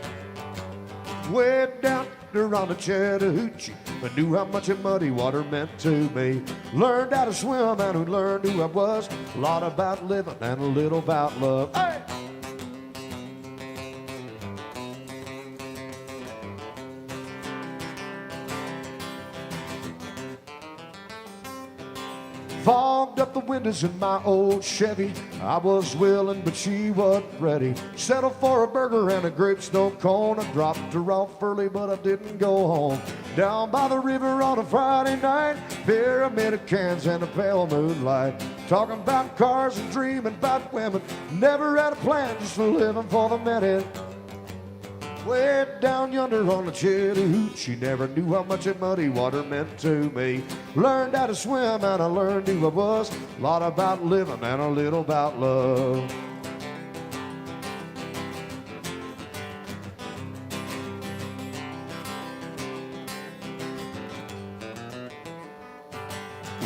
Way down on the Chattahoochee, I knew how much of muddy water meant to me. Learned how to swim and who learned who I was. A lot about living and a little about love. Hey! Fogged up the windows in my old Chevy. I was willing, but she wasn't ready. Settled for a burger and a grape snow cone. I dropped her off early, but I didn't go home. Down by the river on a Friday night, pyramid of cans and a pale moonlight. Talking about cars and dreaming about women. Never had a plan, just living for the minute. Way down yonder on the Chattahoochee, never knew how much that muddy water meant to me. Learned how to swim and I learned who I was. A lot about living and a little about love.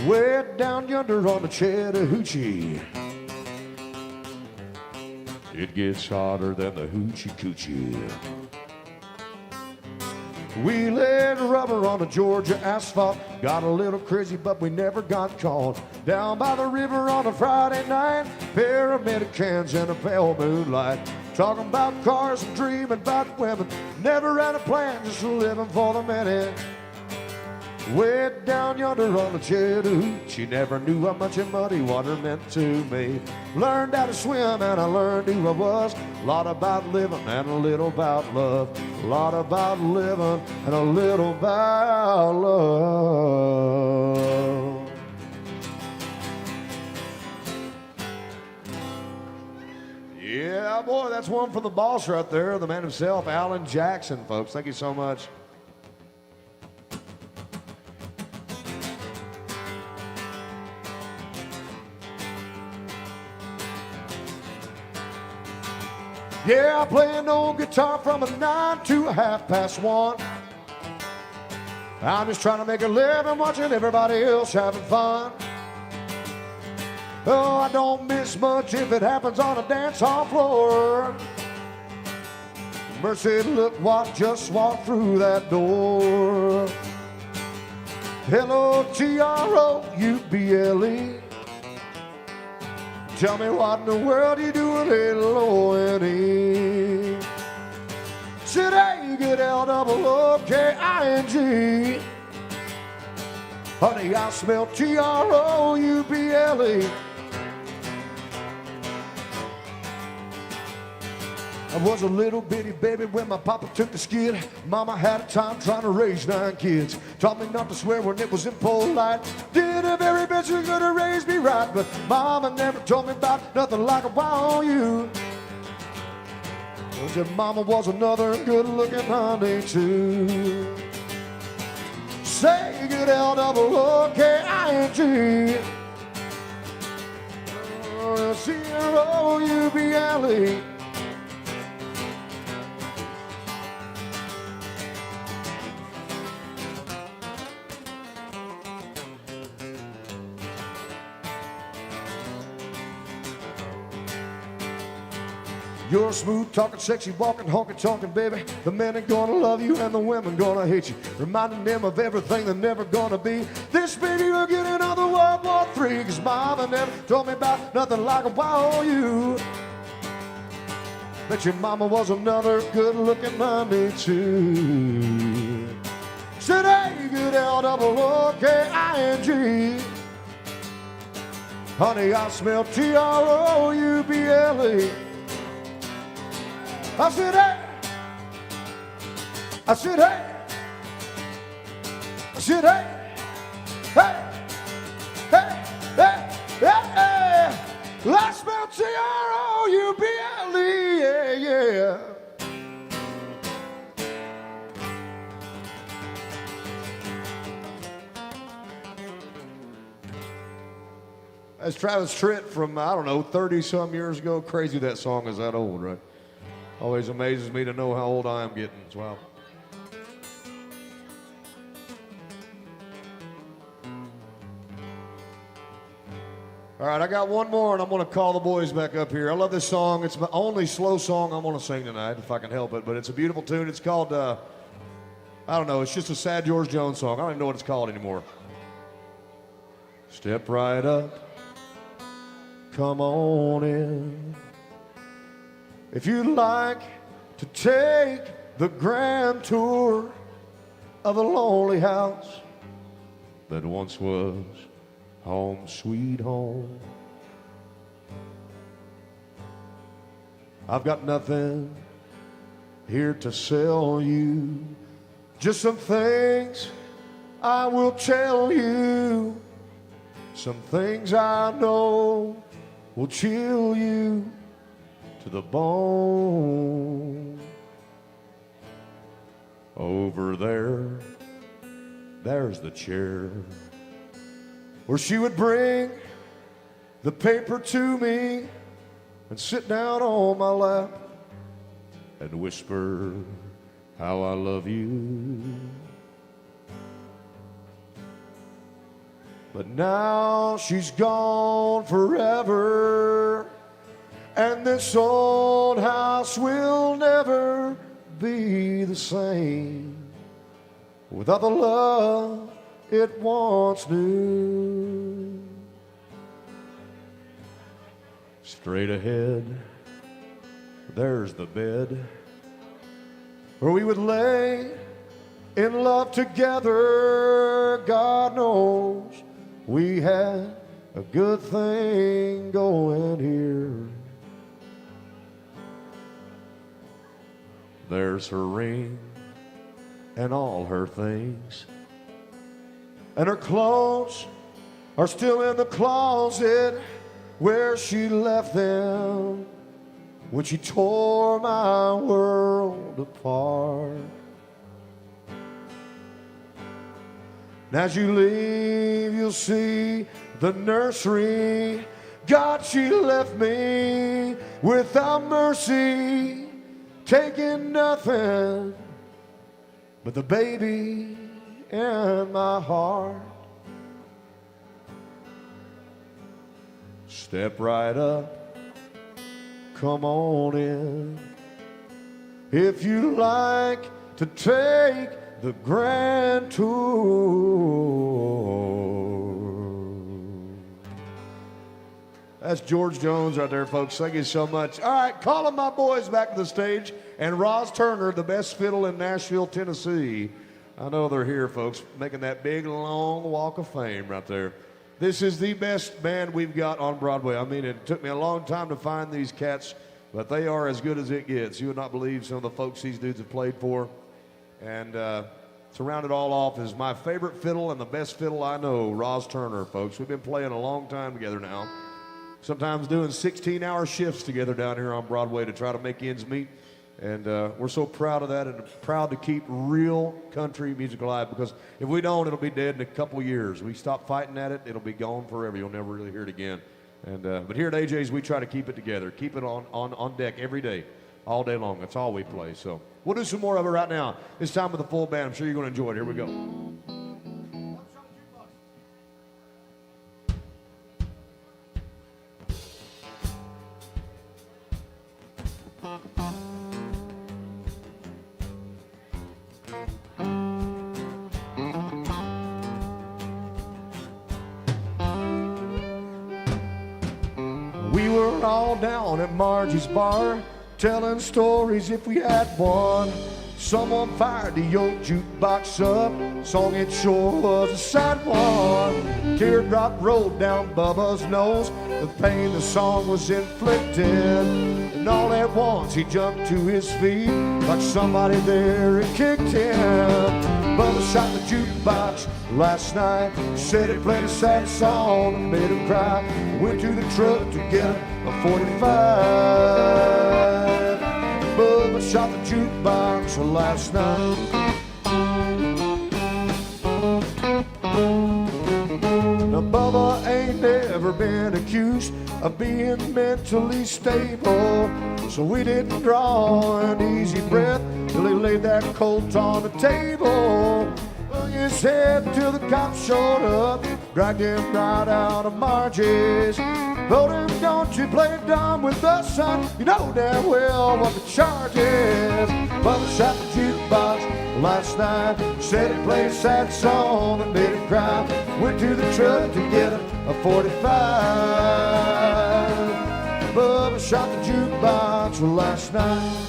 Way down yonder on the Chattahoochee, it gets hotter than the hoochie coochie. We laid rubber on the Georgia asphalt, got a little crazy but we never got caught. Down by the river on a Friday night, pyramid of cans and a pale moonlight. Talking about cars and dreaming about women, never had a plan, just living for the minute. Way down yonder on the Chattahoochee, never knew how much that muddy water meant to me. Learned how to swim and I learned who I was. A lot about living and a little about love. A lot about living and a little about love. Yeah, boy, that's one for the boss right there, the man himself, Alan Jackson, folks. Thank you so much. Yeah, I play an old guitar from a 9 to a 1:30. I'm just trying to make a living watching everybody else having fun. Oh, I don't miss much if it happens on a dance hall floor. Mercy, look what just walked through that door. Hello, Trouble. Tell me what in the world you doing, L-O-N-E. Should I get L-O-O-K-I-N-G? Honey, I smell Trouble. I was a little bitty baby when my papa took the skid. Mama had a time trying to raise 9 kids. Taught me not to swear when it was impolite. Did a very best she could have raised me right. But Mama never told me about nothing like a wild you. Your mama was another good-looking honey too. Say good L-O-O-K-I-N-G. C-R-O-U-B-L-E. You're smooth talking, sexy walking, honky tonking, baby. The men are gonna love you and the women gonna hate you. Reminding them of everything they're never gonna be. This baby will get another World War III. Cause Mama never told me about nothing like a wild you. Bet your mama was another good looking honey too. Said hey, good L-O-O-K-I-N-G. Honey, I smell Trouble. I said, hey. I said, hey. I said, hey. Hey. Hey. Hey. Hey. Hey. I smell Trouble. Yeah, yeah. That's Travis Tritt from, I don't know, 30-some years ago. Crazy that song is that old, right? Always amazes me to know how old I am getting as well. All right, I got one more, and I'm going to call the boys back up here. I love this song. It's my only slow song I'm going to sing tonight, if I can help it. But it's a beautiful tune. It's called, I don't know, it's just a sad George Jones song. I don't even know what it's called anymore. Step right up. Come on in. If you'd like to take the grand tour of a lonely house that once was home sweet home, I've got nothing here to sell you, just some things I will tell you, some things I know will chill you to the bone. Over there, there's the chair where she would bring the paper to me and sit down on my lap and whisper how I love you. But now she's gone forever, and this old house will never be the same without the love it once knew. Straight ahead, there's the bed where we would lay in love together. God knows we had a good thing going here. There's her ring and all her things, and her clothes are still in the closet where she left them when she tore my world apart. And as you leave, you'll see the nursery God, she left me without mercy, taking nothing but the baby in my heart. Step right up, come on in. If you like to take the grand tour. That's George Jones right there, folks. Thank you so much. All right, calling my boys back to the stage. And Roz Turner, the best fiddle in Nashville, Tennessee. I know they're here, folks, making that big, long walk of fame right there. This is the best band we've got on Broadway. I mean, it took me a long time to find these cats, but they are as good as it gets. You would not believe some of the folks these dudes have played for. And to round it all off is my favorite fiddle and the best fiddle I know, Roz Turner, folks. We've been playing a long time together now. Sometimes doing 16-hour shifts together down here on Broadway to try to make ends meet. And we're so proud of that and proud to keep real country music alive, because if we don't, it'll be dead in a couple years. We stop fighting at it, it'll be gone forever. You'll never really hear it again. And but here at AJ's, we try to keep it together, keep it on deck every day, all day long. That's all we play. So we'll do some more of it right now. This time with the full band. I'm sure you're going to enjoy it. Here we go. We were all down at Margie's bar, telling stories if we had one. Someone fired the old jukebox up, song it sure was a sad one. Teardrop rolled down Bubba's nose, the pain the song was inflicted. And all at once he jumped to his feet, like somebody there had kicked him. Bubba shot the jukebox last night, said it played a sad song and made him cry. Went to the truck to get a 45. Bubba shot the jukebox last night. Now Bubba ain't never been accused of being mentally stable, so we didn't draw an easy breath till he laid that Colt on the table. Hung his head till the cops showed up, dragged him right out of Margie's. Told him, don't you play dumb with us, son, you know damn well what the charge is. Bubba shot the jukebox last night, said it played a sad song that made him cry. Went to the truck to get a 45. Bubba shot the jukebox last night.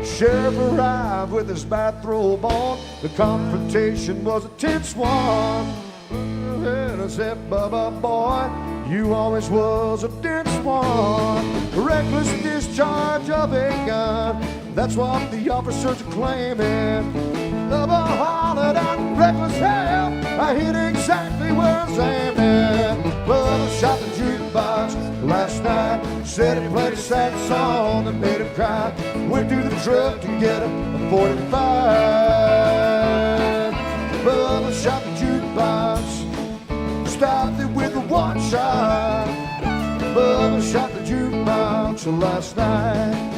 Sheriff arrived with his bathrobe on. The confrontation was a tense one. And I said, Bubba boy, you always was a dense one. Reckless discharge of a gun, that's what the officers are claiming. Bubba hollered out, reckless hell, I hit exactly where I was aiming. Bubba shot the jukebox last night, said it played a sad song that made him cry. Went to the truck to get a 45. Bubba shot the jukebox, stopped it with a one shot. Bubba shot the jukebox last night.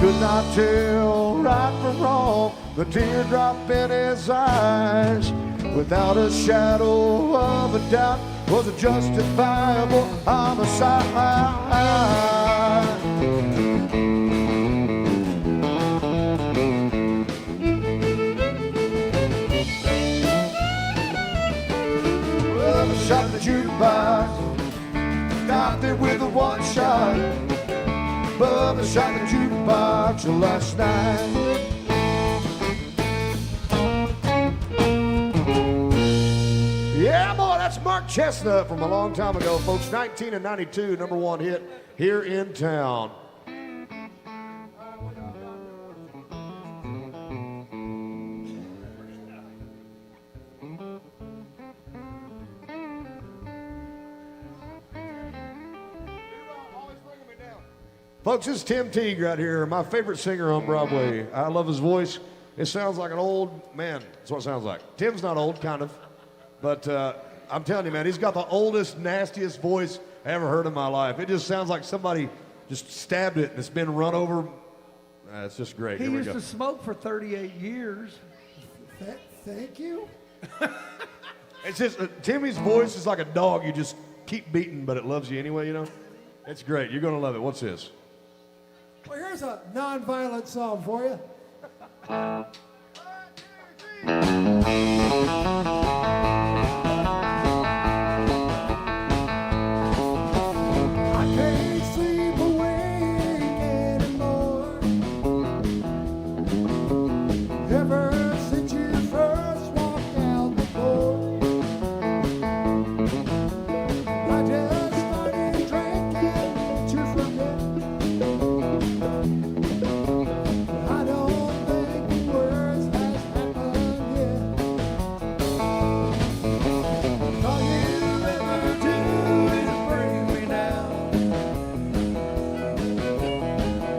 Could not tell right from wrong, the teardrop in his eyes, without a shadow of a doubt, was a justifiable homicide. Bubba shot the jukebox, stopped it with a one shot. Bubba shot the jukebox last night. Yeah, boy, that's Mark Chestnut from a long time ago, folks. 1992, #1 hit here in town. Folks, this is Tim Teague right here, my favorite singer on Broadway. I love his voice. It sounds like an old man. That's what it sounds like. Tim's not old, kind of. But I'm telling you, man, he's got the oldest, nastiest voice I ever heard in my life. It just sounds like somebody just stabbed it and it's been run over. It's just great. He Here we used go. to smoke for 38 years. Thank you. It's just Timmy's voice is like a dog you just keep beating, but it loves you anyway, you know? It's great. You're going to love it. What's this? Well, here's a non-violent song for you. I can't sleep awake anymore. Ever since you first walked out the door, I just started drinking to forget. I don't think the worst has happened yet. All you ever do is bring me down,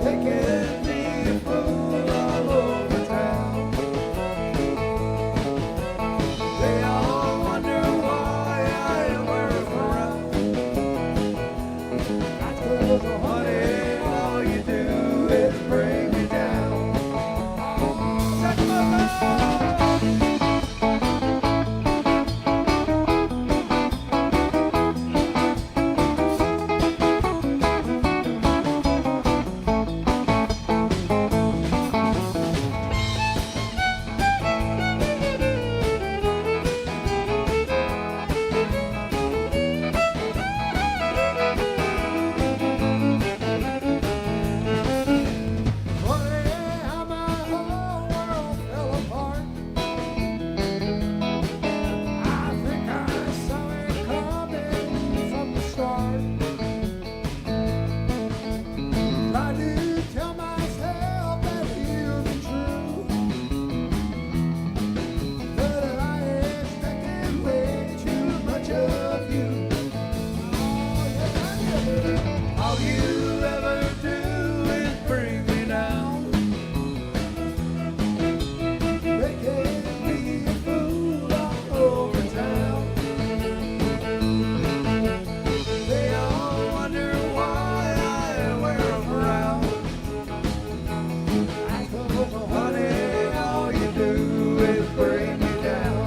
making me a fool all over town. They all wonder why I am worth around. That's 'cause, honey, all you do is bring me down. Shut my mouth. Funny how my whole world fell apart. I think I saw it coming from the start. Tried to tell myself that it was true, but I expected way too much of you. Oh, yes, I did. All you ever do is bring me down, making me a fool all over town. They all wonder why I wear them around. Honey, all you do is bring me down.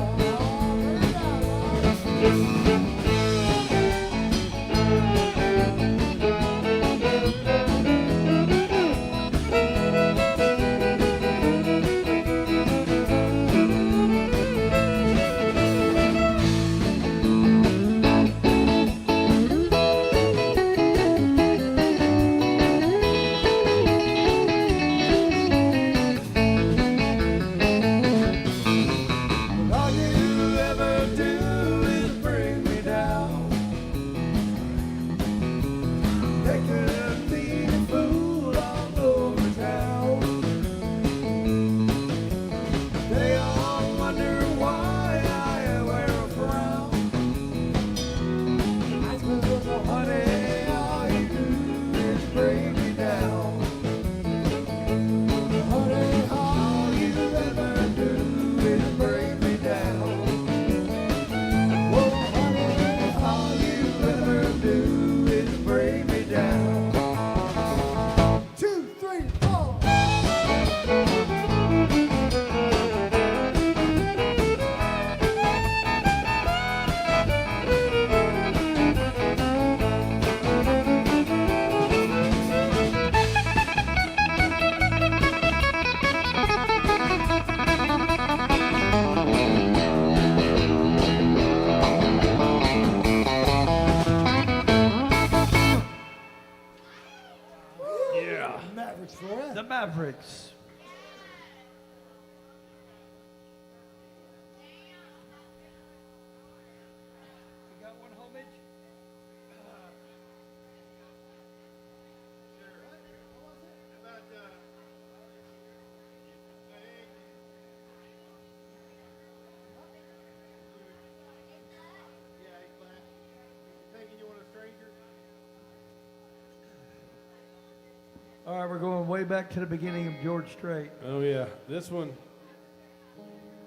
All you ever do is bring me down, making me a fool all over town. They all wonder why I wear a frown. Honey, all you do is bring me down. Honey, all you ever do is bring me down. Oh, honey, all you ever do is bring me down. 2, 3, 4. Yeah. Mavericks for you. The Mavericks. You got one, homage? All right, we're going way back to the beginning of George Strait. Oh yeah, this one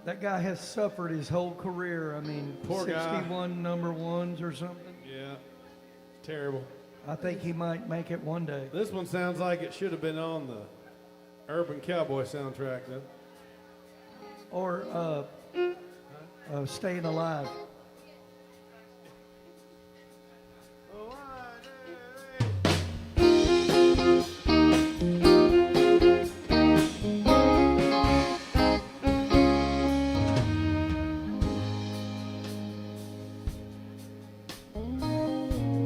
That guy has suffered his whole career. I mean, Poor guy. 61 number ones or something. Yeah, terrible. I think he might make it one day. This one sounds like it should have been on the Urban Cowboy soundtrack, though. Or Staying Alive.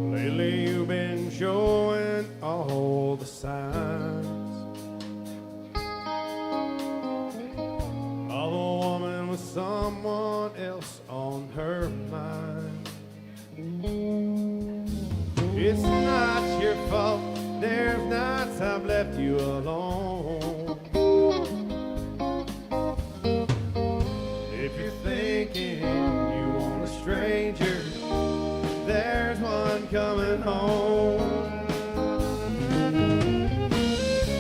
Lately you've been showing all the signs of a woman with someone else on her mind. It's not your fault, there's nights I've left you alone. If you're thinking you want a stranger, there's one coming home.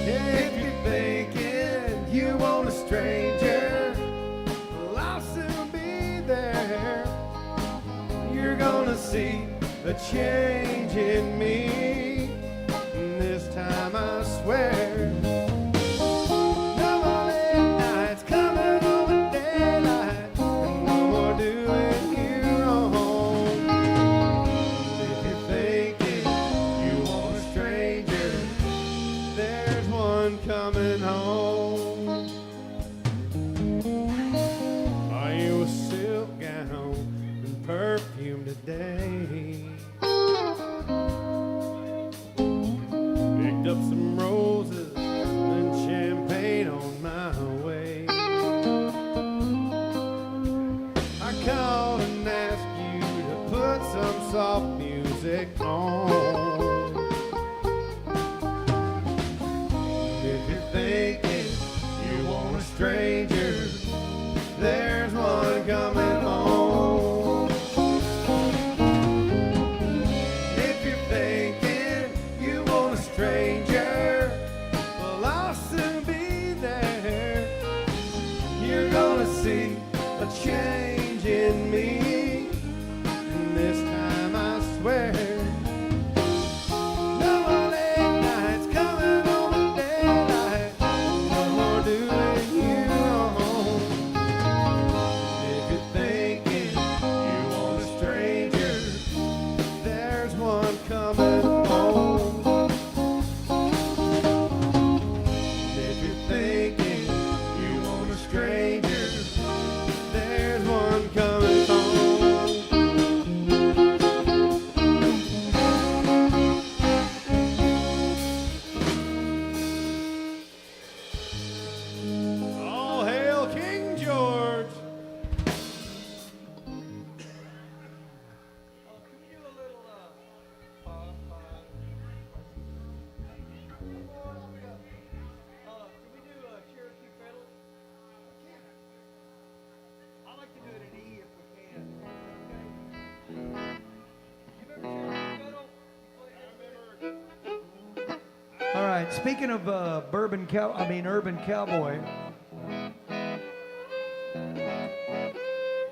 If you're thinking you want a stranger, well, I'll soon be there. You're gonna see a change in me. This time I swear. No more late nights coming over daylight, and no more doing you wrong. If you're thinking you want a stranger, there's one coming home. Are you a silk gown and perfume today? Picked up some roses and champagne on my way. I called and asked you to put some soft music on. If you're thinking you want a stranger, there's one coming home. If you're thinking you want a stranger, well, I'll soon be there. You're gonna see a change in me, and this time I swear. No more late nights coming over daylight, no more doing you wrong. If you're thinking you want a stranger, there's one coming home. If you're thinking you want a stranger, there's one coming home. All hail King George! All right, speaking of Urban Cowboy.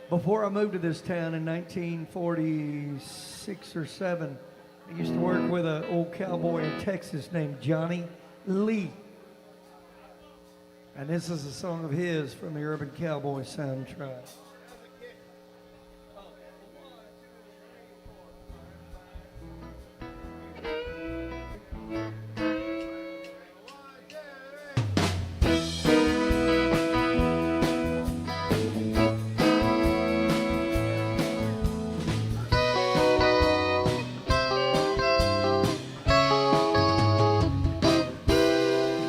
Before I moved to this town in 1946 or 7, I used to work with an old cowboy in Texas named Johnny Lee. And this is a song of his from the Urban Cowboy soundtrack.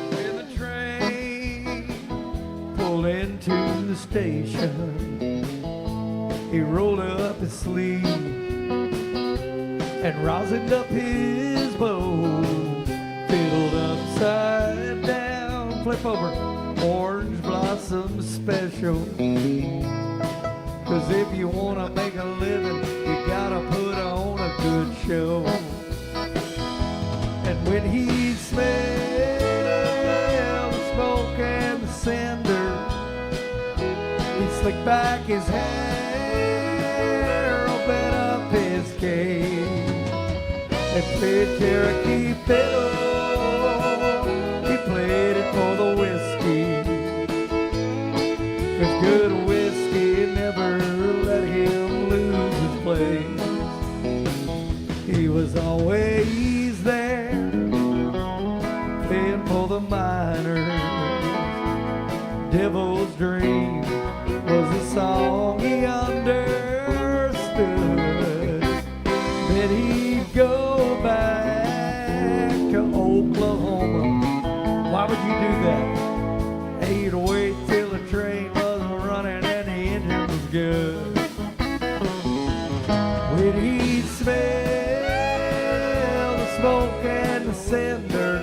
When the train pulled into the station, he rolled up his sleeve and rosined up his bow, fiddled upside down, flip over, orange blossom special. 'Cause if you wanna make a living, you gotta put on a good show. And when he smelled the smoke and the cinder, he slicked back his hair, open up his cage, and played Cherokee fiddle. He played it for the whiskey, 'cause good whiskey never let him lose his place. He was always there, playing for the miners. Devil's Dream was a song he understood. Then he'd go back to Oklahoma. Why would you do that? He'd wait till the train was running and the engine was good. When he'd smell the smoke and the cinder,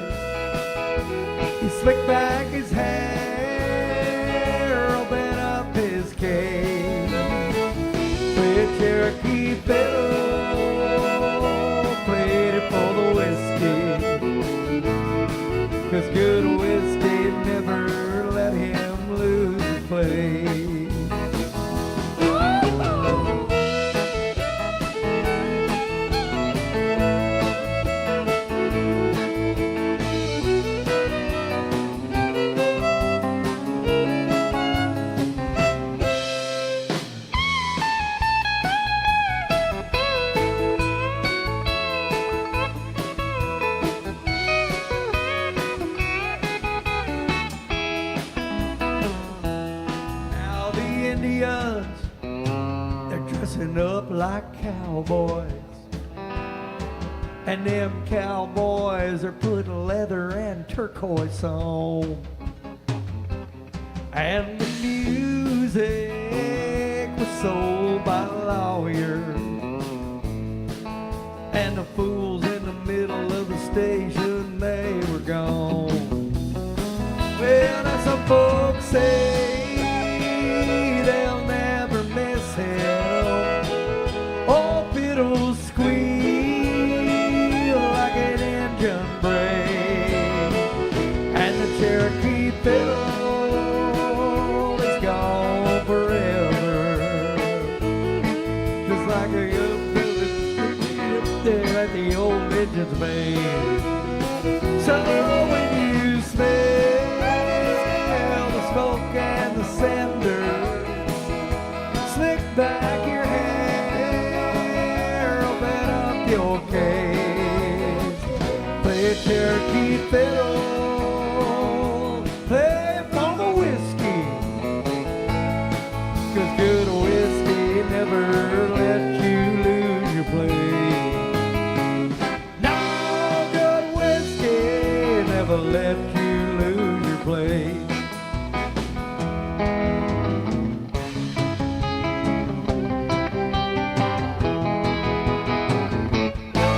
he slicked back his hair, opened up his cage, played Cherokee fiddle, played it for the whiskey, 'cause good whiskey never let him lose his place. Now the Indians, they're dressing up like cowboys, and them cowboys are putting leather and turquoise on, and the music was sold by lawyers, and the fools in the middle of the station, they were gone. Well, as some folks say, they'll never miss him. Oh, fiddles squeal like an engine brake, and the Cherokee fiddle is gone forever. Just like a young bullet up there at the old engine's main. So when you smell the smoke and the cinder, slick back your hair, open up your cage, play a Cherokee fiddle, play for the whiskey, 'cause good whiskey never let you lose your place. No, good whiskey never let you lose your place. No,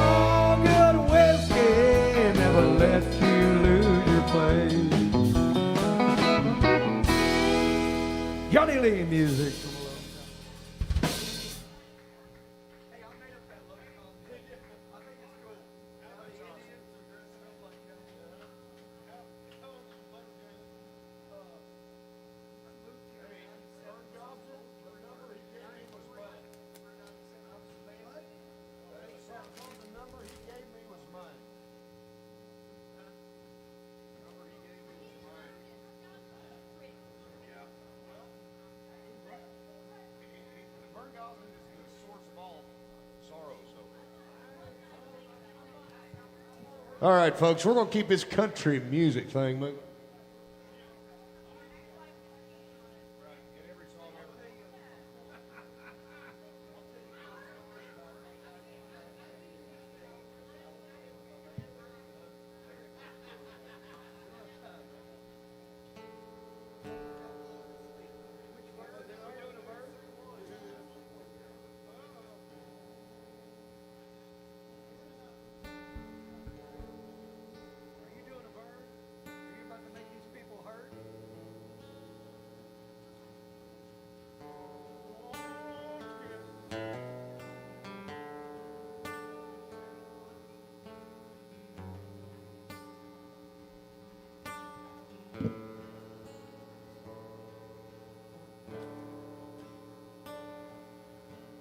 good whiskey never let you lose your place. Johnny Lee music. The number he gave me was mine. The number he gave me was mine. Yeah. Well, Vern Gosling is the source of all sorrow, so. All right, folks, we're going to keep this country music thing moving. Get every song ever. Are you doing a verse? Are you about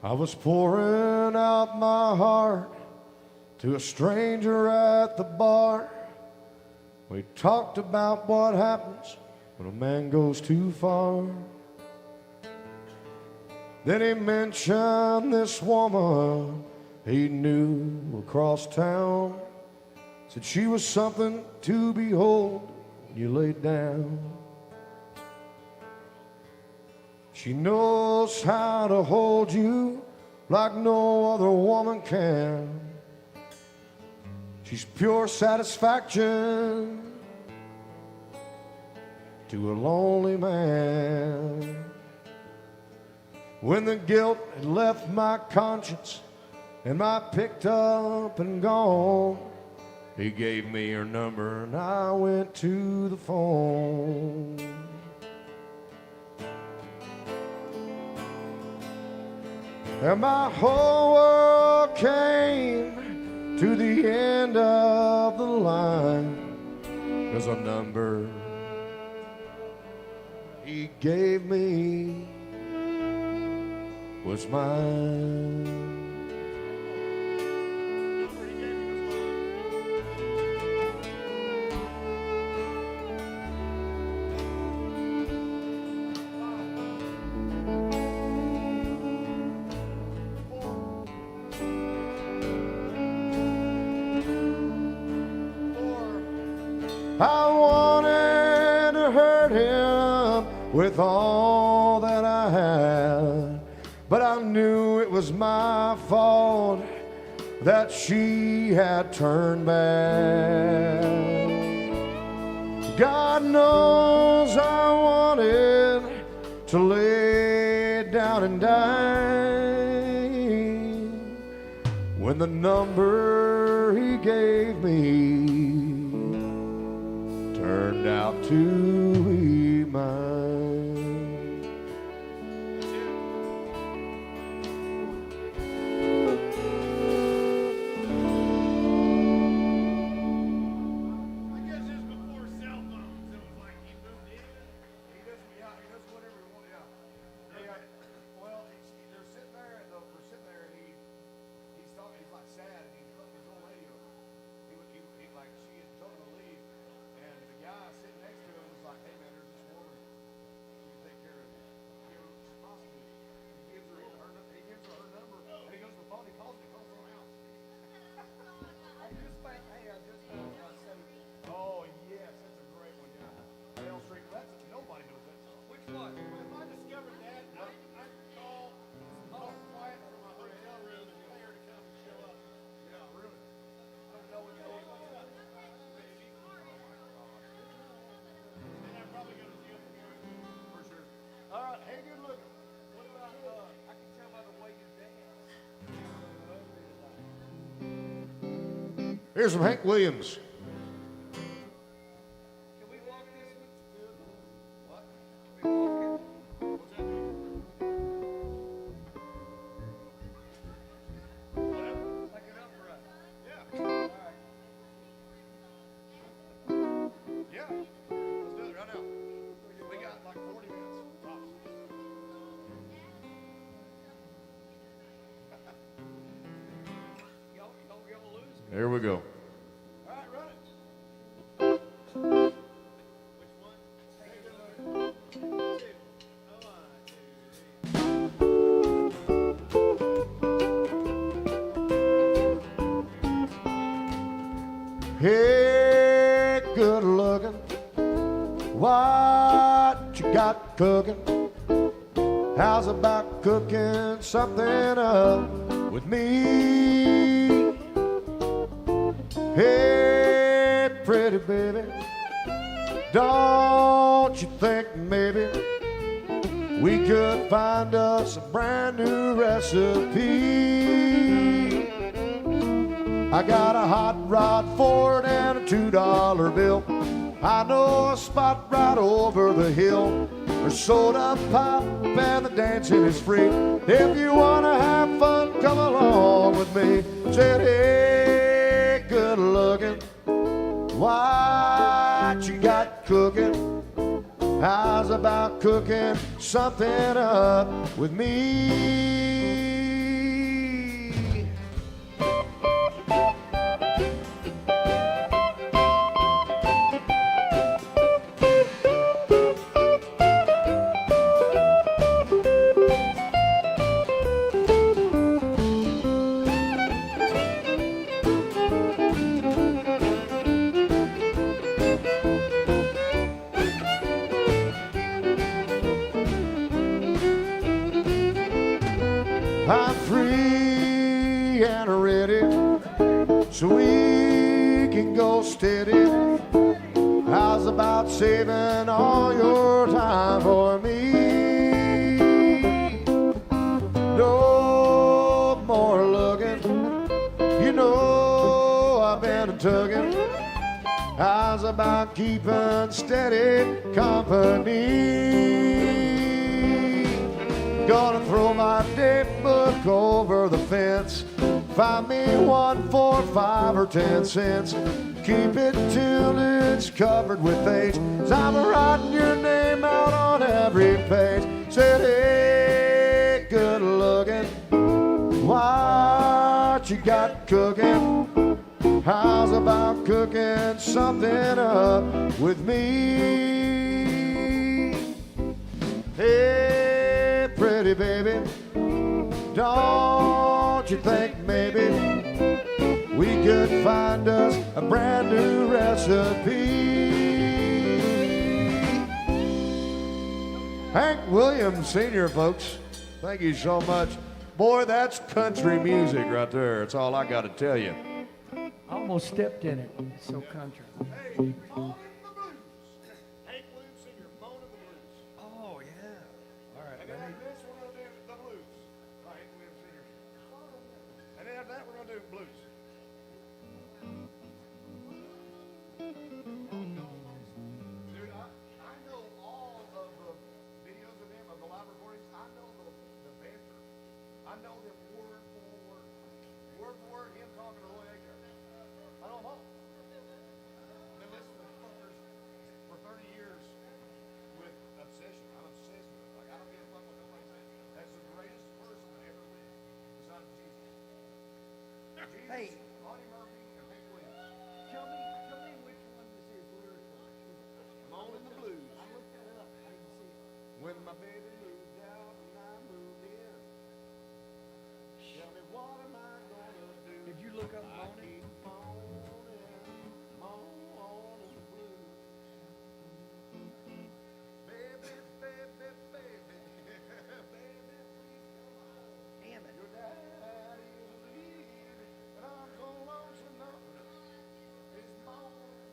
I was pouring out my heart to a stranger at the bar. We talked about what happens when a man goes too far. Then he mentioned this woman he knew across town. Said she was something to behold when you laid down. She knows how to hold you like no other woman can. She's pure satisfaction to a lonely man. When the guilt had left my conscience and I picked up and gone, he gave me her number and I went to the phone. And my whole world came to the end of the line, 'cause a number he gave me was mine. I wanted to hurt him with all that I had, but I knew it was my fault that she had turned back. God knows I wanted to lay down and die when the number he gave me turned out to be mine. I guess this was before cell phones. It was like he moved in. He does, yeah, he does whatever he wants. Yeah. Well, they're sitting there, and we're sitting there, and he's talking. He's like sad, and he's looking his old lady over. He like she had told him to leave, and the guy sitting next to him was like, "Hey man, there's this woman. You take care of it. Give her what's possible." He gives her her number, and he goes to the phone. He calls from her house. Oh yes, that's a great one. Yeah, Dale Street. Nobody knows that song. Which one? If I discovered that, I could call quiet from my hotel room and pay her to come and show up. Yeah, really. I don't know what what's up. Then I'd probably go to jail for sure. All right, hey, good looking. What about I can tell by the way you dance. Here's some Hank Williams. Can we walk this one? What? Can we walk it? What's that mean? Whatever. Like an upright. Yeah. All right. Yeah. Let's do it right now. We got like 40 minutes. Tops. Y'all lose. Here we go. All right, run it. Which one? Hey, good looking. Two. Oh, 1, 2, 3. Hey, good looking. What you got cooking? How's about cooking something up with me? Hey, pretty baby, don't you think maybe we could find us a brand new recipe? I got a hot rod Ford and a $2 bill. I know a spot right over the hill. There's soda pop and the dancing is free. If you wanna have fun, come along with me. Said, hey, good looking, what you got cooking? How's about cooking something up with me? I'm free and ready, so we can go steady. How's about saving all your time for me? No more looking, you know I've been tugging. How's about keeping steady company? Gonna throw my date book over the fence. Find me one for 5 or 10 cents. Keep it till it's covered with H. 'Cause I'm writing your name out on every page. Said, hey, good looking, what you got cooking? How's about cooking something up with me? Hey, pretty baby, don't you think maybe we could find us a brand new recipe? Hank Williams Sr., folks, thank you so much. Boy, that's country music right there. That's all I got to tell you. I almost stepped in it. It's so country. Hey, Moanin' the Blues. Hank Williams Sr., Moanin' the Blues. Oh, yeah. All right. And then this we're going to do the blues by Hank Williams Sr. And then after that we're going to do blues. Dude, I know all of the videos of him, of the live recordings. I know the banter. I know them word for word. Word for word, him talking to Roy Ager. I know them all. Been listening to fuckers for 30 years with obsession. I'm obsessed with it. Like, I don't give a fuck what nobody says. That's the greatest person that ever lived, besides Jesus. Jesus, Hey. Lonnie Murphy, and Hank Williams. Tell me which one this is lyrical. Moanin' the Blues. I looked that up. I didn't see it. When my baby moved out and I moved in. Tell me, what am I gonna do? Did you look up I Moanin'? keep moanin' the blues. Baby, baby, baby, baby, please come on. Damn it. Your daddy's leaving, and I'm so lonesome now. It's moanin'.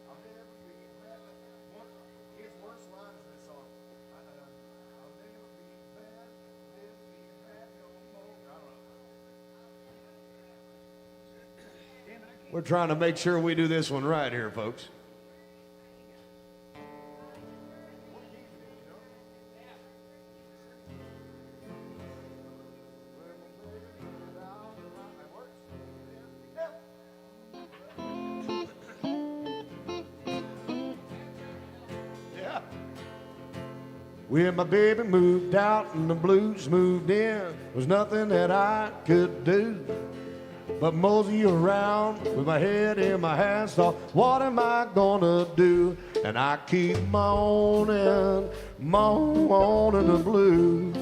I'll never be back. His worst line is this song. I'll never be back. Never be back no more. I don't know. Damn it, I can't. We're trying to make sure we do this one right here, folks. Yeah. When my baby moved out and the blues moved in, was nothing that I could do but mosey around with my head in my hands, thought, what am I gonna do? And I keep moaning, moaning the blues.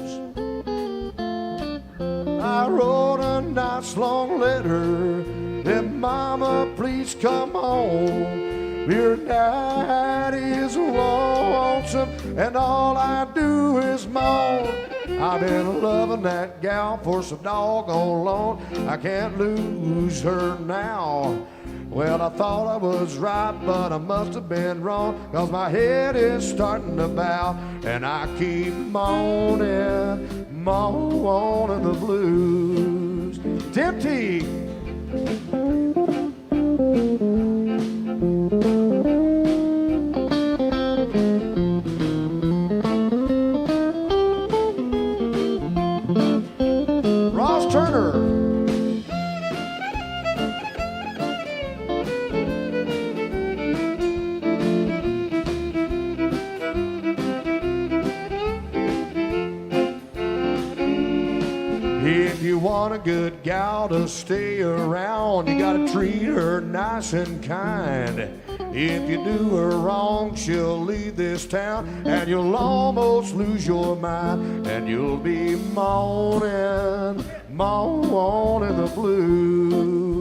I wrote a nice long letter, that mama, please come home. Your daddy is lonesome, and all I do is moan. I've been loving that gal for so doggone long, I can't lose her now. Well, I thought I was right, but I must have been wrong, 'cause my head is starting to bow, and I keep moaning, moaning the blues. Tim T. Ross Turner. If you want a good gal to stay around, you gotta treat her nice and kind. If you do her wrong, she'll leave this town, and you'll almost lose your mind, and you'll be moaning, moaning the blues.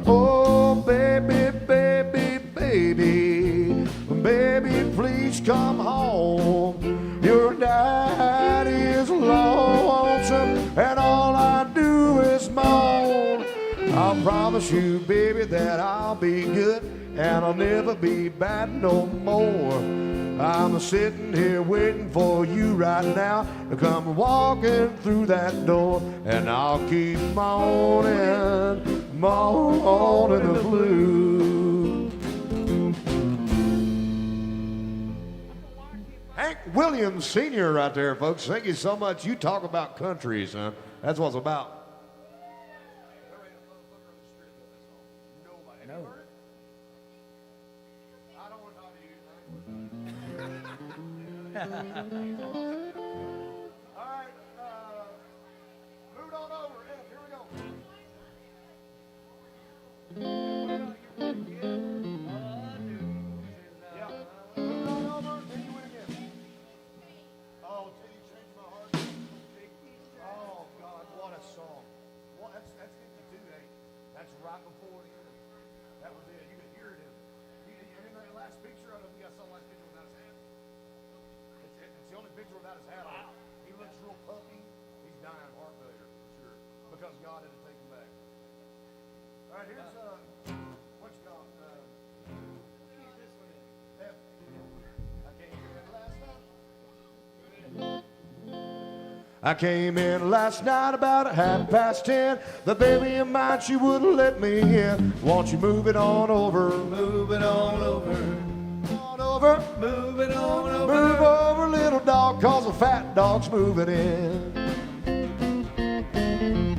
Oh, baby, baby, baby, baby, please come home. Your daddy is lonesome, I'll promise you, baby, that I'll be good and I'll never be bad no more. I'm sitting here waiting for you right now to come walking through that door, and I'll keep moaning the blues. Hank Williams Sr. right there, folks. Thank you so much. You talk about country, son. That's what it's about. No. All right, move on over. Ed, here we go. Yeah, move on over, then you win again. Oh, till you change my heart. Oh God, what a song! What that's 52, eh? That's right before the end. That was it. You could hear it in that last picture. I don't know if you guys saw the last picture without his hat. It's the only picture without his hat on. He looks real puffy. He's dying of heart failure, for sure, because God had to take him back. All right, here's what's it called? This one is. I came in last night about 10:30. The baby of mine, she wouldn't let me in. Won't you move it on over? Move it on over. On over. Move it on over. Move over, little dog, cause the fat dog's moving in.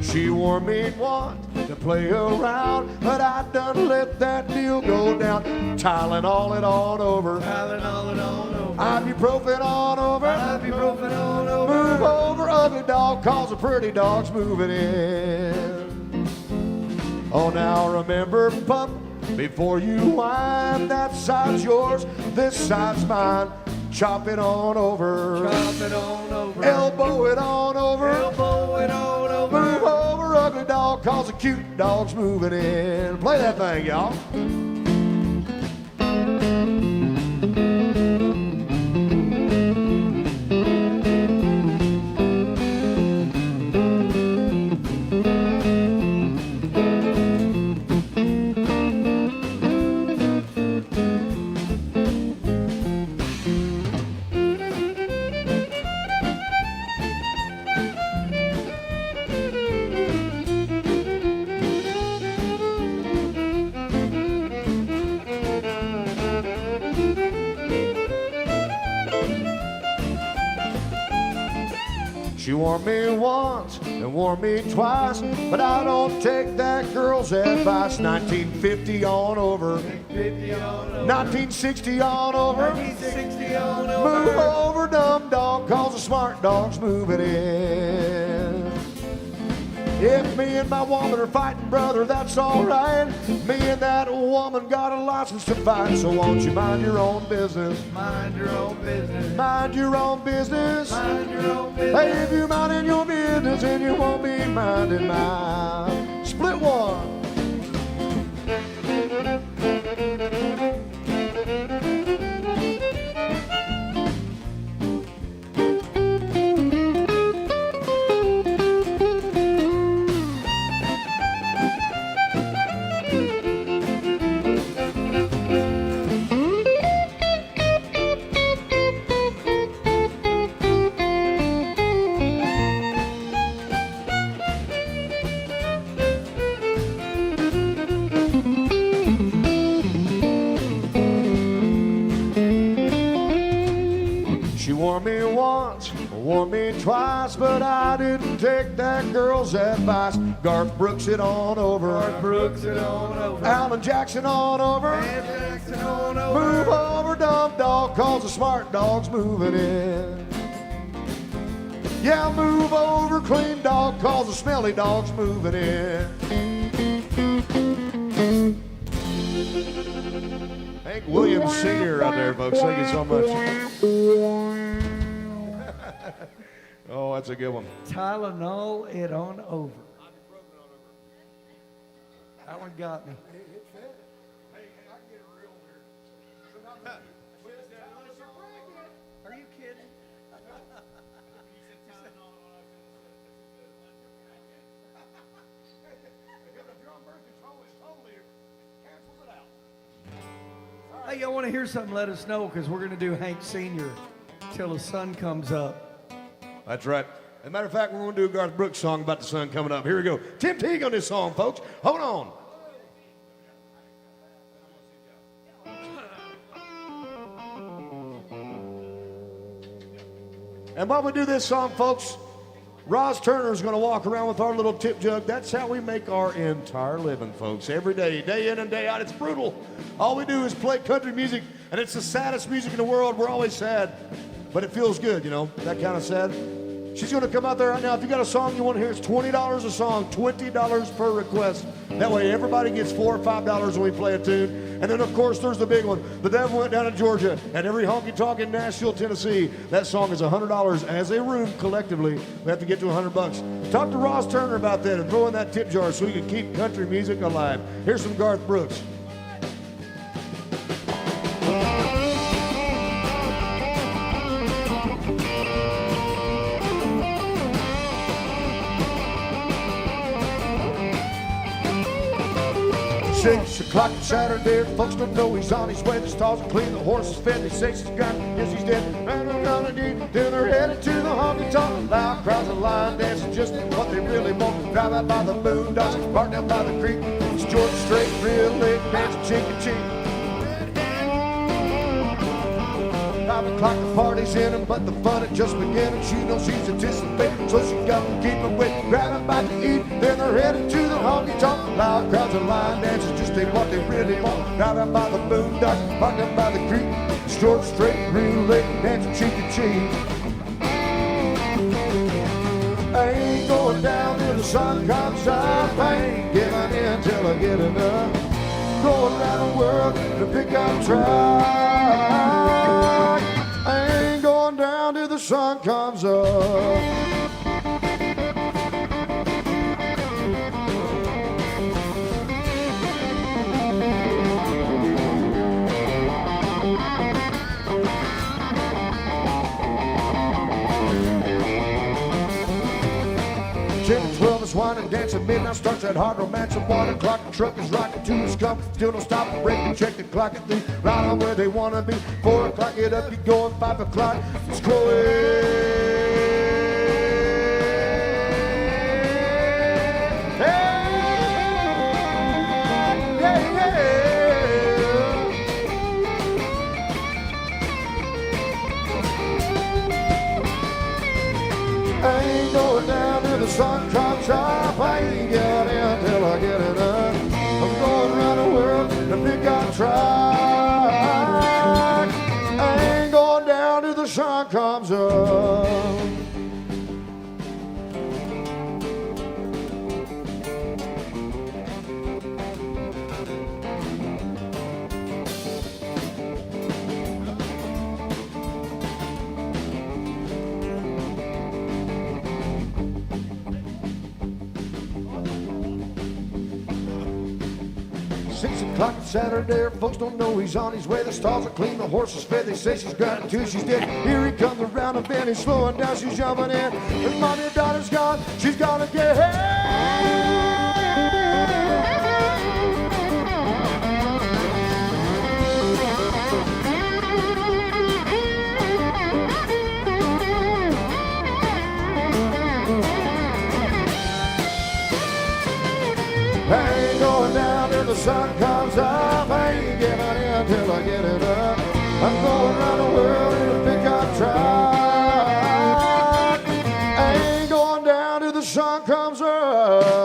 She warned me once to play around, but I done let that deal go down. Tylenol it on over. Tylenol it on over. Ibuprofen on over. Ibuprofen on over. Move over, ugly dog, cause the pretty dog's moving in. Oh, now remember, pup, before you whine, that side's yours, this side's mine. Chop it on over. Chop it on over. Elbow it on over. Elbow it on over. Move over, ugly dog, cause the cute dog's moving in. Play that thing, y'all. She warned me once and warned me twice, but I don't take that girl's advice. 1950 on over. 50 on over. 1960 on over. 1960 on over. Move over, dumb dog, cause the smart dog's moving in. If me and my woman are fighting, brother, that's alright. Me and that woman got a license to fight, so won't you mind your own business? Mind your own business. Mind your own business. Mind your own business. Hey, if you're minding your business, then you won't be minding mine. Split one. Warned me once, warned me twice, but I didn't take that girl's advice. Garth Brooks it on over. Garth Brooks it on over. Alan Jackson on over. Alan Jackson on over. Move over, dumb dog, cause the smart dog's moving in. Yeah, move over, clean dog, cause the smelly dog's moving in. Hank Williams Sr. out there, folks. Thank you so much. Oh, that's a good one. Tylenol it on over. That one got me. Are you kidding? y'all want to hear something, let us know, because we're going to do Hank Sr. till the sun comes up. That's right. As a matter of fact, we're going to do a Garth Brooks song about the sun coming up. Here we go. Tim Teague on this song, folks. Hold on. And while we do this song, folks, Roz Turner is going to walk around with our little tip jug. That's how we make our entire living, folks. Every day, day in and day out. It's brutal. All we do is play country music, and it's the saddest music in the world. We're always sad, but it feels good, you know, that kind of sad. She's going to come out there right now. If you got a song you want to hear, it's $20 a song, $20 per request. That way everybody gets $4 or $5 when we play a tune. And then, of course, there's the big one. The Devil Went Down to Georgia. And every honky-tonk in Nashville, Tennessee, that song is $100 as a room collectively. We have to get to $100. Talk to Roz Turner about that and throw in that tip jar so we can keep country music alive. Here's some Garth Brooks. Six o'clock Saturday, folks don't know he's on his way. The stalls are clean, the horses fed. They say she's gone, yes he's dead. Round and round and deep, then they're headed to the honky tonk. Loud crowds of line dancing, just what they really want. Drive out by the boondocks, parked down by the creek. It's Georgia Strait, real late, dancing cheek to cheek. 5 o'clock, the party's in him, but the fun had just beginning. She knows she's anticipating, so she got to keep it waiting. Grab a bite to eat, then they're headed to the honky tonk. Loud crowds of line dancers just take what they really want. Drive out by the boondocks, parked up by the creek. It's Georgia Strait, real late, dancing cheek to cheek. I ain't going down till the sun comes up. I ain't giving in till I get enough. Going around the world to pick up track. I ain't going down till the sun comes up. Wine and dance at midnight starts that hard romance at 1 o'clock. The truck is rocking to his come. Still don't stop and break and check the clock at 3. Right on where they want to be. 4 o'clock, get up, get going. 5 o'clock, it's Chloe. I ain't going down till the sun comes up. I ain't getting in till I get enough. I'm going around the world to pick up track. I ain't going down till the sun comes up. Saturday, folks don't know he's on his way. The stalls are clean, the horses fed. They say she's grinding till she's dead. Here he comes around the bend, he's slowing down, she's jumping in. Her mommy and daughter's gone, she's gonna get I ain't going down till the sun comes up. I ain't giving in till I get it up. I'm going around the world in a pickup truck. I ain't going down till the sun comes up.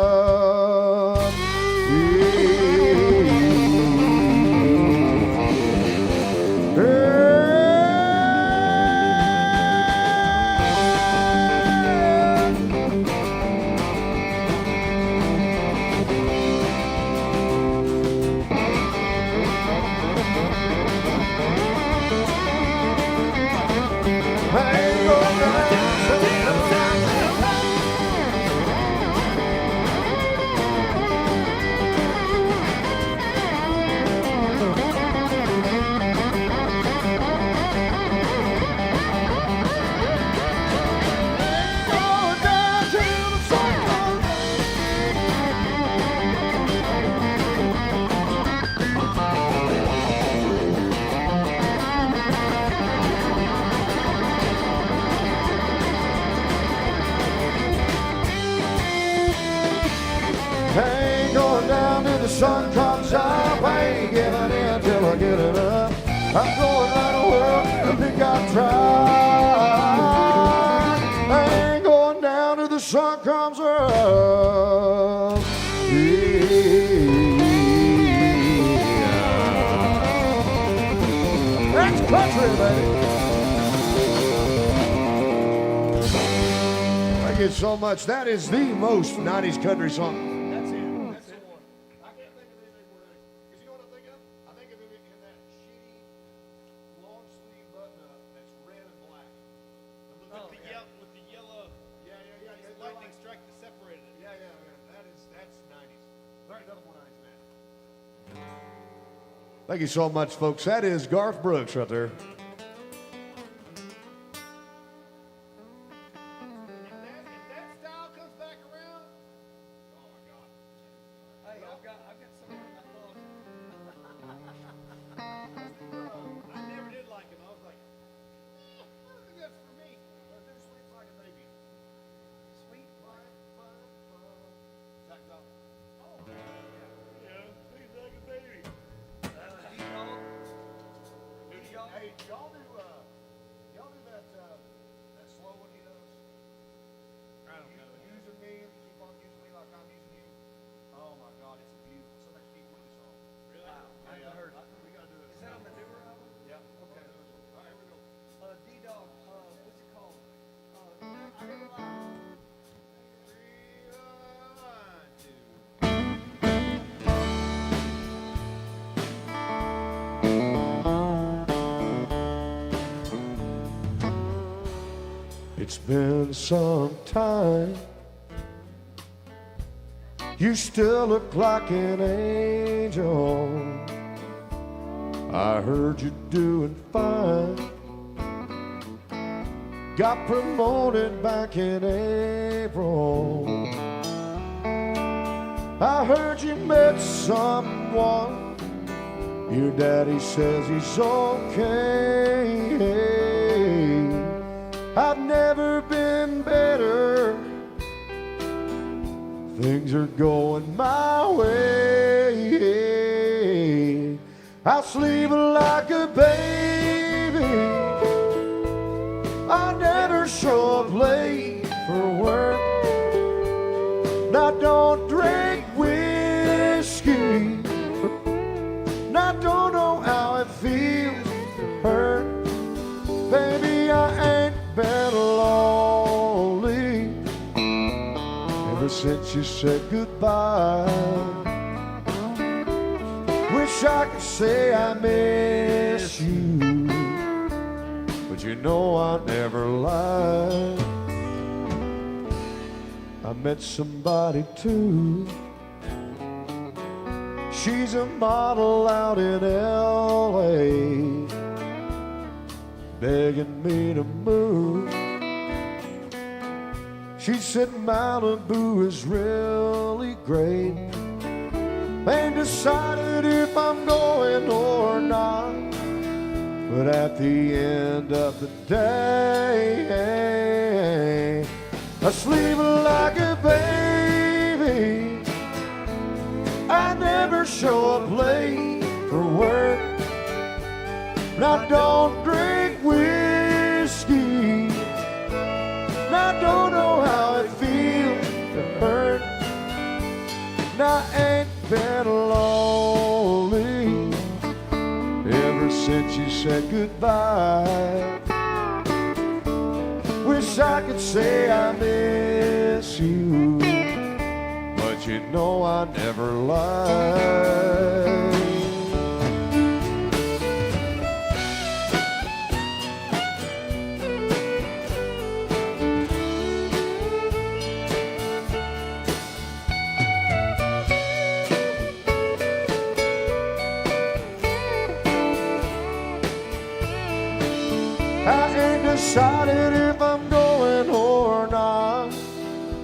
sun comes up, I ain't giving in till I get it up. I'm going right away, I think I've tried. I ain't going down till the sun comes up. Yeah. That's country, baby. Thank you so much. That is the most 90s country song. That's it. That's the one. I can't think of anything more lyrics. Because you know what I think of? I think of it in that shitty long sleeve button up that's red and black. With the yellow Yeah. lightning strike that separated it. Yeah, man. That's 90s. There's another more 90s, man. Thank you so much, folks. That is Garth Brooks right there. If that style comes back around, oh my God. Hey, I've got some in my closet. I never did like him. I was like, I don't think that's for me. They're sweet like a baby. Sweet like Zach Dog. Oh, yeah. Sweet like a baby. D-Dog. D-Dog. Hey, y'all do that slow one he does? I don't know. Using me and keep on using me like I'm using you. Oh my God, it's beautiful. Somebody keep with this song. Really? Wow, I haven't heard it. We gotta do it. Is that on the newer album? Yeah. Okay. All right, here we go. D-Dog, what's it called? I never lied. 3, 1, 2. It's been some time. You still look like an angel. I heard you doing fine. Got promoted back in April. I heard you met someone. Your daddy says he's okay. I've never been better. Things are going my way. I sleep like a baby. I never show up late for work. And I don't drink whiskey. And I don't know how it feels to hurt. Baby, I ain't been lonely ever since you said goodbye. Wish I could say I miss you, but you know I never lie. I met somebody too. She's a model out in L.A., begging me to move. She said Malibu is really great. Ain't decided if I'm going or not, but at the end of the day, I sleep like a baby. I never show up late for work. And I don't drink whiskey. And I don't know how it feels to hurt. And I ain't been lonely ever since you said goodbye. Wish I could say I miss you, but you know I never lie. I ain't decided if I'm going or not,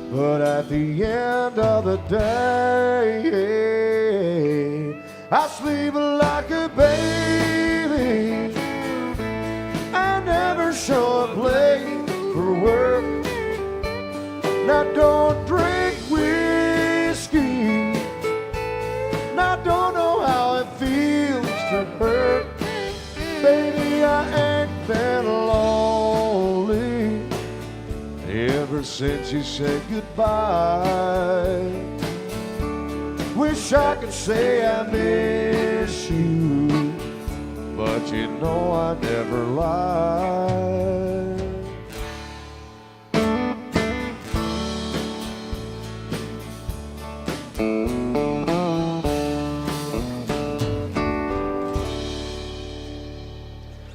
but at the end of the day, I sleep like a baby. I never show up late for work. And I don't drink whiskey. And I since you said goodbye. Wish I could say I miss you, but you know I never lie.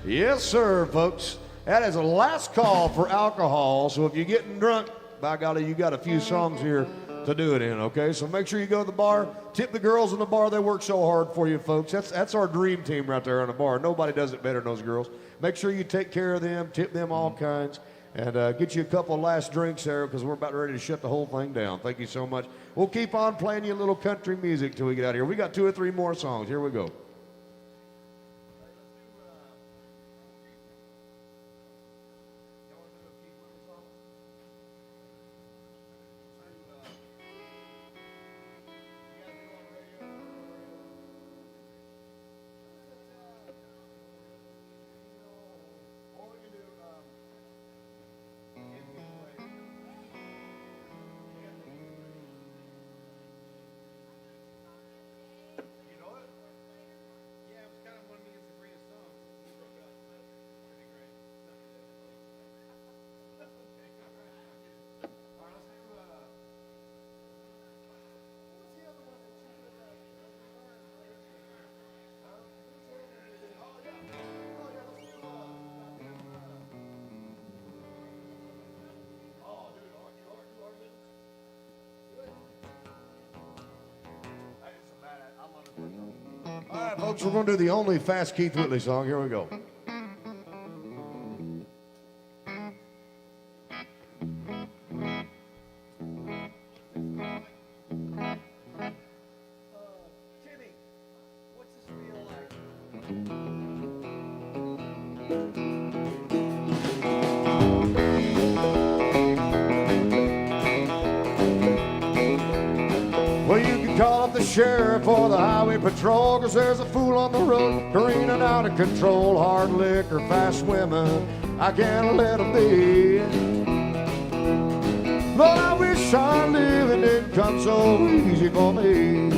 Yes, sir, folks. That is a last call for alcohol. So if you're getting drunk, by golly, you got a few songs here to do it in, okay? So make sure you go to the bar. Tip the girls in the bar. They work so hard for you, folks. That's our dream team right there on the bar. Nobody does it better than those girls. Make sure you take care of them, tip them all kinds, and get you a couple of last drinks there because we're about ready to shut the whole thing down. Thank you so much. We'll keep on playing you a little country music till we get out of here. We got 2 or 3 more songs. Here we go. All right, folks, we're going to do the only fast Keith Whitley song. Here we go. Timmy, what's this feel like? Well, you can call up the sheriff or the highway patrol, 'cause there's a fool on the road careening out of control. Hard liquor, fast women, I can't let him be. Lord, I wish our living didn't come so easy for me.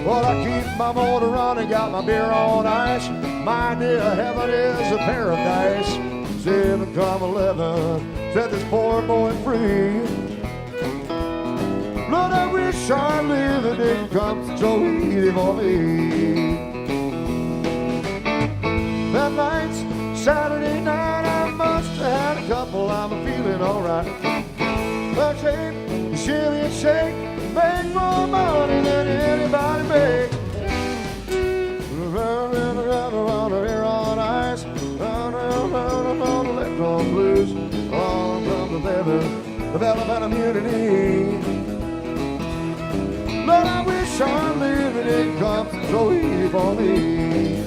Well, I keep my motor running, got my beer on ice. My idea of heaven is a paradise. 7 come 11, set this poor boy free. Lord, I wish our living didn't come so easy for me. That night's Saturday night, I must have had a couple, I'm feeling alright. But shake, shimmy and shake, make more money than anybody make. Round here on ice, round on the electron blues, on from the heaven, development immunity. Lord, I wish our living didn't come so easy for me.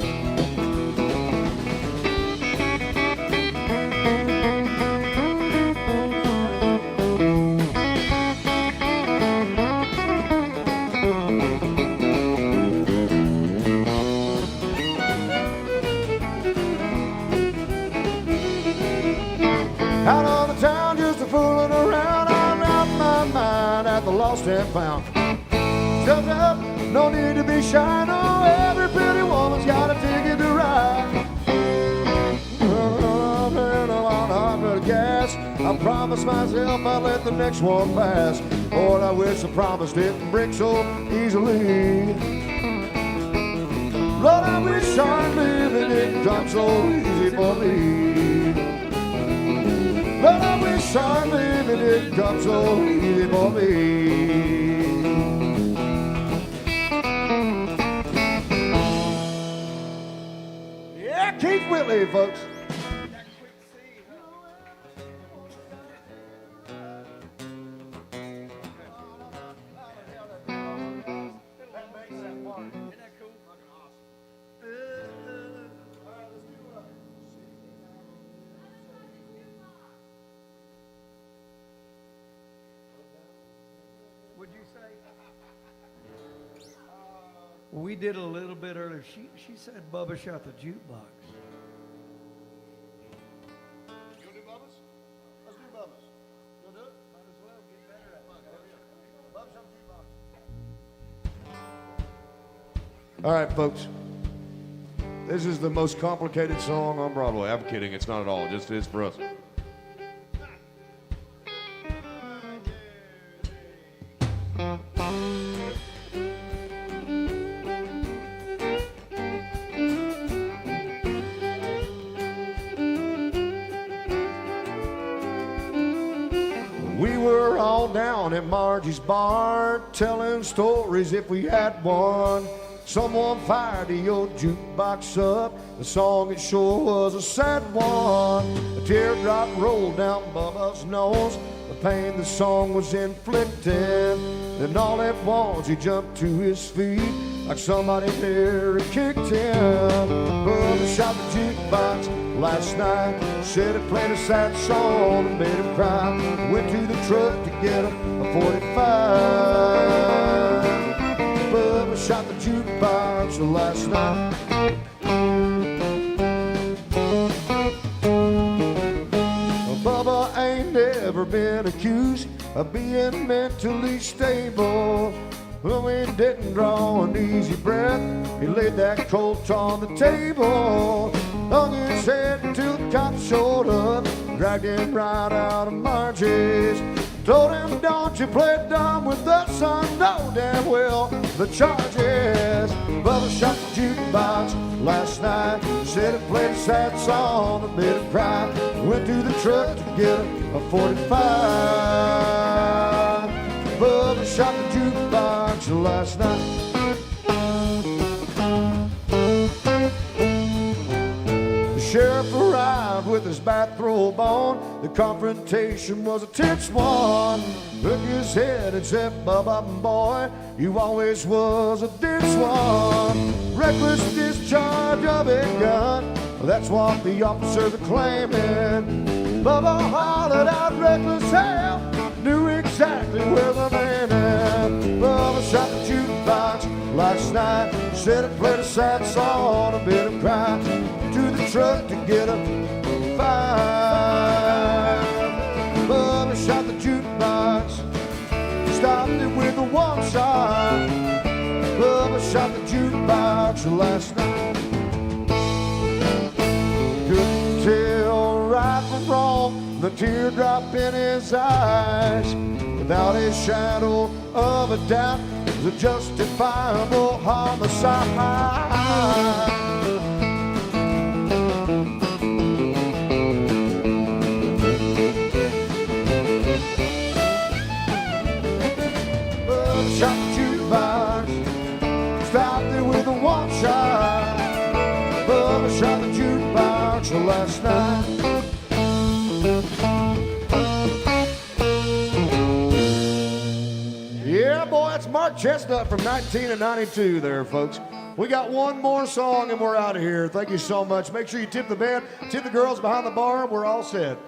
Out on the town, just a fooling around, I'm out my mind at the lost and found. Shut up, no need to be shy, no, every pretty woman's got a ticket to ride. I'm out of gas, I promised myself I'd let the next one pass. Lord, I wish I promised didn't break so easily. Lord, I wish our living didn't come so easy for me. Lord, I wish our living didn't come so easy for me. Yeah, Keith Whitley, folks. Would you say? We did a little bit earlier. She said Bubba shot the jukebox. You do Bubba's? Let's do Bubba's. All right, folks. This is the most complicated song on Broadway. I'm kidding. It's not at all. It just is for us. We were all down at Margie's bar, telling stories if we had one. Someone fired the old jukebox up. The song, it sure was a sad one. A teardrop rolled down Bubba's nose. The pain the song was inflicting. Then all at once he jumped to his feet like somebody there had kicked him. Bubba shot the jukebox last night. Said it played a sad song and made him cry. Went to the truck to get a 45. Bubba shot the jukebox last night. Bubba ain't never been accused of being mentally stable. Well, he didn't draw an easy breath. He laid that coat on the table, hung his head until the cops showed up, dragged him right out of Margie's. Told him, don't you play dumb with us, son, know damn well the charges. Bubba shot the jukebox last night. Said it played a sad song and made him cry. Went to the truck to get a 45. Bubba shot the jukebox last night. The sheriff arrived with his bathrobe on. The confrontation was a tense one. Took his head and said, Bubba, boy, you always was a dense one. Reckless discharge of a gun, that's what the officers are claiming. Bubba hollered out reckless hell, knew exactly where the man at. Bubba shot the jukebox last night. Said it played a sad song and made him cry. To the truck to get a 5. Bubba shot the jukebox, stopped it with a one shot. Bubba shot the jukebox last night. Couldn't tell right from wrong, the teardrop in his eyes. Without a shadow of a doubt, it was a justifiable homicide. Shot the jukebox, stopped it with a one shot. Bubba shot the jukebox last night. Yeah, boy, that's Mark Chestnut from 1992 there, folks. We got one more song and we're out of here. Thank you so much. Make sure you tip the band, tip the girls behind the bar, and we're all set.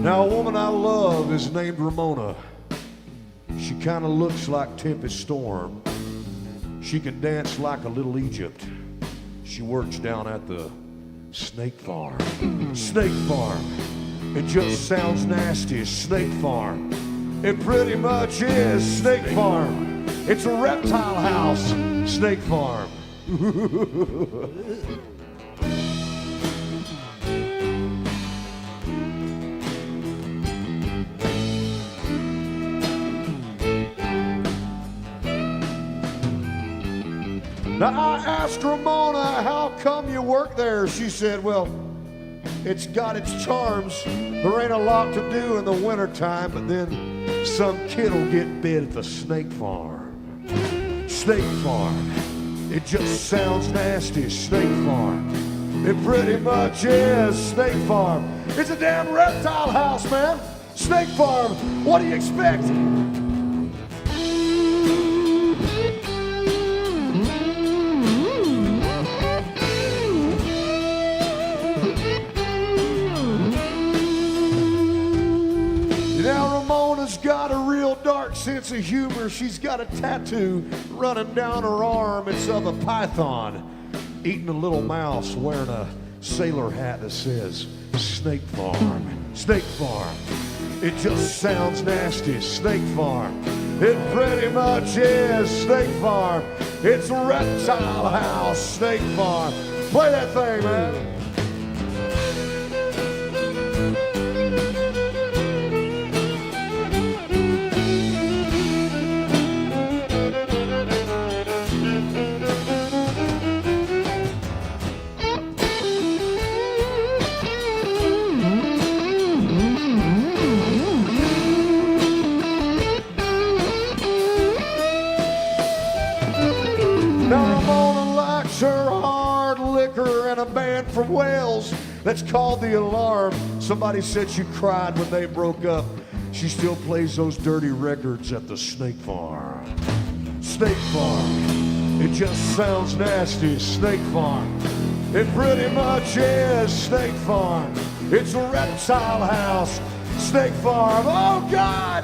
Now, a woman I love is named Ramona. She kind of looks like Tempest Storm. She can dance like a little Egypt. She works down at the snake farm. Snake farm. It just sounds nasty. Snake farm. It pretty much is Snake Farm. It's a reptile house. Snake Farm. Now I asked Ramona, how come you work there? She said, well, it's got its charms. There ain't a lot to do in the wintertime, but then some kid'll get bit at the snake farm. Snake farm. It just sounds nasty, snake farm. It pretty much is snake farm. It's a damn reptile house, man. Snake farm. What do you expect? Now Ramona's got a real dark sense of humor. She's got a tattoo running down her arm. It's of a python eating a little mouse wearing a sailor hat that says Snake Farm. Snake Farm. It just sounds nasty. Snake Farm. It pretty much is Snake Farm. It's a reptile house. Snake Farm. Play that thing, man. Now Ramona likes her hard liquor and a band from Wales that's called The Alarm. Somebody said she cried when they broke up. She still plays those dirty records at the Snake Farm. Snake Farm. It just sounds nasty. Snake Farm. It pretty much is Snake Farm. It's a reptile house. Snake Farm. Oh, God!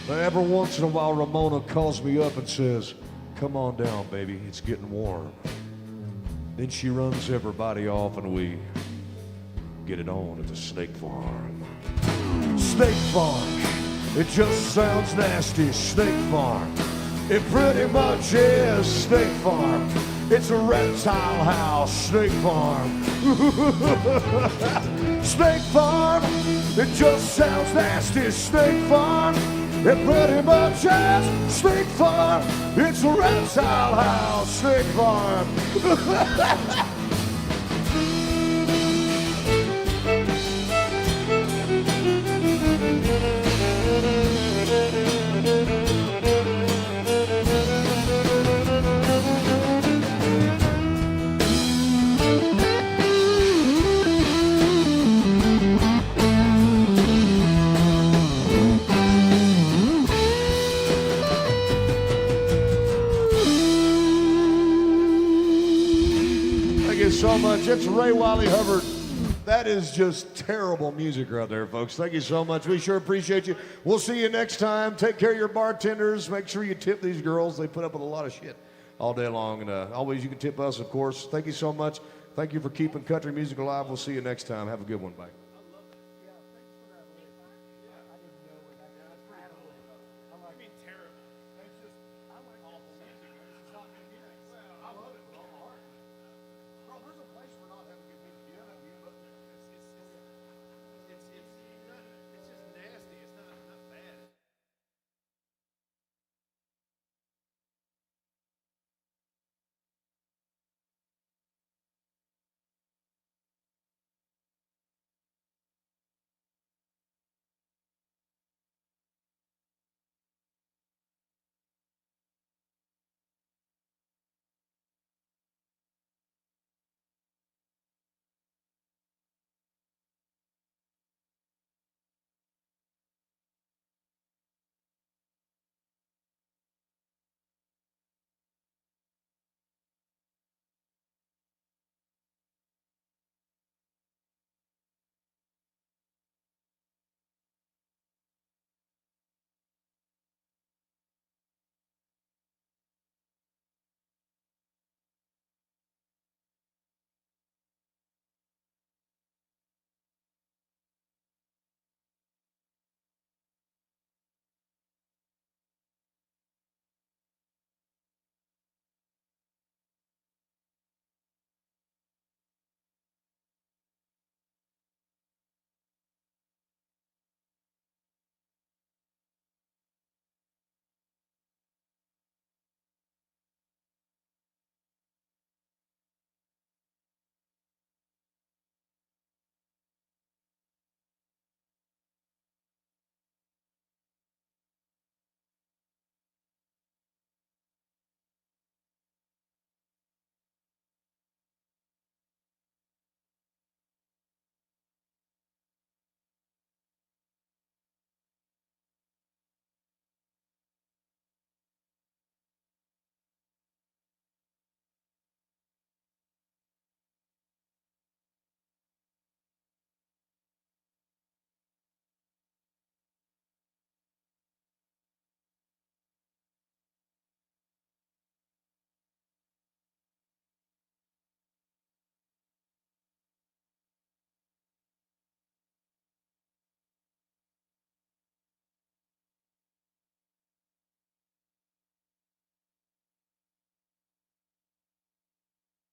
Every once in a while, Ramona calls me up and says, come on down, baby, it's getting warm. Then she runs everybody off and we get it on at the Snake Farm. Snake Farm. It just sounds nasty. Snake Farm. It pretty much is Snake Farm. It's a reptile house. Snake Farm. Snake Farm. It just sounds nasty. Snake Farm. It pretty much is Snake Farm. It's a reptile house. Snake Farm. So much. It's Ray Wiley Hubbard. That is just terrible music right there, folks. Thank you so much. We sure appreciate you. We'll see you next time. Take care of your bartenders. Make sure you tip these girls. They put up with a lot of shit all day long. And always you can tip us, of course. Thank you so much. Thank you for keeping country music alive. We'll see you next time. Have a good one. Bye.